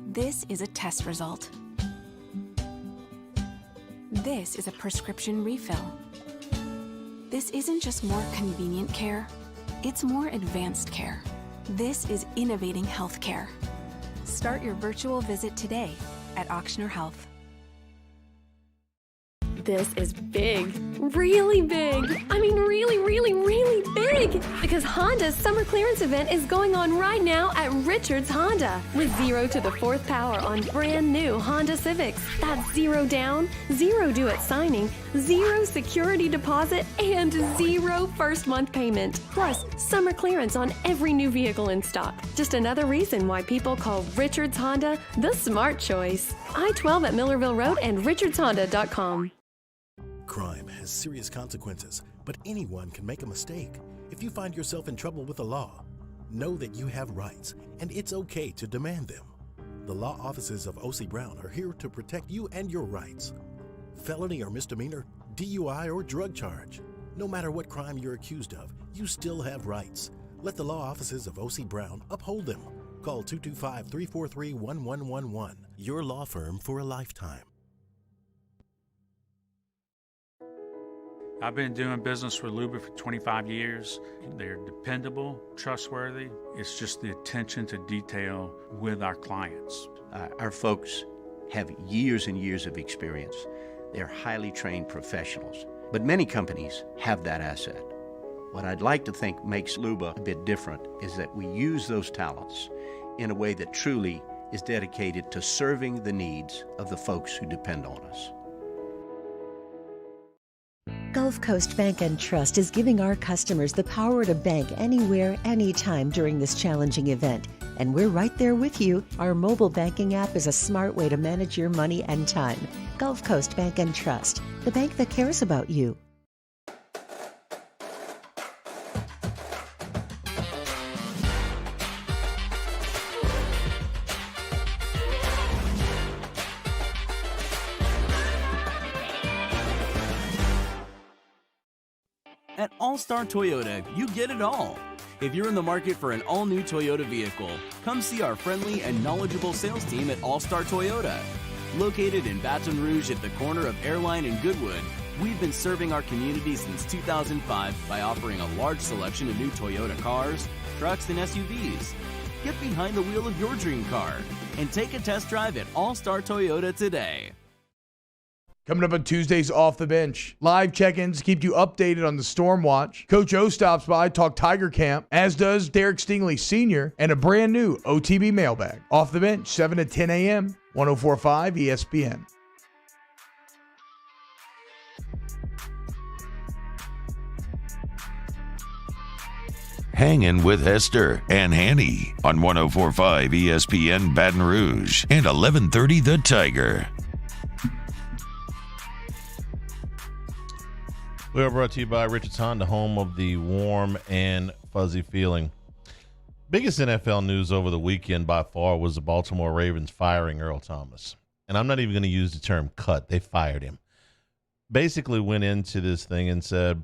This is a test result. This is a prescription refill. This isn't just more convenient care, it's more advanced care. This is innovating healthcare. Start your virtual visit today at Auctioner Health. This is big. Really big. I mean really, really, really big. Because Honda's summer clearance event is going on right now at Richards Honda. With 0 to the 4th power on brand new Honda Civics. That's 0 down, 0 due at signing, 0 security deposit, and 0 first month payment. Plus, summer clearance on every new vehicle in stock. Just another reason why people call Richards Honda the smart choice. I-12 at Millerville Road and richardshonda.com. Crime has serious consequences, but anyone can make a mistake. If you find yourself in trouble with the law, know that you have rights, and it's okay to demand them. The law offices of O.C. Brown are here to protect you and your rights. Felony or misdemeanor, DUI or drug charge. No matter what crime you're accused of, you still have rights. Let the law offices of O.C. Brown uphold them. Call 225-343-1111. Your law firm for a lifetime. I've been doing business with Luba for 25 years. They're dependable, trustworthy. It's just the attention to detail with our clients. Our folks have years and years of experience. They're highly trained professionals, but many companies have that asset. What I'd like to think makes Luba a bit different is that we use those talents in a way that truly is dedicated to serving the needs of the folks who depend on us. Gulf Coast Bank and Trust is giving our customers the power to bank anywhere, anytime during this challenging event. And we're right there with you. Our mobile banking app is a smart way to manage your money and time. Gulf Coast Bank and Trust, the bank that cares about you. At All-Star Toyota, you get it all. If you're in the market for an all-new Toyota vehicle, come see our friendly and knowledgeable sales team at All-Star Toyota. Located in Baton Rouge at the corner of Airline and Goodwood, we've been serving our community since 2005 by offering a large selection of new Toyota cars, trucks, and SUVs. Get behind the wheel of your dream car and take a test drive at All-Star Toyota today. Coming up on Tuesdays Off the Bench. Live check-ins keep you updated on the Storm Watch. Coach O stops by, talk Tiger Camp, as does Derek Stingley Sr., and a brand new OTB mailbag. Off the Bench, 7 to 10 a.m., 104.5 ESPN. Hangin' with Hester and Hanny on 104.5 ESPN Baton Rouge and 1130 The Tiger. We are brought to you by Richards Honda, home of the warm and fuzzy feeling. Biggest NFL news over the weekend by far was the Baltimore Ravens firing Earl Thomas. And I'm not even going to use the term cut. They fired him. Basically went into this thing and said,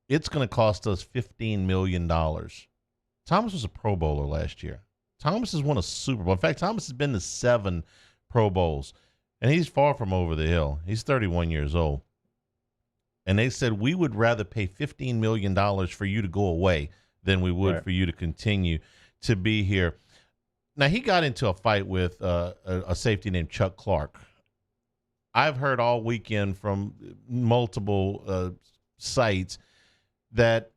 it's going to cost us $15 million. Thomas was a Pro Bowler last year. Thomas has won a Super Bowl. In fact, Thomas has been to 7 Pro Bowls. And he's far from over the hill. He's 31 years old. And they said, we would rather pay $15 million for you to go away than we would for you to continue to be here. Now, he got into a fight with a safety named Chuck Clark. I've heard all weekend from multiple sites that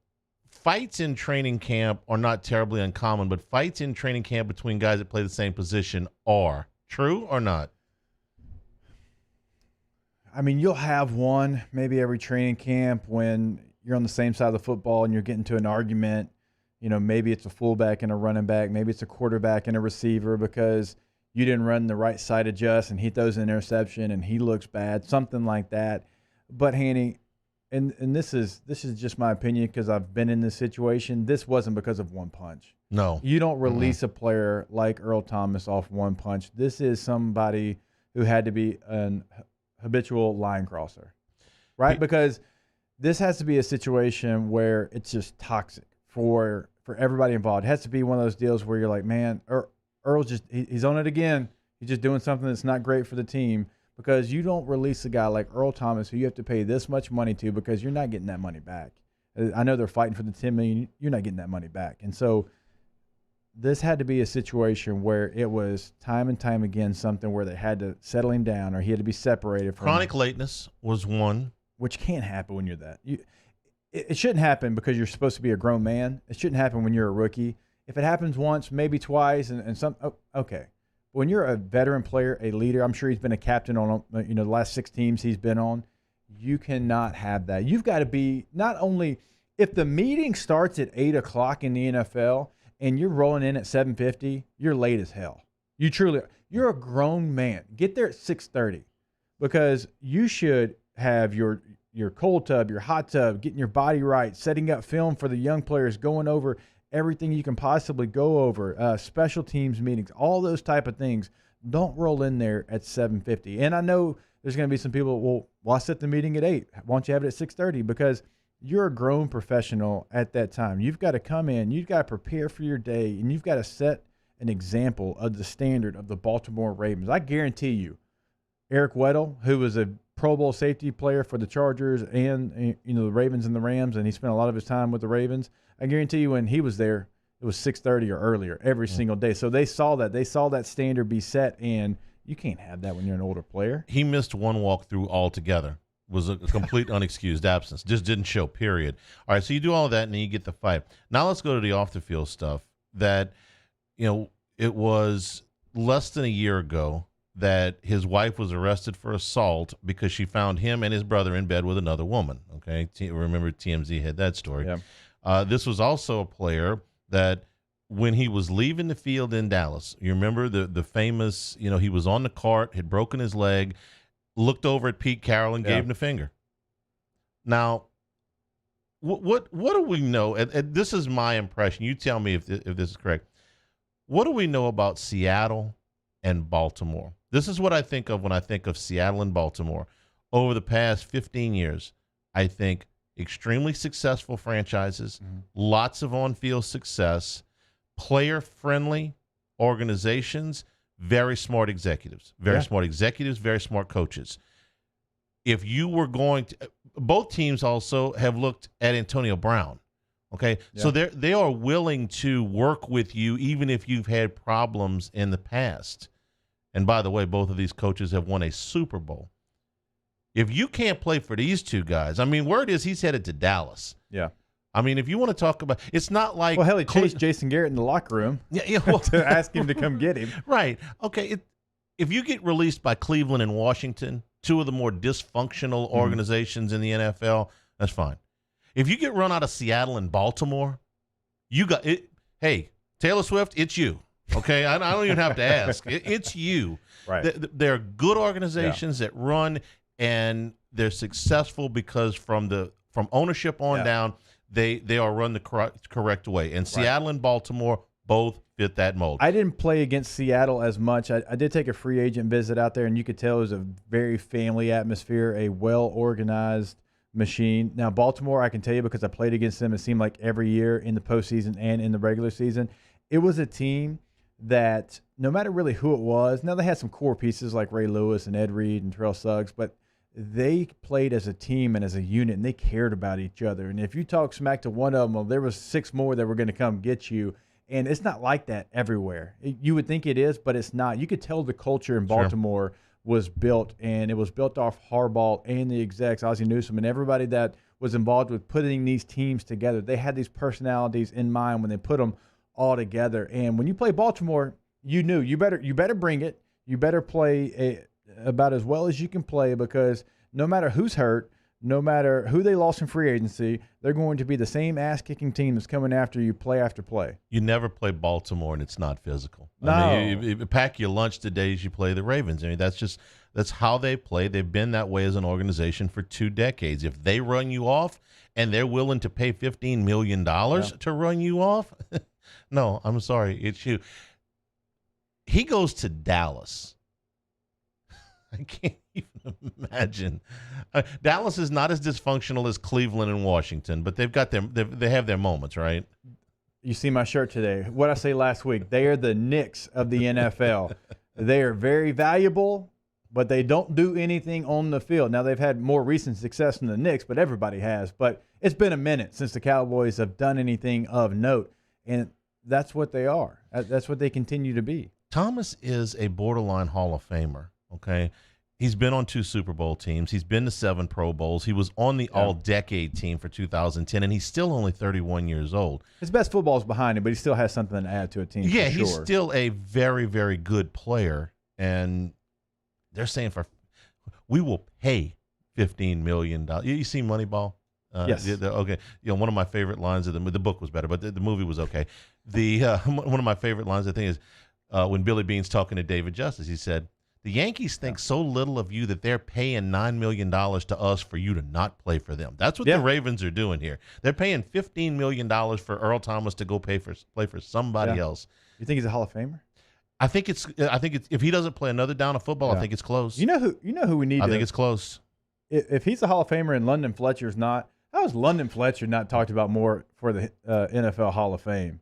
fights in training camp are not terribly uncommon, but fights in training camp between guys that play the same position are. True or not? I mean, you'll have one maybe every training camp when you're on the same side of the football and you're getting to an argument. You know, maybe it's a fullback and a running back. Maybe it's a quarterback and a receiver because you didn't run the right side adjust and he throws an interception and he looks bad, something like that. But, Hanny, and this is just my opinion because I've been in this situation, this wasn't because of one punch. No. You don't release a player like Earl Thomas off one punch. This is somebody who had to be an habitual line crosser, right? Because this has to be a situation where it's just toxic for everybody involved. It has to be one of those deals where you're like, man, Earl's just he's on it again. He's just doing something that's not great for the team because you don't release a guy like Earl Thomas who you have to pay this much money to because you're not getting that money back. I know they're fighting for the $10 million. You're not getting that money back, and so this had to be a situation where it was time and time again something where they had to settle him down or he had to be separated from chronic lateness was one, which can't happen when you're that. It shouldn't happen because you're supposed to be a grown man. It shouldn't happen when you're a rookie. If it happens once, maybe twice, and some okay. When you're a veteran player, a leader, I'm sure he's been a captain on the last 6 teams he's been on. You cannot have that. You've got to be not only if the meeting starts at 8 o'clock in the NFL and you're rolling in at 7:50, you're late as hell. You truly are. You're a grown man. Get there at 6:30 because you should have your cold tub, your hot tub, getting your body right, setting up film for the young players, going over everything you can possibly go over, special teams meetings, all those type of things. Don't roll in there at 7:50. And I know there's going to be some people, well, why set the meeting at 8? Why don't you have it at 6:30? Because you're a grown professional at that time. You've got to come in, you've got to prepare for your day, and you've got to set an example of the standard of the Baltimore Ravens. I guarantee you, Eric Weddle, who was a Pro Bowl safety player for the Chargers and the Ravens and the Rams, and he spent a lot of his time with the Ravens. I guarantee you when he was there, it was 6:30 or earlier every single day. So they saw that. They saw that standard be set, and you can't have that when you're an older player. He missed one walkthrough altogether. Was a complete unexcused absence. Just didn't show, period. All right, so you do all of that, and then you get the fight. Now let's go to the off-the-field stuff that, it was less than a year ago that his wife was arrested for assault because she found him and his brother in bed with another woman. Okay, remember TMZ had that story. Yeah. This was also a player that when he was leaving the field in Dallas, you remember the famous, he was on the cart, had broken his leg, looked over at Pete Carroll and gave him the finger. Now, what do we know? And this is my impression. You tell me if this is correct. What do we know about Seattle and Baltimore? This is what I think of when I think of Seattle and Baltimore. Over the past 15 years, I think extremely successful franchises, lots of on-field success, player-friendly organizations, very smart executives, very smart coaches. If you were going to – both teams also have looked at Antonio Brown, okay? Yeah. So they are willing to work with you even if you've had problems in the past. And by the way, both of these coaches have won a Super Bowl. If you can't play for these two guys, I mean, word is he's headed to Dallas. Yeah. I mean, if you want to talk about – it's not like – well, hell, he chased Jason Garrett in the locker room to ask him to come get him. Right. Okay. If you get released by Cleveland and Washington, two of the more dysfunctional organizations in the NFL, that's fine. If you get run out of Seattle and Baltimore, you got it. Hey, Taylor Swift, it's you. Okay? I don't even have to ask. It's you. Right. They're good organizations that run, and they're successful because from ownership on down – They are run the correct way. And Seattle and Baltimore both fit that mold. I didn't play against Seattle as much. I did take a free agent visit out there, and you could tell it was a very family atmosphere, a well-organized machine. Now, Baltimore, I can tell you because I played against them, it seemed like every year in the postseason and in the regular season, it was a team that no matter really who it was, now they had some core pieces like Ray Lewis and Ed Reed and Terrell Suggs, but they played as a team and as a unit, and they cared about each other. And if you talk smack to one of them, well, there was 6 more that were going to come get you. And it's not like that everywhere. You would think it is, but it's not. You could tell the culture in Baltimore was built, and it was built off Harbaugh and the execs, Ozzie Newsome, and everybody that was involved with putting these teams together. They had these personalities in mind when they put them all together. And when you play Baltimore, you knew you better bring it. You better play about as well as you can play, because no matter who's hurt, no matter who they lost in free agency, they're going to be the same ass-kicking team that's coming after you play after play. You never play Baltimore and it's not physical. No. I mean, you pack your lunch the days you play the Ravens. I mean, that's how they play. They've been that way as an organization for 2 decades. If they run you off and they're willing to pay $15 million to run you off, no, I'm sorry, it's you. He goes to Dallas. I can't even imagine. Dallas is not as dysfunctional as Cleveland and Washington, but they've got they have their moments, right? You see my shirt today. What I say last week, they are the Knicks of the NFL. They are very valuable, but they don't do anything on the field. Now, they've had more recent success than the Knicks, but everybody has. But it's been a minute since the Cowboys have done anything of note. And that's what they are. That's what they continue to be. Thomas is a borderline Hall of Famer, okay? He's been on 2 Super Bowl teams. He's been to 7 Pro Bowls. He was on the All-Decade team for 2010, and he's still only 31 years old. His best football is behind him, but he still has something to add to a team. Yeah, for he's sure. still a very, very good player, and they're saying we will pay $15 million. You see Moneyball? Yes. Okay. One of my favorite lines of the book was better, but the movie was okay. One of my favorite lines, I think, is when Billy Bean's talking to David Justice. He said, "The Yankees think so little of you that they're paying $9 million to us for you to not play for them." That's what the Ravens are doing here. They're paying $15 million for Earl Thomas to go play for somebody else. You think he's a Hall of Famer? I think it's if he doesn't play another down of football, I think it's close. You know who we need. I think it's close. If he's a Hall of Famer and London Fletcher's not, how is London Fletcher not talked about more for the NFL Hall of Fame?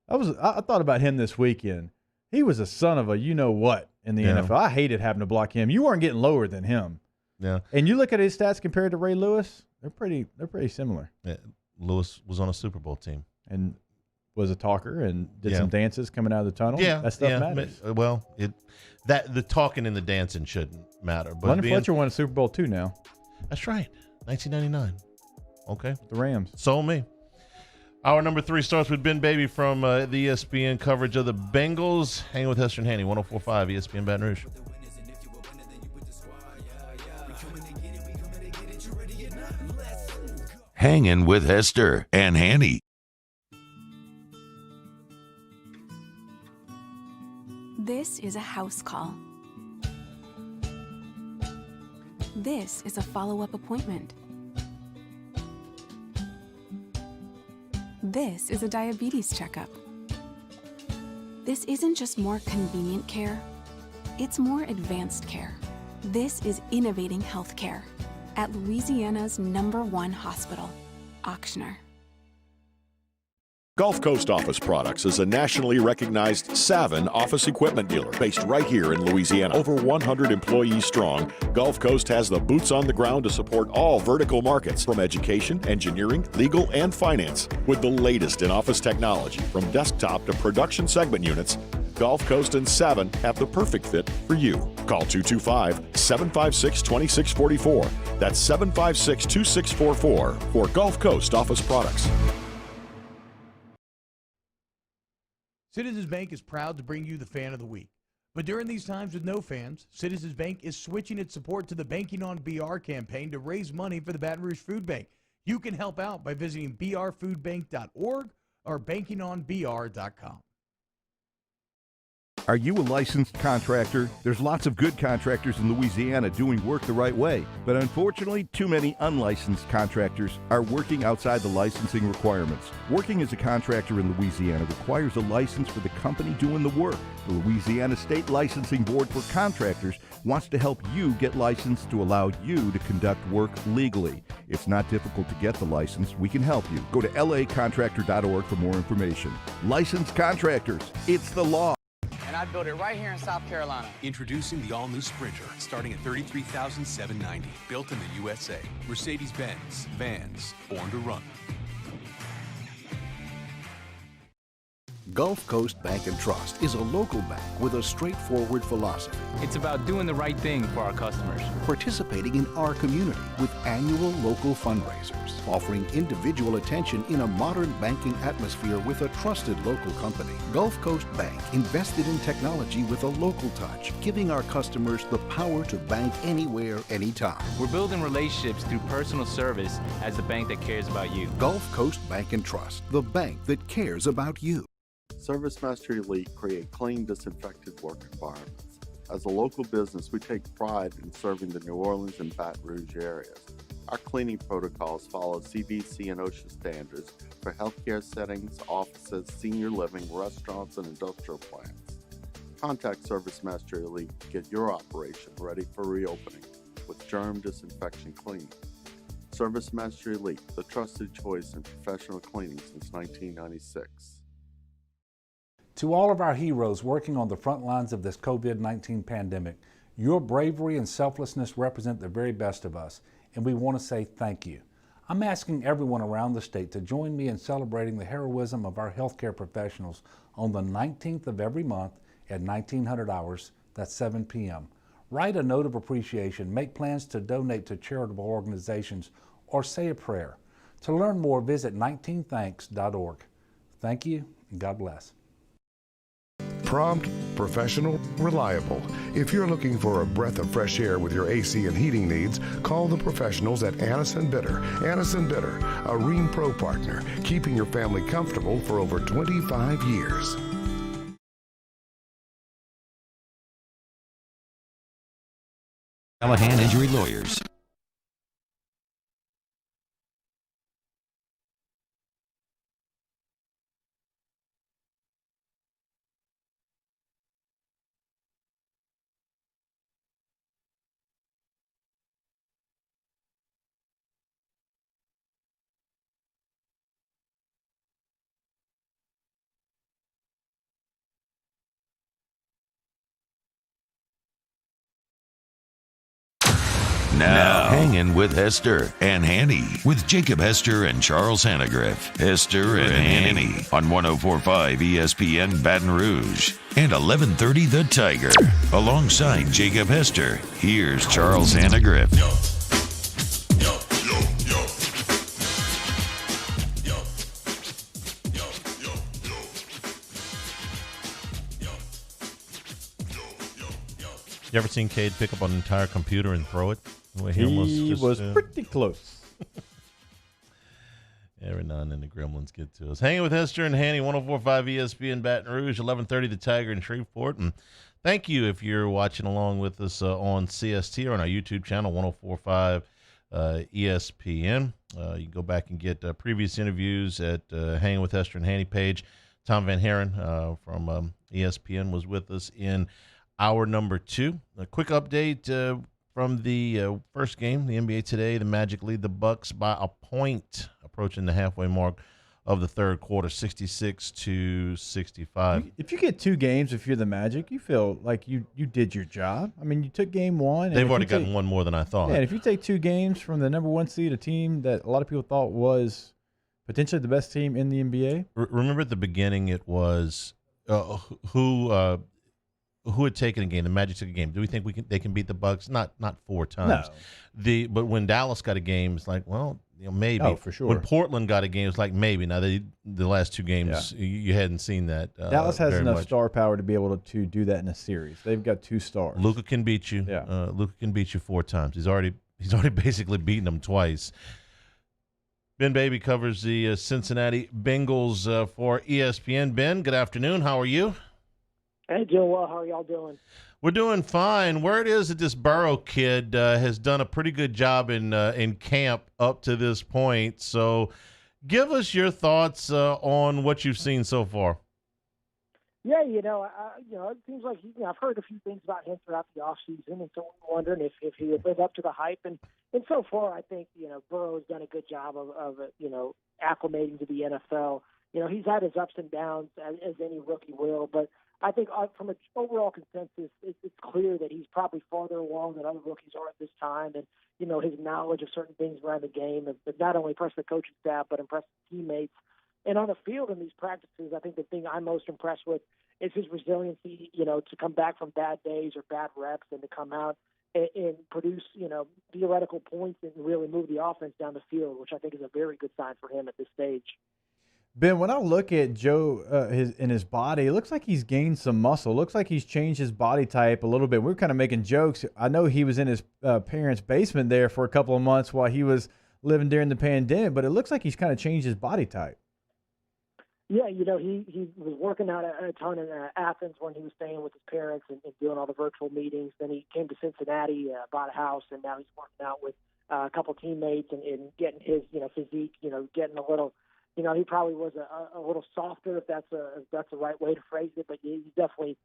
I thought about him this weekend. He was a son of a you-know-what in the NFL. I hated having to block him. You weren't getting lower than him. Yeah. And you look at his stats compared to Ray Lewis, they're pretty similar. Yeah. Lewis was on a Super Bowl team. And was a talker and did some dances coming out of the tunnel. Yeah. That stuff matters. Well, the talking and the dancing shouldn't matter. But London Fletcher won a Super Bowl too now. That's right. 1999. Okay. The Rams. Sold me. Hour number 3 starts with Ben Baby from the ESPN coverage of the Bengals. Hanging with Hester and Hanny, 104.5 ESPN Baton Rouge. Hanging with Hester and Hanny. This is a house call. This is a follow-up appointment. This is a diabetes checkup. This isn't just more convenient care, it's more advanced care. This is innovating healthcare at Louisiana's #1 hospital, Auctioner. Gulf Coast Office Products is a nationally recognized Savin office equipment dealer based right here in Louisiana. Over 100 employees strong, Gulf Coast has the boots on the ground to support all vertical markets, from education, engineering, legal, and finance. With the latest in office technology, from desktop to production segment units, Gulf Coast and Savin have the perfect fit for you. Call 225-756-2644. That's 756-2644 for Gulf Coast Office Products. Citizens Bank is proud to bring you the Fan of the Week. But during these times with no fans, Citizens Bank is switching its support to the Banking on BR campaign to raise money for the Baton Rouge Food Bank. You can help out by visiting brfoodbank.org or bankingonbr.com. Are you a licensed contractor? There's lots of good contractors in Louisiana doing work the right way, but unfortunately, too many unlicensed contractors are working outside the licensing requirements. Working as a contractor in Louisiana requires a license for the company doing the work. The Louisiana State Licensing Board for Contractors wants to help you get licensed to allow you to conduct work legally. It's not difficult to get the license. We can help you. Go to lacontractor.org for more information. Licensed contractors, it's the law. And I built it right here in South Carolina. Introducing the all-new Sprinter, starting at $33,790. Built in the USA. Mercedes-Benz. Vans. Born to run. Gulf Coast Bank and Trust is a local bank with a straightforward philosophy. It's about doing the right thing for our customers. Participating in our community with annual local fundraisers. Offering individual attention in a modern banking atmosphere with a trusted local company. Gulf Coast Bank invested in technology with a local touch, giving our customers the power to bank anywhere, anytime. We're building relationships through personal service as the bank that cares about you. Gulf Coast Bank and Trust, the bank that cares about you. ServiceMaster Elite create clean, disinfected work environments. As a local business, we take pride in serving the New Orleans and Baton Rouge areas. Our cleaning protocols follow CDC and OSHA standards for healthcare settings, offices, senior living, restaurants, and industrial plants. Contact ServiceMaster Elite to get your operation ready for reopening with germ disinfection cleaning. ServiceMaster Elite, the trusted choice in professional cleaning since 1996. To all of our heroes working on the front lines of this COVID-19 pandemic, your bravery and selflessness represent the very best of us, and we want to say thank you. I'm asking everyone around the state to join me in celebrating the heroism of our healthcare professionals on the 19th of every month at 1900 hours, that's 7 p.m. Write a note of appreciation, make plans to donate to charitable organizations, or say a prayer. To learn more, visit 19thanks.org. Thank you, and God bless. Prompt, professional, reliable. If you're looking for a breath of fresh air with your AC and heating needs, call the professionals at Anison Bitter. Anison Bitter, a Rheem Pro partner, keeping your family comfortable for over 25 years. Callahan Injury Lawyers. Now, Hangin with Hester and Hanny with Jacob Hester and Charles Hanagriff. Hester and Hanny on 104.5 ESPN Baton Rouge and 1130 The Tiger. Alongside Jacob Hester, here's Charles Hanagriff. You ever seen Cade pick up an entire computer and throw it? He was pretty close. Every now and then the gremlins get to us. Hanging with Hester and Hanny, 104.5 ESPN Baton Rouge, 1130 The Tiger in Shreveport. And thank you if you're watching along with us on CST or on our YouTube channel, 104.5 ESPN. You can go back and get previous interviews at Hanging with Hester and Hanny page. Tom VanHaaren from ESPN was with us in hour number 2. A quick update from the first game, the NBA today. The Magic lead the Bucks by a point, approaching the halfway mark of the third quarter, 66-65. If you get 2 games, if you're the Magic, you feel like you did your job. I mean, you took game 1. They've already gotten one more than I thought. Yeah, and if you take 2 games from the number 1 seed, a team that a lot of people thought was potentially the best team in the NBA. Remember at the beginning it was who had taken a game? The Magic took a game. Do we think they can beat the Bucks? Not 4 times. No. But when Dallas got a game, it's like, well, maybe. Oh, for sure. When Portland got a game, it's like maybe. Now the last 2 games, you hadn't seen that. Dallas has enough much. star power to be able to do that in a series. They've got 2 stars. Luka can beat you. Yeah. Luka can beat you 4 times. He's already basically beaten them twice. Ben Baby covers the Cincinnati Bengals for ESPN. Ben, good afternoon. How are you? Hey, doing well. How are y'all doing? We're doing fine. Word is that this Burrow kid has done a pretty good job in camp up to this point. So give us your thoughts on what you've seen so far. Yeah, it seems like I've heard a few things about him throughout the offseason, and so I'm wondering if he would live up to the hype. And so far, I think, Burrow has done a good job of acclimating to the NFL. He's had his ups and downs, as any rookie will, but I think from an overall consensus, it's clear that he's probably farther along than other rookies are at this time. And, his knowledge of certain things around the game have not only impressed the coaching staff, but impressed the teammates. And on the field in these practices, I think the thing I'm most impressed with is his resiliency, to come back from bad days or bad reps and to come out and produce, theoretical points and really move the offense down the field, which I think is a very good sign for him at this stage. Ben, when I look at Joe in his body, it looks like he's gained some muscle. It looks like he's changed his body type a little bit. We're kind of making jokes. I know he was in his parents' basement there for a couple of months while he was living during the pandemic, but it looks like he's kind of changed his body type. Yeah, he was working out a ton in Athens when he was staying with his parents and doing all the virtual meetings. Then he came to Cincinnati, bought a house, and now he's working out with a couple teammates and getting his, physique, getting a little. He probably was a little softer, if that's the right way to phrase it, but he definitely,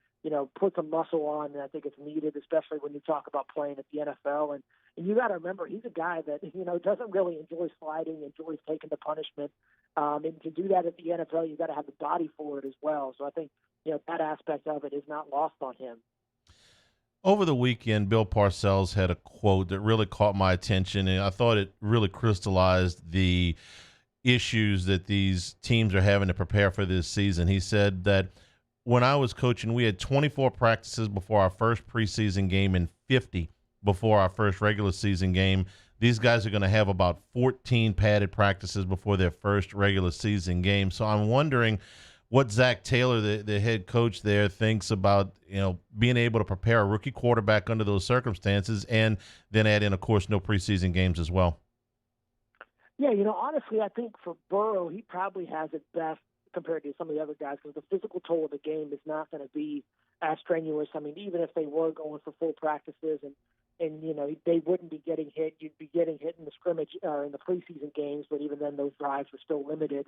put some muscle on, and I think it's needed, especially when you talk about playing at the NFL. And you got to remember, he's a guy that, doesn't really enjoy sliding, enjoys taking the punishment. And to do that at the NFL, you got to have the body for it as well. So I think, that aspect of it is not lost on him. Over the weekend, Bill Parcells had a quote that really caught my attention, and I thought it really crystallized the issues that these teams are having to prepare for this season. He said that when I was coaching, we had 24 practices before our first preseason game and 50 before our first regular season game. These guys are going to have about 14 padded practices before their first regular season game. So I'm wondering what Zach Taylor, the head coach there, thinks about, being able to prepare a rookie quarterback under those circumstances, and then add in, of course, no preseason games as well. Yeah, honestly, I think for Burrow, he probably has it best compared to some of the other guys, because the physical toll of the game is not going to be as strenuous. I mean, even if they were going for full practices and they wouldn't be getting hit, you'd be getting hit in the scrimmage or in the preseason games, but even then those drives were still limited.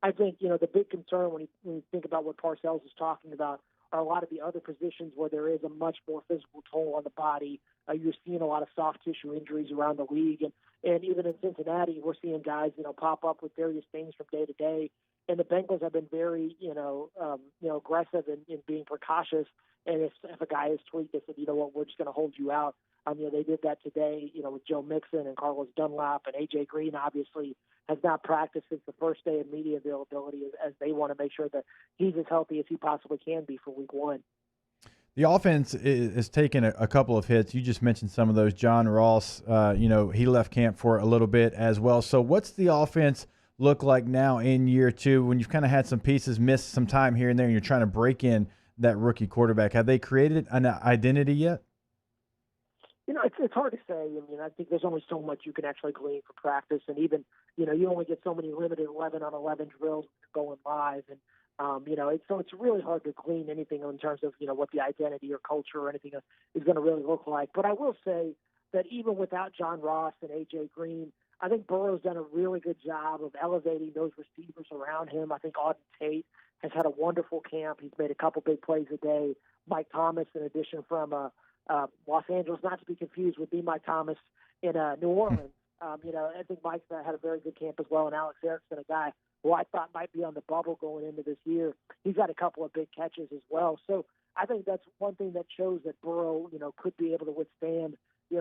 I think, the big concern when you think about what Parcells is talking about are a lot of the other positions where there is a much more physical toll on the body. You're seeing a lot of soft tissue injuries around the league. And even in Cincinnati, we're seeing guys, pop up with various things from day to day. And the Bengals have been very, aggressive in being precautious. And if a guy is tweaked, they said, you know what, we're just going to hold you out. They did that today, with Joe Mixon and Carlos Dunlap, and A.J. Green obviously has not practiced since the first day of media availability, as they want to make sure that he's as healthy as he possibly can be for week one. The offense is taking a couple of hits. You just mentioned some of those. John Ross, he left camp for a little bit as well. So what's the offense look like now in year two when you've kind of had some pieces miss some time here and there and you're trying to break in that rookie quarterback? Have they created an identity yet? It's hard to say. I mean, I think there's only so much you can actually glean for practice, and even, you only get so many limited 11-on-11 drills going live, and it's really hard to glean anything in terms of what the identity or culture or anything is going to really look like. But I will say that even without John Ross and A.J. Green, I think Burrow's done a really good job of elevating those receivers around him. I think Auden Tate has had a wonderful camp. He's made a couple big plays a day. Mike Thomas, in addition from Los Angeles, not to be confused with Mike Thomas in New Orleans. I think Mike's had a very good camp as well. And Alex Erickson, a guy who I thought might be on the bubble going into this year, he's got a couple of big catches as well. So I think that's one thing that shows that Burrow, could be able to withstand,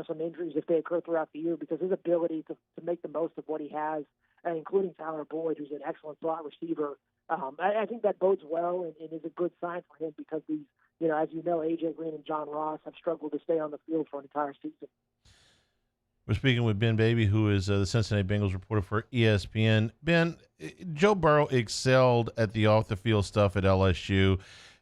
some injuries if they occur throughout the year, because his ability to make the most of what he has, including Tyler Boyd, who's an excellent slot receiver, I think that bodes well and is a good sign for him, because these, as you know, A.J. Green and John Ross have struggled to stay on the field for an entire season. We're speaking with Ben Baby, who is the Cincinnati Bengals reporter for ESPN. Ben, Joe Burrow excelled at the off-the-field stuff at LSU,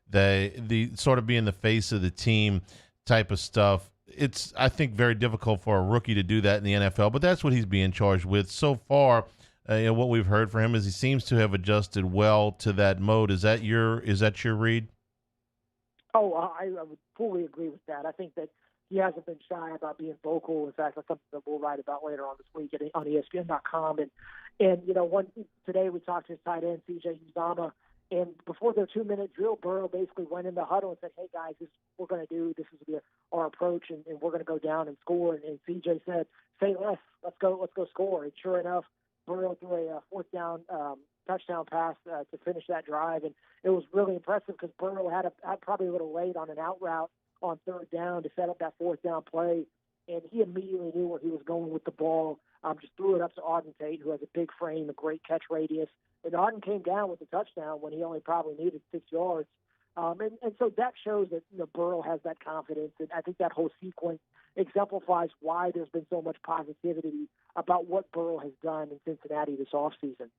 the sort of being the face of the team type of stuff. It's, I think, very difficult for a rookie to do that in the NFL, but that's what he's being charged with. So far, what we've heard from him is he seems to have adjusted well to that mode. Is that your read? Oh, I would fully agree with that. I think that he hasn't been shy about being vocal. In fact, that's something that we'll write about later on this week on ESPN.com. And today we talked to his tight end, C.J. Uzomah, and before their 2-minute drill, Burrow basically went in the huddle and said, "Hey guys, this is what we're going to do. This is our approach, and we're going to go down and score." And C.J. said, "Say less. Let's go score." And sure enough, Burrow threw a fourth down touchdown pass to finish that drive, and it was really impressive because Burrow had probably a little late on an out route on third down to set up that fourth down play, and he immediately knew where he was going with the ball. Just threw it up to Auden Tate, who has a big frame, a great catch radius, and Auden came down with the touchdown when he only probably needed 6 yards. And so that shows that Burrow has that confidence, and I think that whole sequence exemplifies why there's been so much positivity about what Burrow has done in Cincinnati this offseason.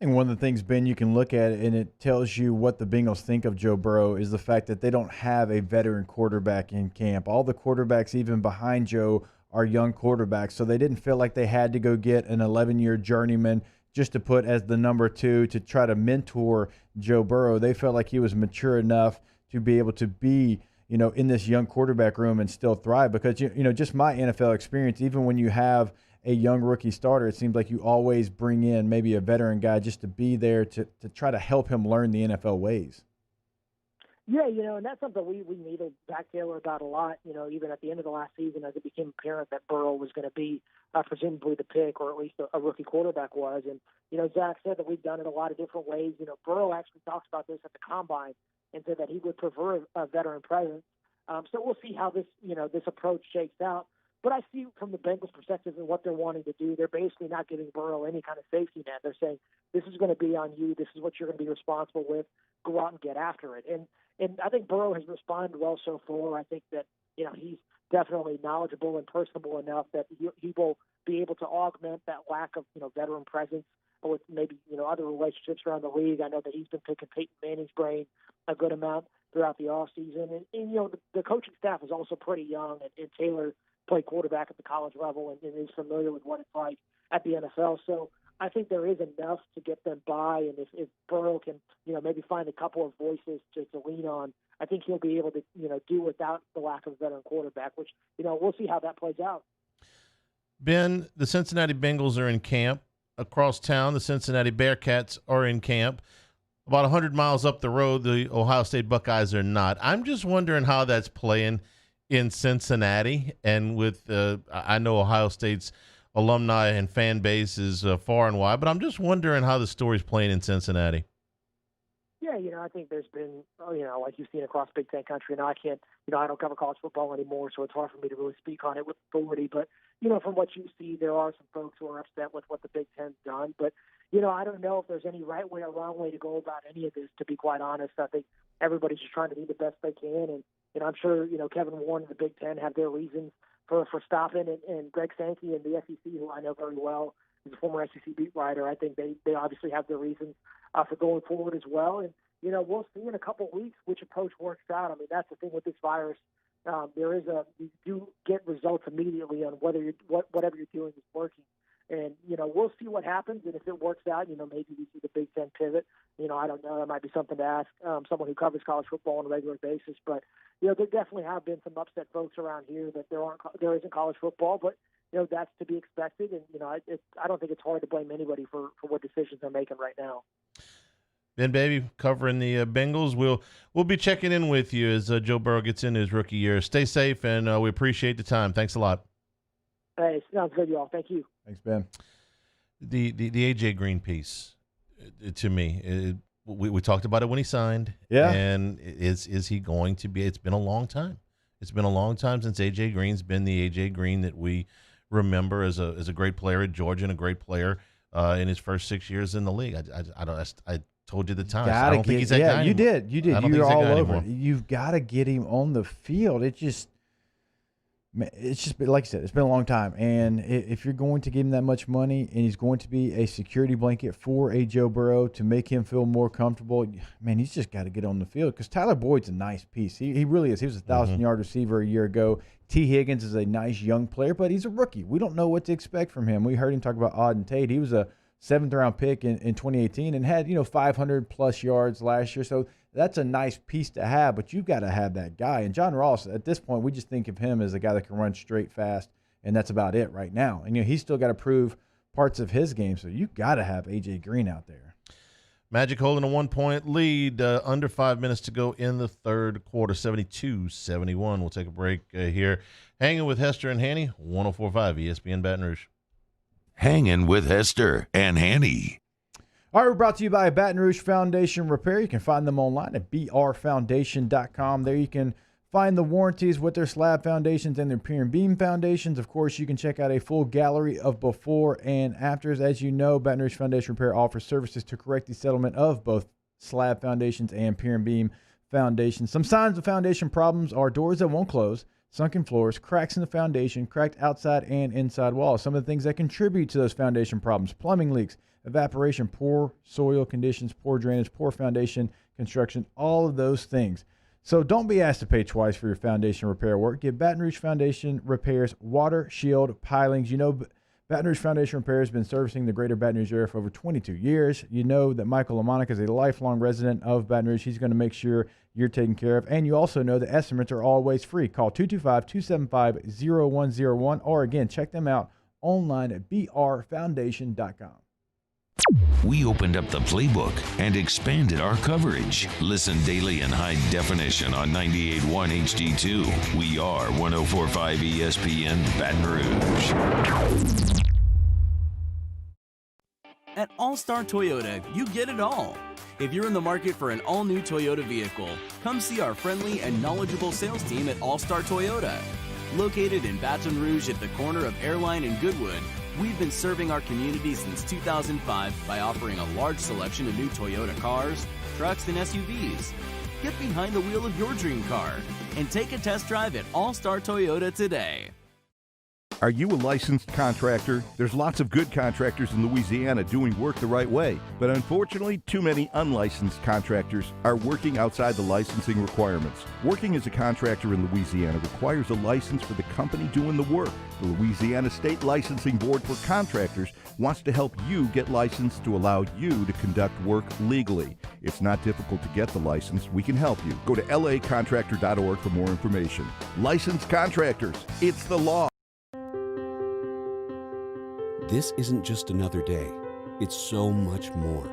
And one of the things, Ben, you can look at it, and it tells you what the Bengals think of Joe Burrow, is the fact that they don't have a veteran quarterback in camp. All the quarterbacks, even behind Joe, are young quarterbacks, so they didn't feel like they had to go get an 11-year journeyman just to put as the number 2 to try to mentor Joe Burrow. They felt like he was mature enough to be able to be, in this young quarterback room and still thrive. Because, just my NFL experience, even when you have a young rookie starter, it seems like you always bring in maybe a veteran guy just to be there to try to help him learn the NFL ways. Yeah, and that's something we needed Zack Taylor about a lot, even at the end of the last season, as it became apparent that Burrow was going to be presumably the pick, or at least a rookie quarterback was. And, Zack said that we've done it a lot of different ways. Burrow actually talks about this at the Combine and said that he would prefer a veteran presence. So we'll see how this approach shakes out. But I see from the Bengals' perspective and what they're wanting to do, they're basically not giving Burrow any kind of safety net. They're saying, this is going to be on you. This is what you're going to be responsible with. Go out and get after it. And I think Burrow has responded well so far. I think that, he's definitely knowledgeable and personable enough that he will be able to augment that lack of, veteran presence with maybe, other relationships around the league. I know that he's been picking Peyton Manning's brain a good amount throughout the offseason. And the coaching staff is also pretty young, and Taylor played quarterback at the college level and is familiar with what it's like at the NFL. So I think there is enough to get them by. And if Burrow can, maybe find a couple of voices to lean on, I think he'll be able to, do without the lack of a veteran quarterback, which, we'll see how that plays out. Ben, the Cincinnati Bengals are in camp. Across town, the Cincinnati Bearcats are in camp. About 100 miles up the road, the Ohio State Buckeyes are not. I'm just wondering how that's playing in Cincinnati. And with, I know Ohio State's alumni and fan base is far and wide, but I'm just wondering how the story's playing in Cincinnati. Yeah, I think there's been, like you've seen across Big Ten country. Now I can't, I don't cover college football anymore, so it's hard for me to really speak on it with authority. But, from what you see, there are some folks who are upset with what the Big Ten's done. But, I don't know if there's any right way or wrong way to go about any of this, to be quite honest. I think everybody's just trying to do the best they can. And I'm sure, Kevin Warren and the Big Ten have their reasons for stopping. And Greg Sankey and the SEC, who I know very well, is a former SEC beat writer. I think they obviously have their reasons for going forward as well. And, we'll see in a couple of weeks which approach works out. I mean, that's the thing with this virus. You do get results immediately on whether whatever you're doing is working. And, we'll see what happens. And if it works out, maybe we see the Big Ten pivot. I don't know. That might be something to ask someone who covers college football on a regular basis. But, there definitely have been some upset folks around here that there isn't college football. But, that's to be expected. And, I don't think it's hard to blame anybody for what decisions they're making right now. Ben Baby covering the Bengals. We'll be checking in with you as Joe Burrow gets into his rookie year. Stay safe, and we appreciate the time. Thanks a lot. Hey, sounds good, y'all. Thank you. Thanks, Ben. The A.J. Green piece, to me, we talked about it when he signed. Yeah. And is he going to be? It's been a long time. It's been a long time since A.J. Green's been the A.J. Green that we remember as a great player at Georgia and a great player in his first 6 years in the league. I told you the time. I don't think he's that guy anymore. You did. You're all over it. You've got to get him on the field. It's just like I said, it's been a long time. And if you're going to give him that much money and he's going to be a security blanket for a Joe Burrow to make him feel more comfortable, man, he's just got to get on the field because Tyler Boyd's a nice piece. He really is. He was a 1,000-yard receiver a year ago. T. Higgins is a nice young player, but he's a rookie. We don't know what to expect from him. We heard him talk about Auden Tate. He was a 7th-round pick in 2018 and had, 500-plus yards last year. So that's a nice piece to have, but you've got to have that guy. And John Ross, at this point, we just think of him as a guy that can run straight fast, and that's about it right now. And, he's still got to prove parts of his game, so you've got to have A.J. Green out there. Magic holding a 1-point lead, under 5 minutes to go in the third quarter, 72-71. We'll take a break here. Hanging with Hester and Hanny, 104.5 ESPN Baton Rouge. Hanging with Hester and Hanny. All right, we're brought to you by Baton Rouge Foundation Repair. You can find them online at brfoundation.com. There you can find the warranties with their slab foundations and their pier and beam foundations. Of course, you can check out a full gallery of before and afters. As you know, Baton Rouge Foundation Repair offers services to correct the settlement of both slab foundations and pier and beam foundations. Some signs of foundation problems are doors that won't close, sunken floors, cracks in the foundation, cracked outside and inside walls. Some of the things that contribute to those foundation problems: plumbing leaks, evaporation, poor soil conditions, poor drainage, poor foundation construction, all of those things. So don't be asked to pay twice for your foundation repair work. Get Baton Rouge Foundation Repairs water shield pilings. Baton Rouge Foundation Repair has been servicing the greater Baton Rouge area for over 22 years. You know that Michael LaMonica is a lifelong resident of Baton Rouge. He's going to make sure you're taken care of. And you also know that estimates are always free. Call 225-275-0101 or, again, check them out online at brfoundation.com. We opened up the playbook and expanded our coverage. Listen daily in high definition on 98.1 HD2. We are 104.5 ESPN Baton Rouge. At All Star Toyota, you get it all. If you're in the market for an all-new Toyota vehicle, come see our friendly and knowledgeable sales team at All Star Toyota. Located in Baton Rouge at the corner of Airline and Goodwood, we've been serving our community since 2005 by offering a large selection of new Toyota cars, trucks, and SUVs. Get behind the wheel of your dream car and take a test drive at All Star Toyota today. Are you a licensed contractor? There's lots of good contractors in Louisiana doing work the right way, but unfortunately, too many unlicensed contractors are working outside the licensing requirements. Working as a contractor in Louisiana requires a license for the company doing the work. The Louisiana State Licensing Board for Contractors wants to help you get licensed to allow you to conduct work legally. It's not difficult to get the license. We can help you. Go to lacontractor.org for more information. Licensed contractors, it's the law. This isn't just another day. It's so much more.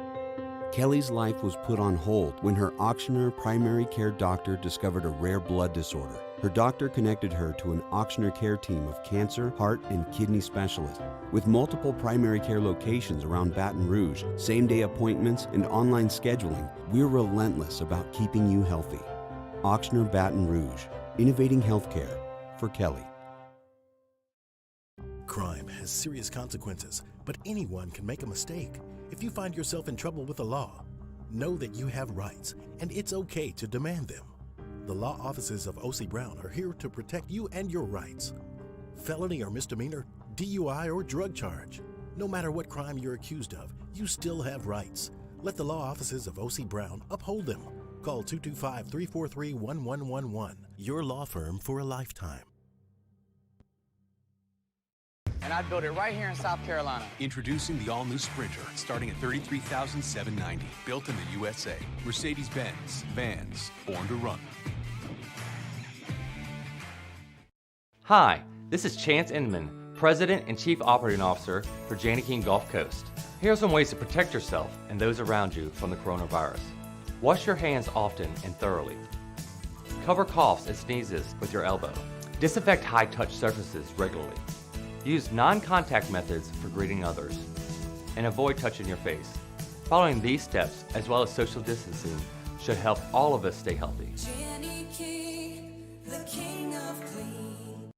Kelly's life was put on hold when her auctioneer primary care doctor discovered a rare blood disorder. Her doctor connected her to an auctioneer care team of cancer, heart, and kidney specialists. With multiple primary care locations around Baton Rouge, same-day appointments, and online scheduling, we're relentless about keeping you healthy. Auctioneer Baton Rouge, innovating healthcare for Kelly. Crime has serious consequences, but anyone can make a mistake. If you find yourself in trouble with the law, know that you have rights, and it's okay to demand them. The law offices of O.C. Brown are here to protect you and your rights. Felony or misdemeanor, DUI or drug charge. No matter what crime you're accused of, you still have rights. Let the law offices of O.C. Brown uphold them. Call 225-343-1111. Your law firm for a lifetime. And I built it right here in South Carolina. Introducing the all-new Sprinter, starting at $33,790. Built in the USA. Mercedes-Benz. Vans. Born to run. Hi, this is Chance Inman, President and Chief Operating Officer for Jani-King Gulf Coast. Here are some ways to protect yourself and those around you from the coronavirus. Wash your hands often and thoroughly. Cover coughs and sneezes with your elbow. Disinfect high-touch surfaces regularly. Use non-contact methods for greeting others, and avoid touching your face. Following these steps, as well as social distancing, should help all of us stay healthy. King, the king of clean.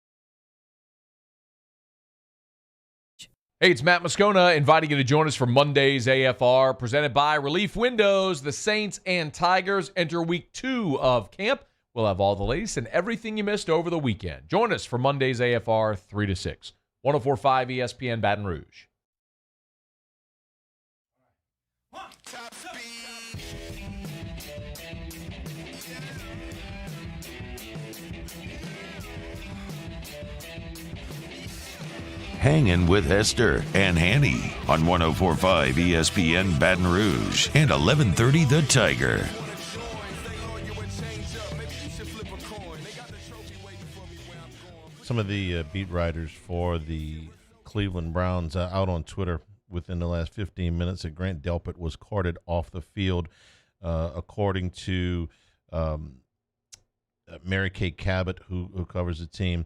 Hey, it's Matt Moscona inviting you to join us for Monday's AFR, presented by Relief Windows. The Saints and Tigers enter week 2 of camp. We'll have all the latest and everything you missed over the weekend. Join us for Monday's AFR 3 to 6. 104.5 ESPN Baton Rouge. Hangin' with Hester and Hanny on 104.5 ESPN Baton Rouge and 1130 The Tiger. Some of the beat writers for the Cleveland Browns out on Twitter within the last 15 minutes that Grant Delpit was carted off the field. According to Mary Kay Cabot, who covers the team,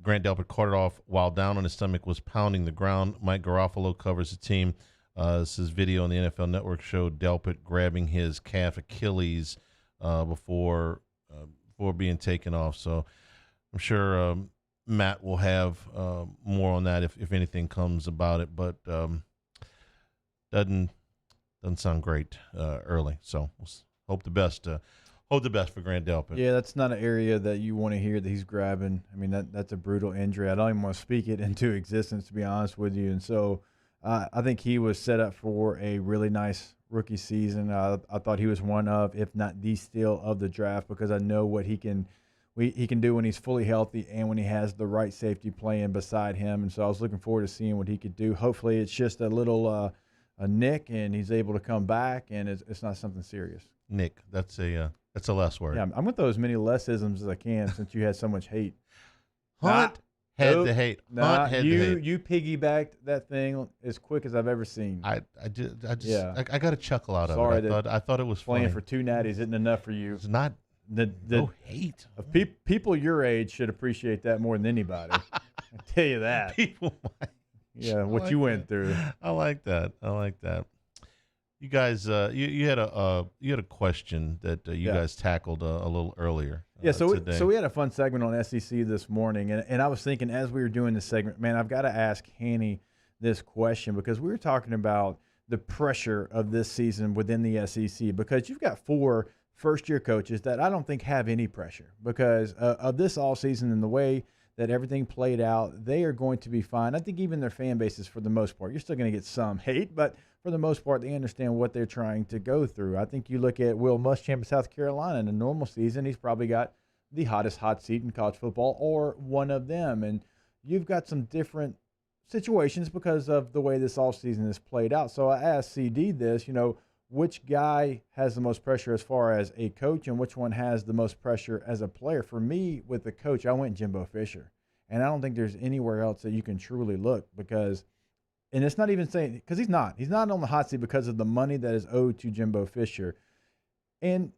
Grant Delpit carted off while down on his stomach, was pounding the ground. Mike Garofalo covers the team. This is video on the NFL Network showed Delpit grabbing his calf Achilles before being taken off. So I'm sure Matt will have more on that if anything comes about it, but doesn't sound great early. So we'll hope the best. Hope the best for Grant Delpit. Yeah, that's not an area that you want to hear that he's grabbing. I mean, that's a brutal injury. I don't even want to speak it into existence, to be honest with you. And so I think he was set up for a really nice rookie season. I thought he was one of, if not the steal of the draft, because I know what he can do when he's fully healthy and when he has the right safety playing beside him. And so I was looking forward to seeing what he could do. Hopefully it's just a little a nick and he's able to come back and it's not something serious. Nick, that's a less word. Yeah, I'm going to throw as many less-isms as I can since you had so much hate. Hunt had the hate. Hunt had the hate. You piggybacked that thing as quick as I've ever seen. I got a chuckle out of it. I thought it was playing funny. For 2 natties isn't enough for you. It's not. No hate. People your age should appreciate that more than anybody. I tell you that. Yeah, what you went through. I like that. You guys, you had a question that you guys tackled a little earlier. Today. So we had a fun segment on SEC this morning, and I was thinking as we were doing this segment, man, I've got to ask Hanny this question because we were talking about the pressure of this season within the SEC because you've got 4 first-year coaches that I don't think have any pressure because of this all season and the way that everything played out. They are going to be fine. I think even their fan bases, for the most part, you're still going to get some hate, but for the most part, they understand what they're trying to go through. I think you look at Will Muschamp in South Carolina in a normal season, he's probably got the hottest hot seat in college football or one of them. And you've got some different situations because of the way this offseason is played out. So I asked CD this, which guy has the most pressure as far as a coach and which one has the most pressure as a player? For me, with the coach, I went Jimbo Fisher. And I don't think there's anywhere else that you can truly look because – and it's not even saying – because he's not on the hot seat because of the money that is owed to Jimbo Fisher. And,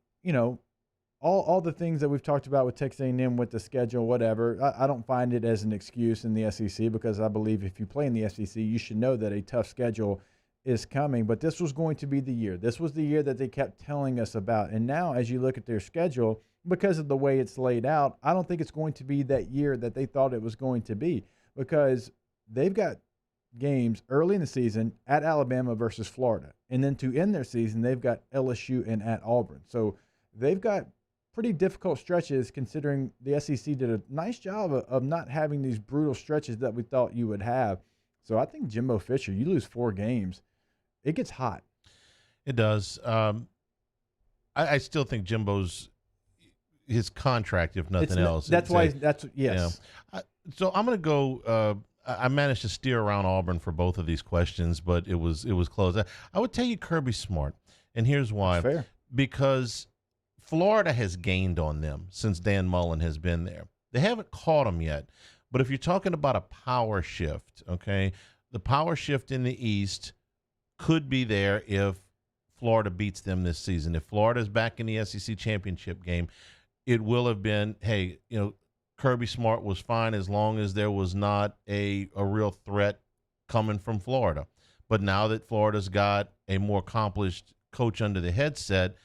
all the things that we've talked about with Texas A&M, with the schedule, whatever, I don't find it as an excuse in the SEC because I believe if you play in the SEC, you should know that a tough schedule is coming. But this was going to be the year. This was the year that they kept telling us about. And now as you look at their schedule, because of the way it's laid out, I don't think it's going to be that year that they thought it was going to be because they've got games early in the season at Alabama versus Florida. And then to end their season, they've got LSU and at Auburn. So they've got pretty difficult stretches considering the SEC did a nice job of not having these brutal stretches that we thought you would have. So I think Jimbo Fisher, you lose 4 games, it gets hot. It does. I still think Jimbo's his contract, if nothing else. That's why. Yes. So I'm going to go. I managed to steer around Auburn for both of these questions, but it was close. I would tell you Kirby Smart, and here's why. That's fair. Because Florida has gained on them since Dan Mullen has been there. They haven't caught them yet, but if you're talking about a power shift, okay, the power shift in the East could be there if Florida beats them this season. If Florida's back in the SEC championship game, it will have been, hey, Kirby Smart was fine as long as there was not a real threat coming from Florida. But now that Florida's got a more accomplished coach under the headset,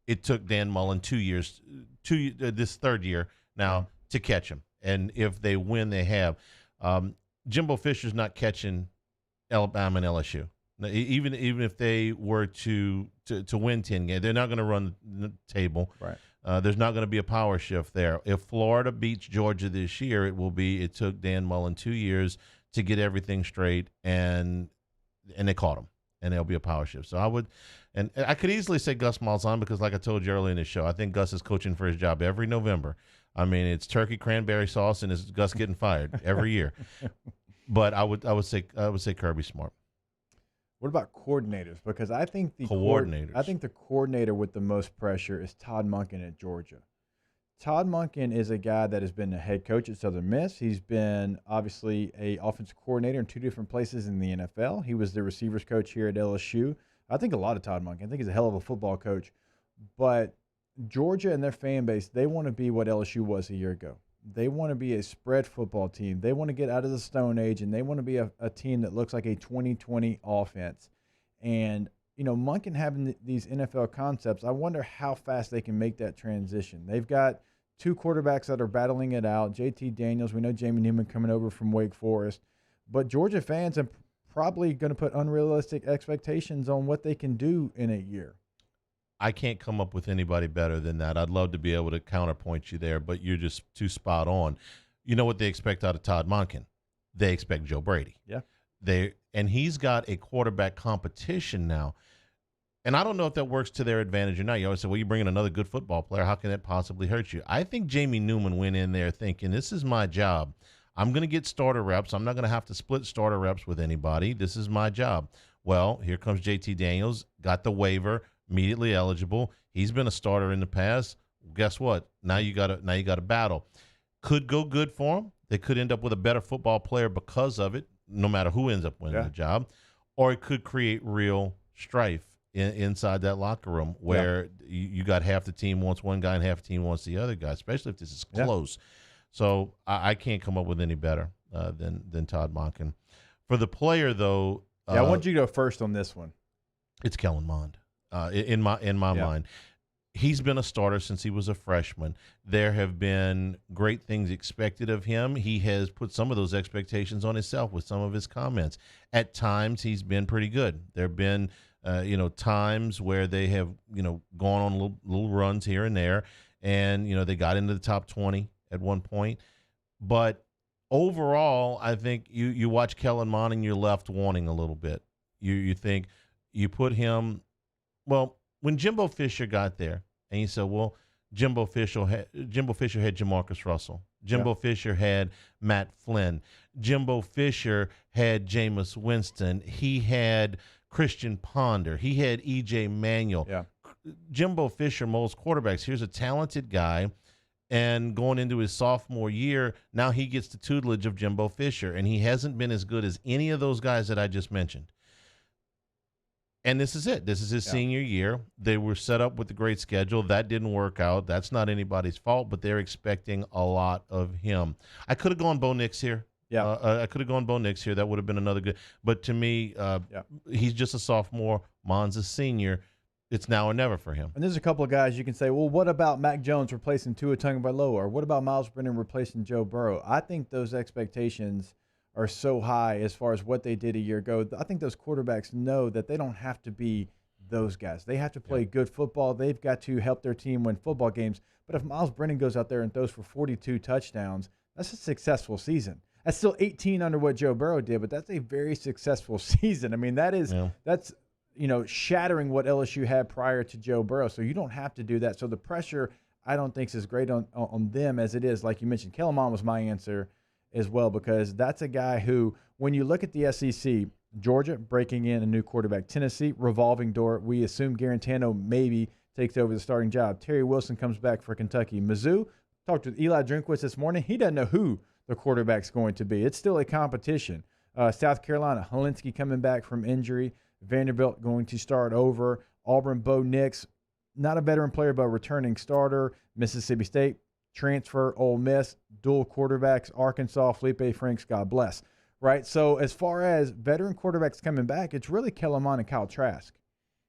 it took Dan Mullen 2 years, this third year now, to catch him. And if they win, they have. Jimbo Fisher's not catching Alabama and LSU. Even if they were to win 10 games, they're not going to run the table. Right. There's not going to be a power shift there. If Florida beats Georgia this year, it took Dan Mullen 2 years to get everything straight, and they caught him, and there'll be a power shift. So I could easily say Gus Malzahn because, like I told you earlier in the show, I think Gus is coaching for his job every November. I mean, it's turkey cranberry sauce, and it's Gus getting fired every year. But I would say Kirby Smart. What about coordinators? Because I think the coordinator with the most pressure is Todd Monken at Georgia. Todd Monken is a guy that has been a head coach at Southern Miss. He's been obviously a offensive coordinator in 2 different places in the NFL. He was the receivers coach here at LSU. I think a lot of Todd Monken. I think he's a hell of a football coach. But Georgia and their fan base, they want to be what LSU was a year ago. They want to be a spread football team. They want to get out of the Stone Age, and they want to be a team that looks like a 2020 offense. And, Monken having these NFL concepts, I wonder how fast they can make that transition. They've got 2 quarterbacks that are battling it out. JT Daniels, we know Jamie Newman coming over from Wake Forest. But Georgia fans are probably going to put unrealistic expectations on what they can do in a year. I can't come up with anybody better than that. I'd love to be able to counterpoint you there, but you're just too spot on. You know what they expect out of Todd Monken? They expect Joe Brady. Yeah. And he's got a quarterback competition now. And I don't know if that works to their advantage or not. You always say, well, you bring in another good football player. How can that possibly hurt you? I think Jamie Newman went in there thinking, this is my job. I'm going to get starter reps. I'm not going to have to split starter reps with anybody. This is my job. Well, here comes JT Daniels, got the waiver, immediately eligible. He's been a starter in the past. Guess what? Now you got a battle. Could go good for him. They could end up with a better football player because of it, no matter who ends up winning the job. Or it could create real strife inside that locker room where you got half the team wants one guy and half the team wants the other guy, especially if this is close. So I can't come up with any better than Todd Monken. For the player, though, I want you to go first on this one. It's Kellen Mond. In my mind, he's been a starter since he was a freshman. There have been great things expected of him. He has put some of those expectations on himself with some of his comments. At times, he's been pretty good. There have been, times where they have, gone on little runs here and there, and they got into the top 20 at one point. But overall, I think you watch Kellen Mond and you're left wanting a little bit. You think you put him. Well, when Jimbo Fisher got there, and you said, well, Jimbo Fisher had Jamarcus Russell. Jimbo Fisher had Matt Flynn. Jimbo Fisher had Jameis Winston. He had Christian Ponder. He had E.J. Manuel. Yeah. Jimbo Fisher molds quarterbacks. Here's a talented guy, and going into his sophomore year, now he gets the tutelage of Jimbo Fisher, and he hasn't been as good as any of those guys that I just mentioned. And this is it. This is his senior year. They were set up with a great schedule. That didn't work out. That's not anybody's fault, but they're expecting a lot of him. I could have gone Bo Nix here. Yeah. I could have gone Bo Nix here. That would have been another good. But to me, he's just a sophomore. Mond's a senior. It's now or never for him. And there's a couple of guys you can say, well, what about Mac Jones replacing Tua Tagovailoa? Or what about Miles Brennan replacing Joe Burrow? I think those expectations are so high as far as what they did a year ago. I think those quarterbacks know that they don't have to be those guys. They have to play good football. They've got to help their team win football games. But if Miles Brennan goes out there and throws for 42 touchdowns, that's a successful season. That's still 18 under what Joe Burrow did, but that's a very successful season. I mean, that's shattering what LSU had prior to Joe Burrow. So you don't have to do that. So the pressure, I don't think, is as great on them as it is. Like you mentioned, Kellen Mond was my answer as well, because that's a guy who, when you look at the SEC, Georgia breaking in a new quarterback, Tennessee revolving door. We assume Garantano maybe takes over the starting job. Terry Wilson comes back for Kentucky. Mizzou, talked with Eli Drinkwitz this morning. He doesn't know who the quarterback's going to be. It's still a competition. South Carolina, Helinski coming back from injury. Vanderbilt going to start over. Auburn, Bo Nix, not a veteran player, but a returning starter. Mississippi State, transfer. Ole Miss, dual quarterbacks. Arkansas, Felipe Franks, God bless. Right? So as far as veteran quarterbacks coming back, it's really Kellen Mond and Kyle Trask.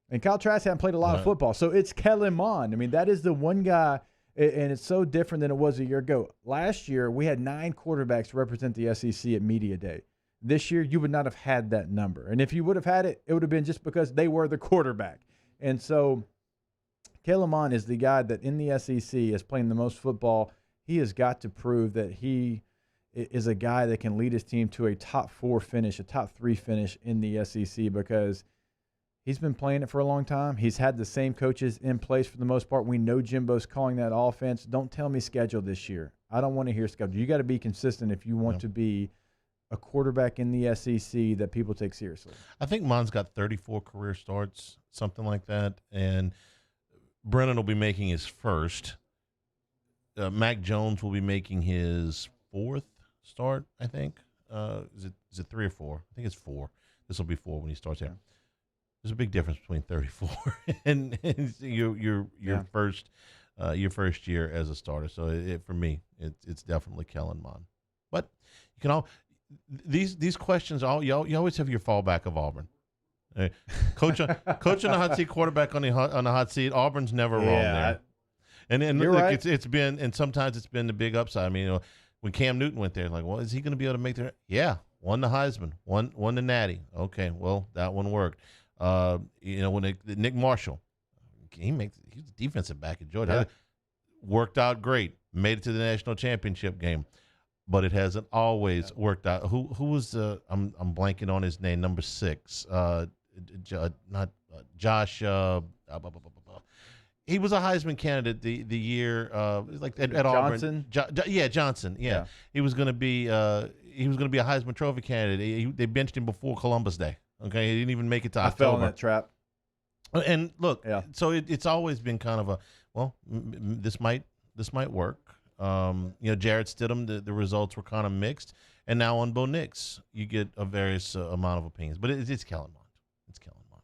And Kyle Trask hasn't played a lot of football, so it's Kellen Mond. I mean, that is the one guy, and it's so different than it was a year ago. Last year, we had 9 quarterbacks represent the SEC at Media Day. This year, you would not have had that number. And if you would have had it, it would have been just because they were the quarterback. And so Kellen Mond is the guy that in the SEC is playing the most football. He has got to prove that he is a guy that can lead his team to a top 4 finish, a top 3 finish in the SEC, because he's been playing it for a long time. He's had the same coaches in place for the most part. We know Jimbo's calling that offense. Don't tell me schedule this year. I don't want to hear schedule. You got to be consistent if you want to be a quarterback in the SEC that people take seriously. I think Mond's got 34 career starts, something like that, and Brennan will be making his first. Mac Jones will be making his 4th start, I think. Is it 3 or 4? I think it's 4. This will be 4 when he starts here. There's a big difference between 34 and your first year as a starter. So for me, it's definitely Kellen Mond. But you can all these questions. You always have your fallback of Auburn. Coach on the hot seat, quarterback on the hot seat. Auburn's never wrong there. And You're look, right. it's been, and sometimes it's been the big upside. I mean, when Cam Newton went there, like, well, is he going to be able to make there? Yeah, won the Heisman, won the Natty. Okay, well, that one worked. When Nick Marshall, he's the defensive back at Georgia, worked out great, made it to the national championship game, but it hasn't always worked out. Who was I'm blanking on his name, number 6, Josh. He was a Heisman candidate the year like at Johnson? Auburn. Johnson. Yeah. He was going to be a Heisman Trophy candidate. They benched him before Columbus Day. Okay, he didn't even make it to October. I fell in that trap. And look, so it's always been kind of this might work. Jarrett Stidham, the results were kind of mixed, and now on Bo Nix, you get a various amount of opinions. But it's Kellen Mond. It's Kellen Mond.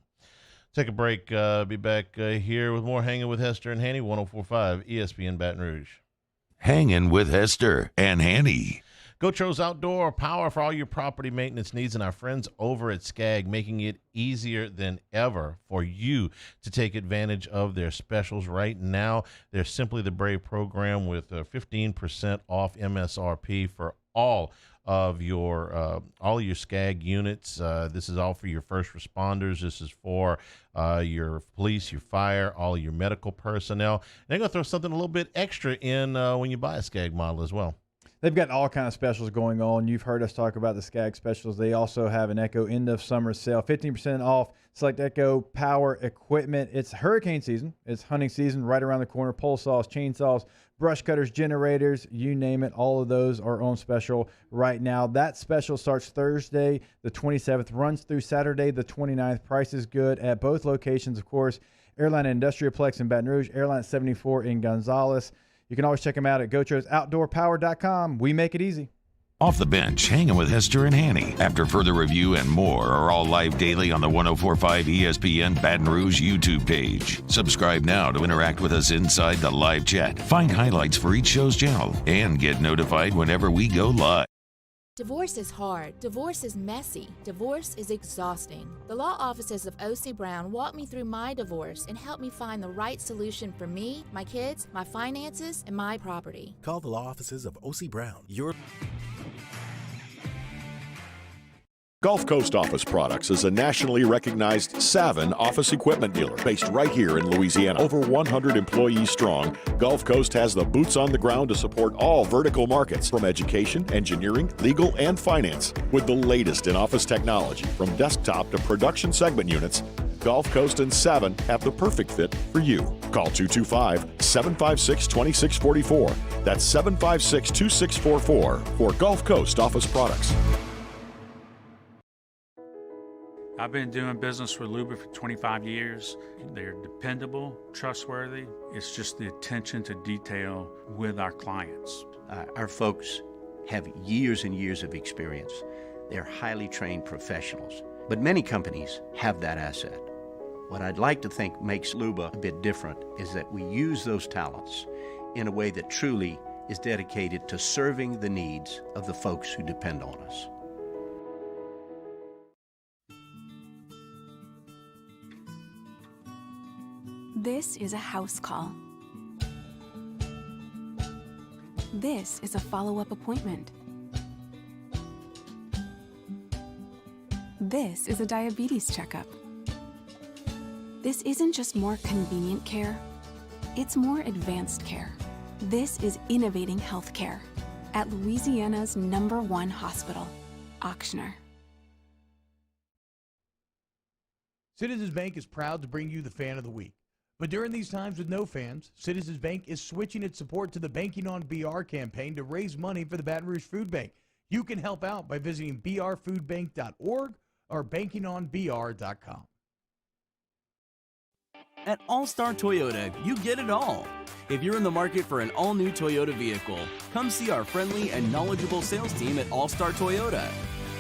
Take a break. Be back here with more Hanging with Hester and Hanny, 104.5 ESPN Baton Rouge. Hanging with Hester and Hanny. Gotro's Outdoor Power for all your property maintenance needs, and our friends over at Skag making it easier than ever for you to take advantage of their specials right now. They're Simply the Brave program with 15% off MSRP for all of your Skag units. This is all for your first responders. This is for your police, your fire, all your medical personnel. And they're going to throw something a little bit extra in when you buy a Skag model as well. They've got all kind of specials going on. You've heard us talk about the Skag specials. They also have an Echo end of summer sale, 15% off select Echo power equipment. It's hurricane season. It's hunting season right around the corner. Pole saws, chainsaws, brush cutters, generators, you name it. All of those are on special right now. That special starts Thursday, the 27th, runs through Saturday, the 29th. Price is good at both locations, of course. Airline Industrialplex in Baton Rouge, Airline 74 in Gonzales. You can always check them out at GoTrosOutdoorPower.com. We make it easy. Off the Bench, Hanging with Hester and Hanny. After further review and more are all live daily on the 104.5 ESPN Baton Rouge YouTube page. Subscribe now to interact with us inside the live chat. Find highlights for each show's channel and get notified whenever we go live. Divorce is hard. Divorce is messy. Divorce is exhausting. The law offices of O.C. Brown walked me through my divorce and helped me find the right solution for me, my kids, my finances, and my property. Call the law offices of O.C. Brown. Gulf Coast Office Products is a nationally recognized Savin office equipment dealer based right here in Louisiana. Over 100 employees strong, Gulf Coast has the boots on the ground to support all vertical markets, from education, engineering, legal, and finance. With the latest in office technology, from desktop to production segment units, Gulf Coast and Savin have the perfect fit for you. Call 225-756-2644. That's 756-2644 for Gulf Coast Office Products. I've been doing business with Luba for 25 years. They're dependable, trustworthy. It's just the attention to detail with our clients. Our folks have years and years of experience. They're highly trained professionals, but many companies have that asset. What I'd like to think makes Luba a bit different is that we use those talents in a way that truly is dedicated to serving the needs of the folks who depend on us. This is a house call. This is a follow-up appointment. This is a diabetes checkup. This isn't just more convenient care, it's more advanced care. This is innovating healthcare at Louisiana's #1 hospital, Auctioner. Citizens Bank is proud to bring you the Fan of the Week. But during these times with no fans, Citizens Bank is switching its support to the Banking on BR campaign to raise money for the Baton Rouge Food Bank. You can help out by visiting brfoodbank.org or bankingonbr.com. At All-Star Toyota, you get it all. If you're in the market for an all-new Toyota vehicle, come see our friendly and knowledgeable sales team at All-Star Toyota.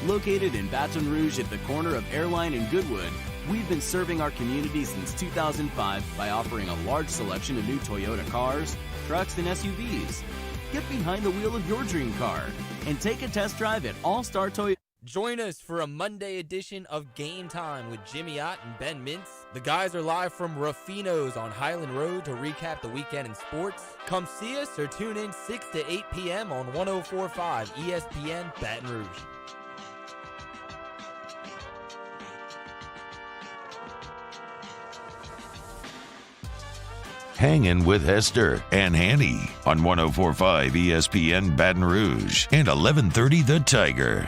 Located in Baton Rouge at the corner of Airline and Goodwood, we've been serving our community since 2005 by offering a large selection of new Toyota cars, trucks, and SUVs. Get behind the wheel of your dream car and take a test drive at All-Star Toyota. Join us for a Monday edition of Game Time with Jimmy Ott and Ben Mintz. The guys are live from Ruffino's on Highland Road to recap the weekend in sports. Come see us or tune in 6 to 8 p.m. on 104.5 ESPN Baton Rouge. Hangin' with Hester and Hanny on 104.5 ESPN Baton Rouge and 1130 The Tiger.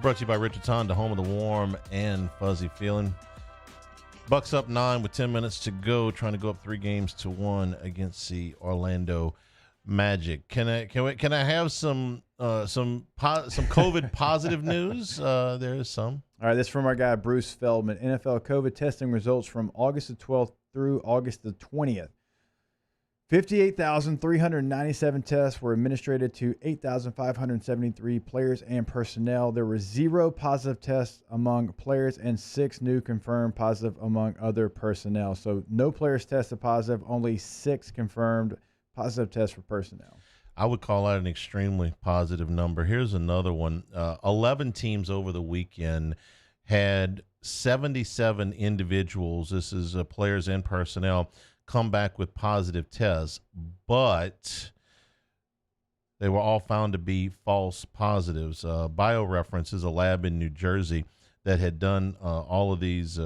Brought to you by Richard's Honda, home of the warm and fuzzy feeling. Bucks up 9 with 10 minutes to go, trying to go up 3-1 against the Orlando Magic. Can I have some COVID positive news? There is some. All right, this is from our guy Bruce Feldman. NFL COVID testing results from August the 12th through August the 20th. 58,397 tests were administered to 8,573 players and personnel. There were 0 positive tests among players and 6 new confirmed positive among other personnel. So no players tested positive, only 6 confirmed positive tests for personnel. I would call that an extremely positive number. Here's another one. 11 teams over the weekend had 77 individuals, this is players and personnel, come back with positive tests, but they were all found to be false positives. BioReference is a lab in New Jersey that had done all of these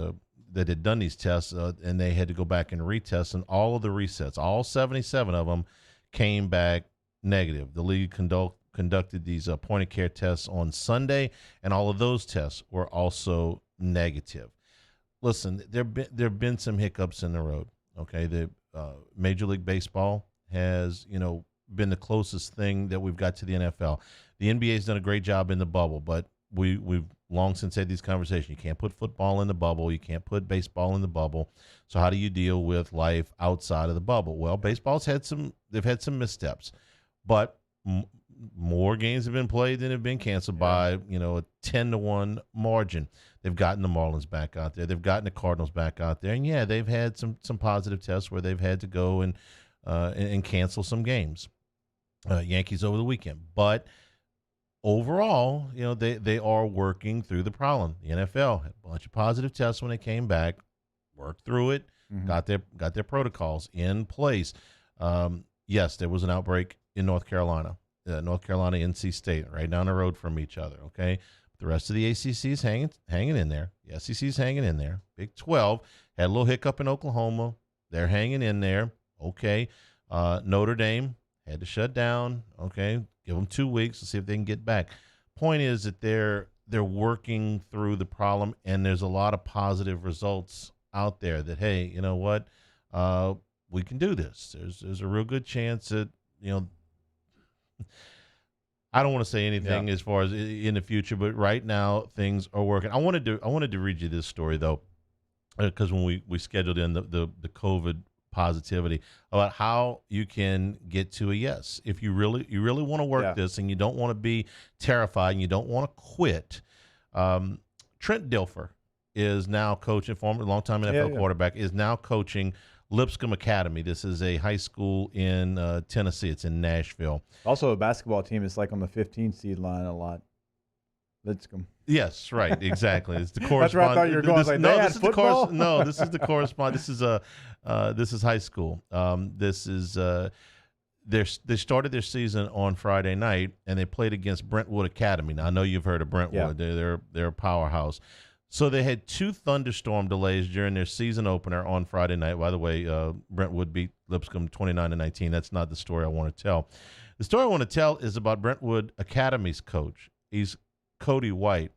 that had done these tests, and they had to go back and retest, and all of the resets, all 77 of them, came back negative. The league conducted these point-of-care tests on Sunday, and all of those tests were also negative. Listen, there have been some hiccups in the road. Okay, the Major League Baseball has, been the closest thing that we've got to the NFL. The NBA has done a great job in the bubble, but we've long since had these conversations. You can't put football in the bubble. You can't put baseball in the bubble. So how do you deal with life outside of the bubble? Well, baseball's had some missteps, but more games have been played than have been canceled by, a 10-1 margin. They've gotten the Marlins back out there. They've gotten the Cardinals back out there. And, yeah, they've had some positive tests where they've had to go and cancel some games. Yankees over the weekend. But overall, they are working through the problem. The NFL had a bunch of positive tests when they came back, worked through it, got their protocols in place. Yes, there was an outbreak in North Carolina, NC State, right down the road from each other. Okay, the rest of the ACC is hanging in there. The SEC is hanging in there. Big 12 had a little hiccup in Oklahoma. They're hanging in there. Okay, Notre Dame had to shut down. Okay, give them 2 weeks to see if they can get back. Point is that they're working through the problem, and there's a lot of positive results out there that, hey, you know what, we can do this. There's a real good chance that, I don't want to say anything as far as in the future, but right now things are working. I wanted to read you this story though, because when we scheduled in the COVID positivity, about how you can get to a yes if you really want to work this, and you don't want to be terrified and you don't want to quit. Trent Dilfer is now coaching, former longtime NFL quarterback, is now coaching Lipscomb Academy. This is a high school in Tennessee. It's in Nashville. Also a basketball team. It's like on the 15 seed line a lot. Lipscomb. Yes, right, exactly. It's the correspondent. That's where I thought you were going. This is football? This is the correspondent. This is high school. They started their season on Friday night, and they played against Brentwood Academy. Now I know you've heard of Brentwood. Yeah. They're a powerhouse. So they had 2 thunderstorm delays during their season opener on Friday night. By the way, Brentwood beat Lipscomb 29-19. That's not the story I want to tell. The story I want to tell is about Brentwood Academy's coach. He's Cody White.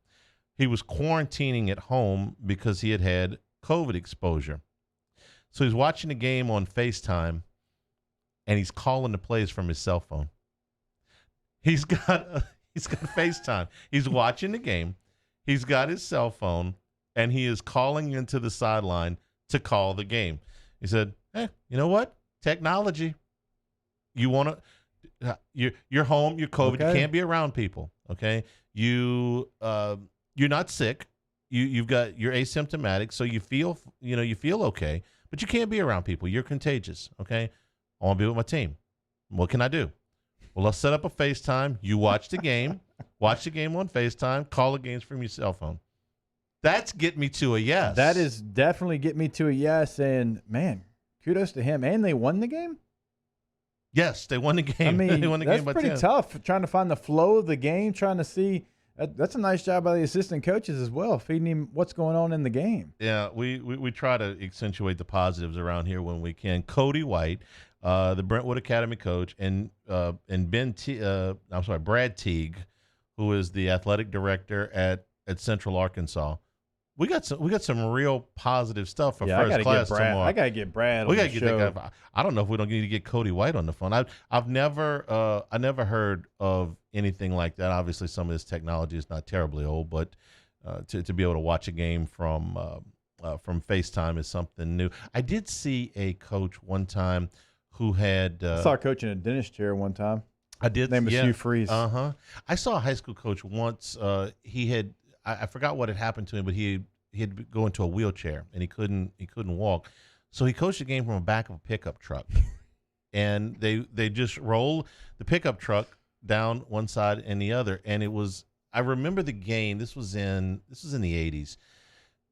He was quarantining at home because he had COVID exposure. So he's watching the game on FaceTime, and he's calling the plays from his cell phone. He's got FaceTime. He's watching the game. He's got his cell phone, and he is calling into the sideline to call the game. He said, "Hey, you know what? Technology. You want to? You're home. You're COVID. Okay. You can't be around people. Okay. You're not sick. You're asymptomatic, so you feel okay, but you can't be around people. You're contagious. Okay. I want to be with my team. What can I do? Well, let's set up a FaceTime. You watch the game. Watch the game on FaceTime. Call the games from your cell phone. That's get me to a yes. That is definitely get me to a yes. And, man, kudos to him. And they won the game? Yes, they won the game. I mean, they won the that's game by pretty 10. tough, trying to find the flow of the game, trying to see. That's a nice job by the assistant coaches as well, feeding him what's going on in the game. Yeah, we try to accentuate the positives around here when we can. Cody White, the Brentwood Academy coach, and Brad Teague, who is the athletic director at Central Arkansas. We got some real positive stuff for first class tomorrow. I gotta get Brad. We gotta get that guy. I don't know if we don't need to get Cody White on the phone. I never heard of anything like that. Obviously, some of this technology is not terribly old, but to be able to watch a game from FaceTime is something new. I did see a coach one time who had. I saw a coach in a dentist chair one time. I did. His name was Hugh Freeze. I saw a high school coach once. He had. I forgot what had happened to him, but he had to go into a wheelchair and he couldn't walk. So he coached the game from the back of a pickup truck. and they just roll the pickup truck down one side and the other. And it was, I remember the game. This was in the 80s,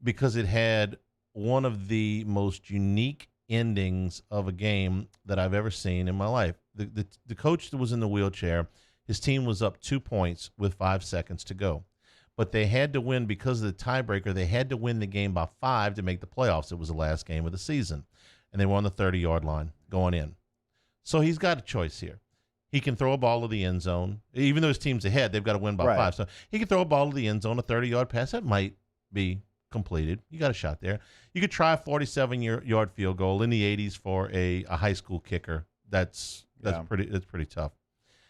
because it had one of the most unique endings of a game that I've ever seen in my life. The coach that was in the wheelchair, his team was up 2 points with 5 seconds to go, but they had to win because of the tiebreaker. They had to win the game by 5 to make the playoffs. It was the last game of the season, and they were on the 30-yard line going in. So he's got a choice here. He can throw a ball to the end zone. Even though his team's ahead, they've got to win by 5. So he can throw a ball to the end zone, a 30-yard pass. That might be completed. You got a shot there. You could try a 47-yard field goal in the 80s for a high school kicker. That's pretty tough.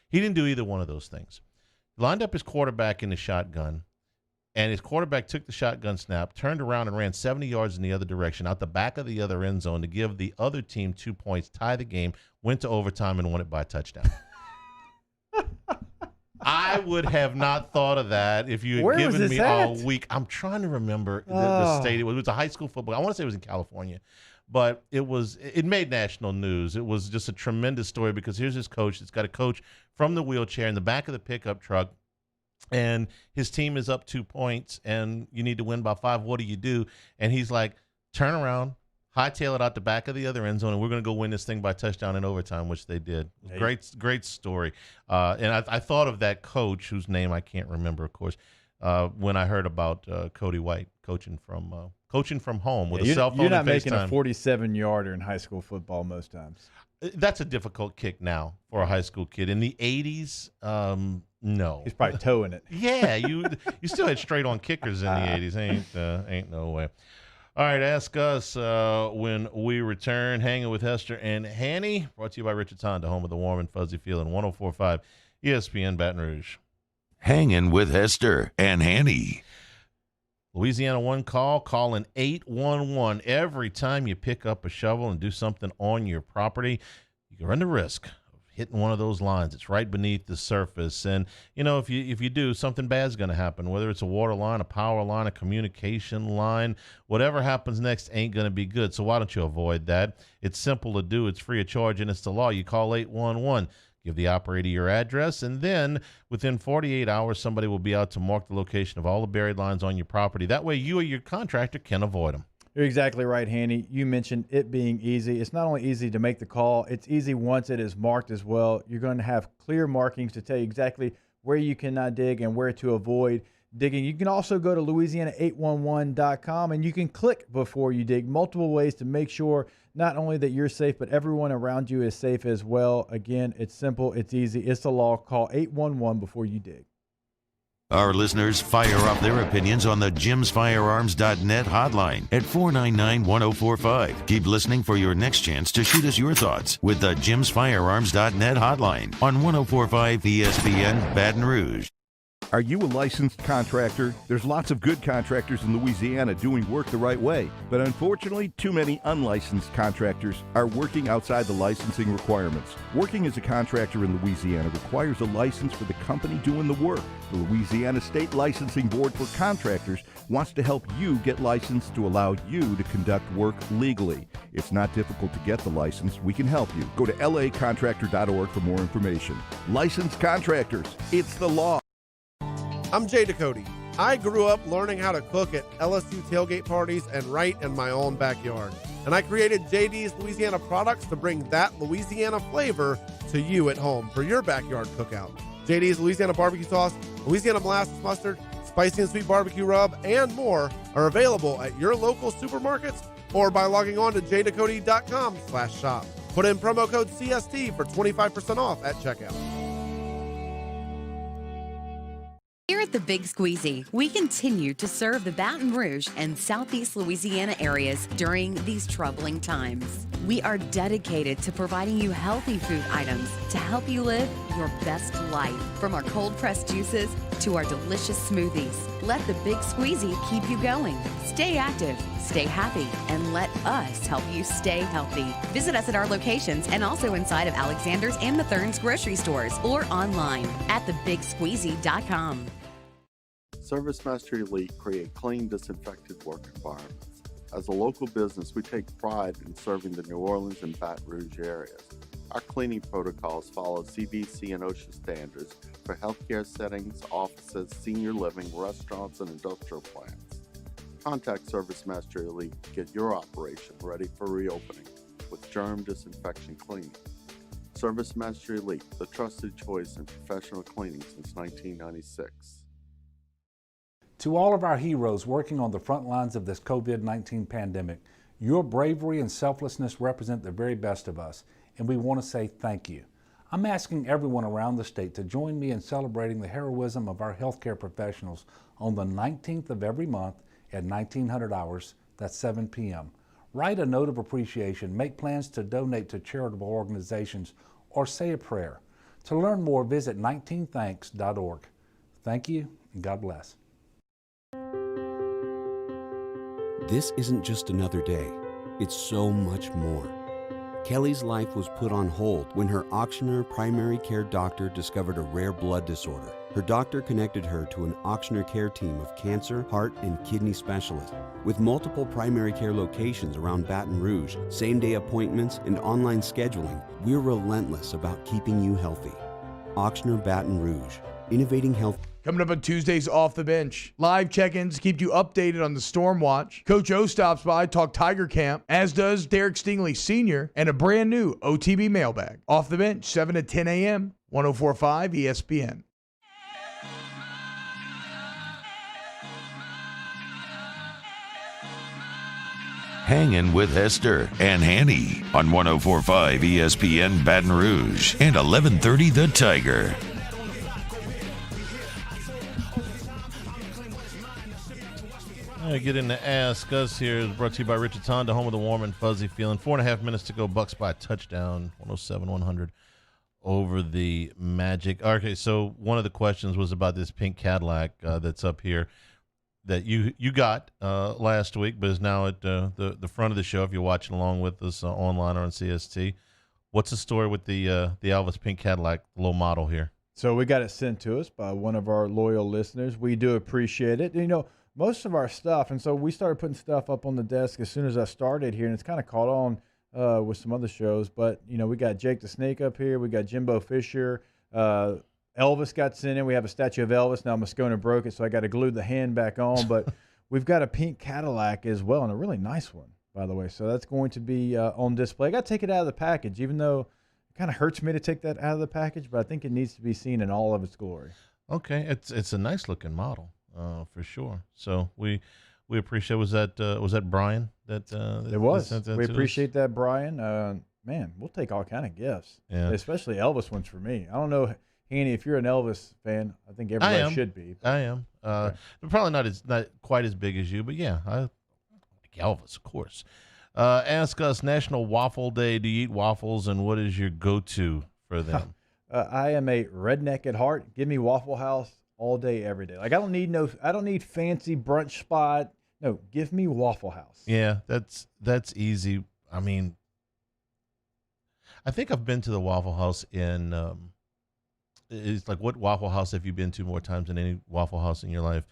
He didn't do either one of those things. Lined up his quarterback in the shotgun, and his quarterback took the shotgun snap, turned around and ran 70 yards in the other direction, out the back of the other end zone to give the other team 2 points, tie the game, went to overtime, and won it by a touchdown. I would have not thought of that if you had given me all week. I'm trying to remember the state. It was a high school football. I want to say it was in California, but it made national news. It was just a tremendous story, because here's his coach. It's got a coach from the wheelchair in the back of the pickup truck, and his team is up 2 points, and you need to win by 5. What do you do? And he's like, turn around, hightail it out the back of the other end zone, and we're going to go win this thing by touchdown in overtime, which they did. Hey. Great story. And I thought of that coach, whose name I can't remember, of course, when I heard about Cody White coaching from home with a cell phone. You're not and making FaceTime. a 47-yarder in high school football most times. That's a difficult kick now for a high school kid. In the 80s, no. He's probably towing it. Yeah, you still had straight-on kickers in the 80s. Ain't no way. All right, ask us when we return. Hanging with Hester and Hanny, brought to you by Richard's Honda, home of the warm and fuzzy feeling. 104.5 ESPN Baton Rouge. Hanging with Hester and Hanny. Louisiana One Call, calling 811. Every time you pick up a shovel and do something on your property, you can run the risk of hitting one of those lines. It's right beneath the surface. And, if you do, something bad's going to happen, whether it's a water line, a power line, a communication line. Whatever happens next ain't going to be good. So why don't you avoid that? It's simple to do. It's free of charge, and it's the law. You call 811. Give the operator your address, and then within 48 hours, somebody will be out to mark the location of all the buried lines on your property. That way you or your contractor can avoid them. You're exactly right, Hanny. You mentioned it being easy. It's not only easy to make the call, it's easy once it is marked as well. You're going to have clear markings to tell you exactly where you cannot dig and where to avoid digging. You can also go to Louisiana811.com, and you can click before you dig. Multiple ways to make sure not only that you're safe, but everyone around you is safe as well. Again, it's simple, it's easy, it's the law. Call 811 before you dig. Our listeners fire off their opinions on the jimsfirearms.net hotline at 499-1045. Keep listening for your next chance to shoot us your thoughts with the jimsfirearms.net hotline on 104.5 ESPN Baton Rouge. Are you a licensed contractor? There's lots of good contractors in Louisiana doing work the right way, but unfortunately, too many unlicensed contractors are working outside the licensing requirements. Working as a contractor in Louisiana requires a license for the company doing the work. The Louisiana State Licensing Board for Contractors wants to help you get licensed to allow you to conduct work legally. It's not difficult to get the license. We can help you. Go to lacontractor.org for more information. Licensed contractors, it's the law. I'm Jay Ducote. I grew up learning how to cook at LSU tailgate parties and right in my own backyard. And I created JD's Louisiana products to bring that Louisiana flavor to you at home for your backyard cookout. JD's Louisiana barbecue sauce, Louisiana molasses mustard, spicy and sweet barbecue rub, and more are available at your local supermarkets or by logging on to jducote.com/shop. Put in promo code CST for 25% off at checkout. Here at the Big Squeezy, we continue to serve the Baton Rouge and Southeast Louisiana areas during these troubling times. We are dedicated to providing you healthy food items to help you live your best life. From our cold-pressed juices to our delicious smoothies, let the Big Squeezy keep you going. Stay active, stay happy, and let us help you stay healthy. Visit us at our locations and also inside of Alexander's and Methern's grocery stores or online at thebigsqueezy.com. Service Master Elite create clean, disinfected work environments. As a local business, we take pride in serving the New Orleans and Baton Rouge areas. Our cleaning protocols follow CDC and OSHA standards for healthcare settings, offices, senior living, restaurants, and industrial plants. Contact Service Master Elite to get your operation ready for reopening with germ disinfection cleaning. Service Master Elite, the trusted choice in professional cleaning since 1996. To all of our heroes working on the front lines of this COVID-19 pandemic, your bravery and selflessness represent the very best of us, and we want to say thank you. I'm asking everyone around the state to join me in celebrating the heroism of our healthcare professionals on the 19th of every month at 1900 hours, that's 7 p.m. Write a note of appreciation, make plans to donate to charitable organizations, or say a prayer. To learn more, visit 19thanks.org. Thank you, and God bless. This isn't just another day. It's so much more. Kelly's life was put on hold when her Auctioner primary care doctor discovered a rare blood disorder. Her doctor connected her to an Auctioner care team of cancer, heart, and kidney specialists. With multiple primary care locations around Baton Rouge, same-day appointments, and online scheduling, we're relentless about keeping you healthy. Auctioner Baton Rouge, innovating health. Coming up on Tuesdays Off the Bench. Live check-ins keep you updated on the Storm Watch. Coach O stops by, talk Tiger Camp, as does Derek Stingley Sr., and a brand new OTB mailbag. Off the Bench, 7 to 10 a.m., 104.5 ESPN. Hangin' with Hester and Hanny on 104.5 ESPN Baton Rouge and 1130 The Tiger. Get into Ask Us here is brought to you by Richard's Honda, home of the warm and fuzzy feeling. 4.5 minutes to go. Bucks by a touchdown, 107-100 over the Magic. Okay, so one of the questions was about this pink Cadillac that's up here that you got last week, but is now at the front of the show if you're watching along with us online or on CST. What's the story with the Elvis pink Cadillac, the little model here? So we got it sent to us by one of our loyal listeners. We do appreciate it. You know, most of our stuff, and so we started putting stuff up on the desk as soon as I started here, and it's kind of caught on with some other shows. But, you know, we got Jake the Snake up here. We got Jimbo Fisher. Elvis got sent in. We have a statue of Elvis. Now Moscona broke it, so I got to glue the hand back on. But we've got a pink Cadillac as well, and a really nice one, by the way. So that's going to be on display. I got to take it out of the package, even though it kind of hurts me to take that out of the package, but I think it needs to be seen in all of its glory. Okay, it's a nice-looking model. For sure. So we appreciate. Was that Brian? That it was. That we appreciate that, Brian. Man, we'll take all kind of gifts. Yeah. Especially Elvis ones for me. I don't know, Hanny, if you're an Elvis fan. I think everybody should be. I am. Okay. Probably not quite as big as you, but yeah, I like Elvis, of course. Ask Us National Waffle Day. Do you eat waffles, and what is your go-to for them? I am a redneck at heart. Give me Waffle House all day, every day. Like I don't need fancy brunch spot. No, give me Waffle House. Yeah, that's easy. I mean, I think I've been to the Waffle House in. It's like, what Waffle House have you been to more times than any Waffle House in your life?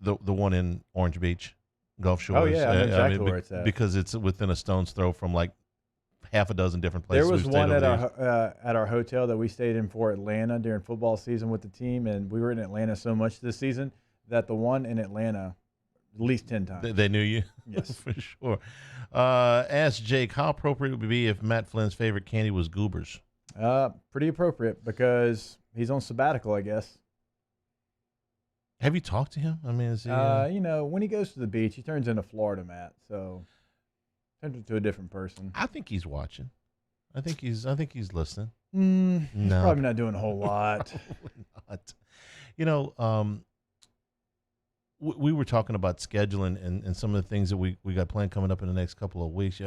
The one in Orange Beach, Gulf Shores. Oh yeah, I know exactly where it's at. Because it's within a stone's throw from like half a dozen different places. There was one at our hotel that we stayed in for Atlanta during football season with the team, and we were in Atlanta so much this season that the one in Atlanta at least 10 times. They knew you? Yes. For sure. Ask Jake, how appropriate would it be if Matt Flynn's favorite candy was Goobers? Pretty appropriate because he's on sabbatical, I guess. Have you talked to him? I mean, is he? You know, when he goes to the beach, he turns into Florida Matt, so turns into a different person. I think he's watching. I think he's listening. No, he's probably not doing a whole lot. Not. You know, we were talking about scheduling and some of the things that we got planned coming up in the next couple of weeks.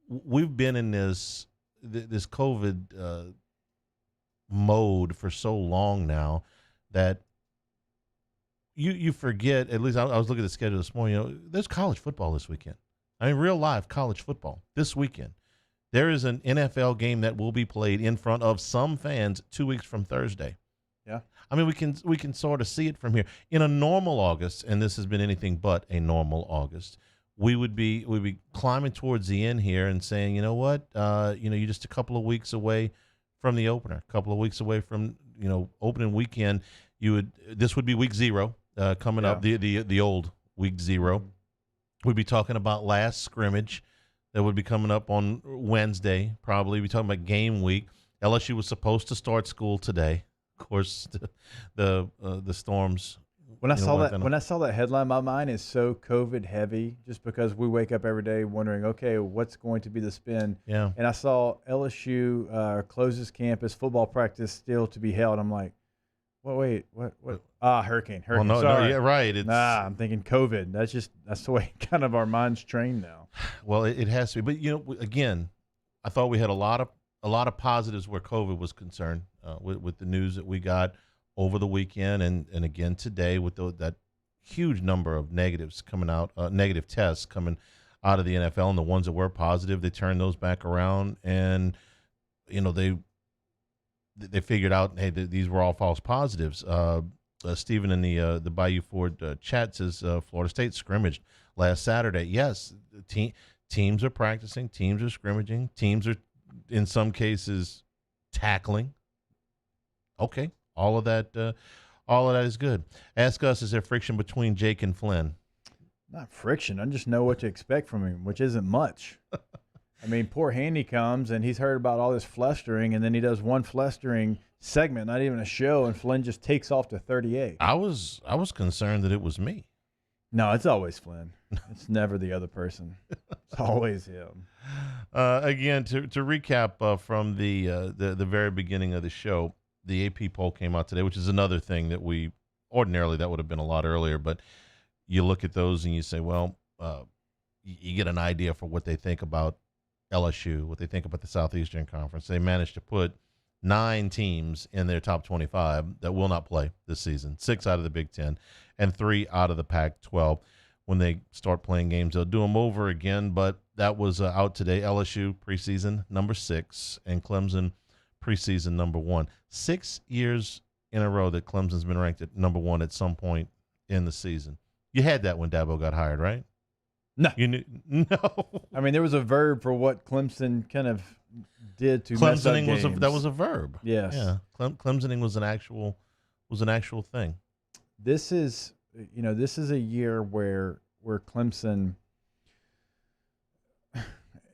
We've been in this COVID mode for so long now that you forget. At least I was looking at the schedule this morning. You know, there's college football this weekend. I mean, real live college football this weekend. There is an NFL game that will be played in front of some fans 2 weeks from Thursday. Yeah. I mean, we can sort of see it from here. In a normal August, and this has been anything but a normal August, we'd be climbing towards the end here and saying, you know what, you're just a couple of weeks away from the opener, a couple of weeks away from opening weekend. This would be week 0 coming up, the old week 0. We'd be talking about last scrimmage that would be coming up on Wednesday. Probably be talking about game week. LSU was supposed to start school today. Of course, the storms. When I saw that headline, my mind is so COVID heavy, just because we wake up every day wondering, okay, what's going to be the spin? Yeah. And I saw LSU closes campus, football practice still to be held. I'm like, wait, what? Hurricane. Well, no, Sorry. yeah, right. I'm thinking COVID. That's the way kind of our mind's trained now. Well, it has to be. But again, I thought we had a lot of positives where COVID was concerned with the news that we got over the weekend and again today with that huge number of negatives coming out, negative tests coming out of the NFL, and the ones that were positive, they turned those back around, and they figured out, hey, these were all false positives. Stephen in the Bayou Ford chat says Florida State scrimmaged last Saturday. Yes, teams are practicing, teams are scrimmaging, teams are in some cases tackling. Okay, all of that is good. Ask us: is there friction between Jake and Flynn? Not friction. I just know what to expect from him, which isn't much. I mean, poor Hanny comes and he's heard about all this flustering, and then he does one flustering segment, not even a show, and Flynn just takes off to 38. I was concerned that it was me. No, it's always Flynn. It's never the other person. It's always him. Again, to recap from the very beginning of the show, the AP poll came out today, which is another thing that ordinarily that would have been a lot earlier, but you look at those and you say, well, you get an idea for what they think about LSU, what they think about the Southeastern Conference. They managed to put 9 teams in their top 25 that will not play this season, 6 out of the Big Ten and 3 out of the Pac-12. When they start playing games, they'll do them over again, but that was out today. LSU preseason number 6 and Clemson preseason number 1. 6 years in a row that Clemson's been ranked at number 1 at some point in the season. You had that when Dabo got hired, right? No. You knew? No. I mean, there was a verb for what Clemson kind of did to mess up games. That was a verb. Yes. Yeah. Clemsoning was an actual thing. This is a year where Clemson,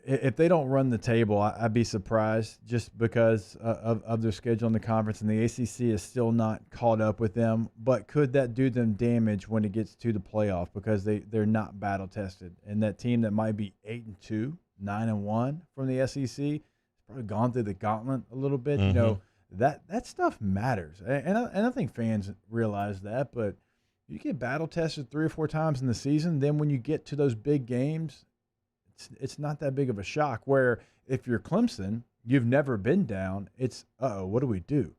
if they don't run the table, I'd be surprised, just because of their schedule in the conference, and the ACC is still not caught up with them. But could that do them damage when it gets to the playoff, because they're not battle tested, and that team that might be 8-2, 9-1 from the SEC has probably gone through the gauntlet a little bit. Mm-hmm. That stuff matters, and I think fans realize that. But you get battle tested 3 or 4 times in the season, then when you get to those big games, it's not that big of a shock. Where if you're Clemson, you've never been down, it's, what do we do?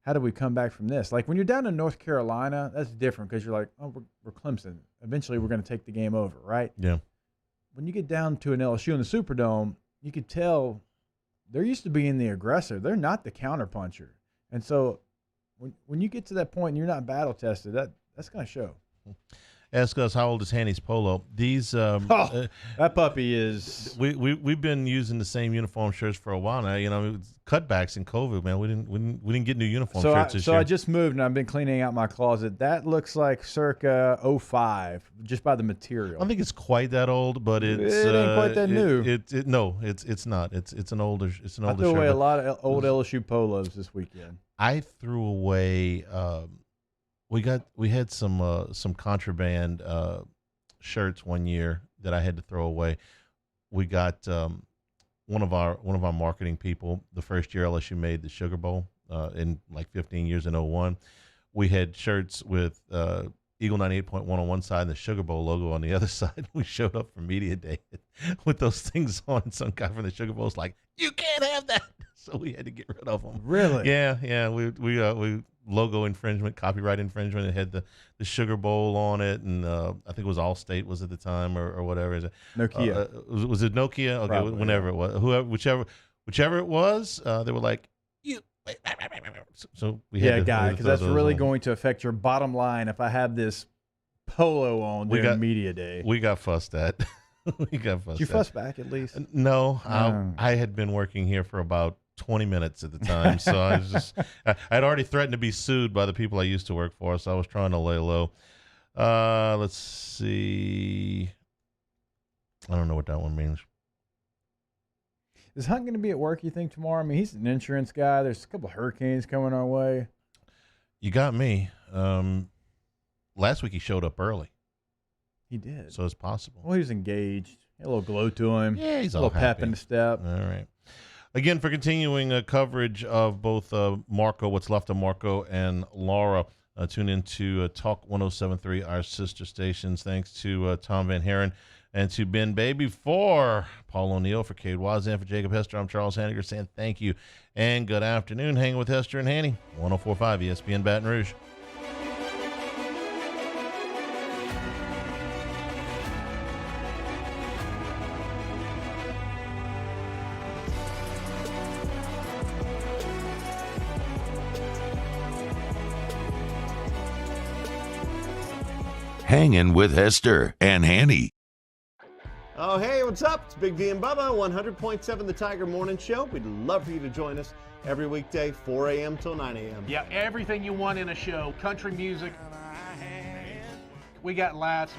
How do we come back from this? Like when you're down in North Carolina, that's different, because you're like, oh, we're Clemson. Eventually we're going to take the game over, right? Yeah. When you get down to an LSU in the Superdome, you could tell they're used to being the aggressor. They're not the counterpuncher. And so when you get to that point and you're not battle tested, that's going to show. Ask us, how old is Hanny's polo? These that puppy is. We've been using the same uniform shirts for a while now. Cutbacks in COVID, man. We didn't get new uniform shirts this year. So I just moved and I've been cleaning out my closet. That looks like circa 05, just by the material. I don't think it's quite that old, but it ain't quite that new. It's not. It's an older. It's an older. I threw shirt, away a lot of old LSU polos this weekend. I threw away. We had some contraband shirts one year that I had to throw away. We got one of our marketing people, the first year LSU made the Sugar Bowl in like 15 years in 01. We had shirts with Eagle 98.1 on one side and the Sugar Bowl logo on the other side. We showed up for media day with those things on. Some guy from the Sugar Bowl was like, "You can't have that," so we had to get rid of them. Really? Yeah. We logo infringement, copyright infringement. It had the Sugar Bowl on it, and I think it was Allstate was at the time or whatever. Is it Nokia? Was it Nokia? Okay, Probably, whenever it was, whichever it was, they were like, you. So we had guy, because that's really going to affect your bottom line if I have this polo on during media day. We got fussed at. We got fussed. Did you fuss back at least? No, I had been working here for about 20 minutes at the time, so I was just I'd already threatened to be sued by the people I used to work for, so I was trying to lay low. Let's see. I don't know what that one means. Is Hunt going to be at work, you think, tomorrow? I mean, he's an insurance guy. There's a couple of hurricanes coming our way. You got me. Last week he showed up early. He did. So it's possible. Well, he was engaged. He had a little glow to him. Yeah, he's a all little pep happy. in the step. All right. Again, for continuing coverage of both Marco, what's left of Marco, and Laura, tune into Talk 107.3, our sister stations. Thanks to Tom VanHaaren and to Ben Baby. For Paul O'Neill, for Cade Wazan, for Jacob Hester, I'm Charles Hanagriff saying thank you and good afternoon. Hanging with Hester and Hanny, 104.5 ESPN Baton Rouge. Hanging with Hester and Hanny. Oh, hey, what's up? It's Big D and Bubba, 100.7 The Tiger Morning Show. We'd love for you to join us every weekday, 4 a.m. till 9 a.m. Yeah, everything you want in a show. Country music. We got laughs.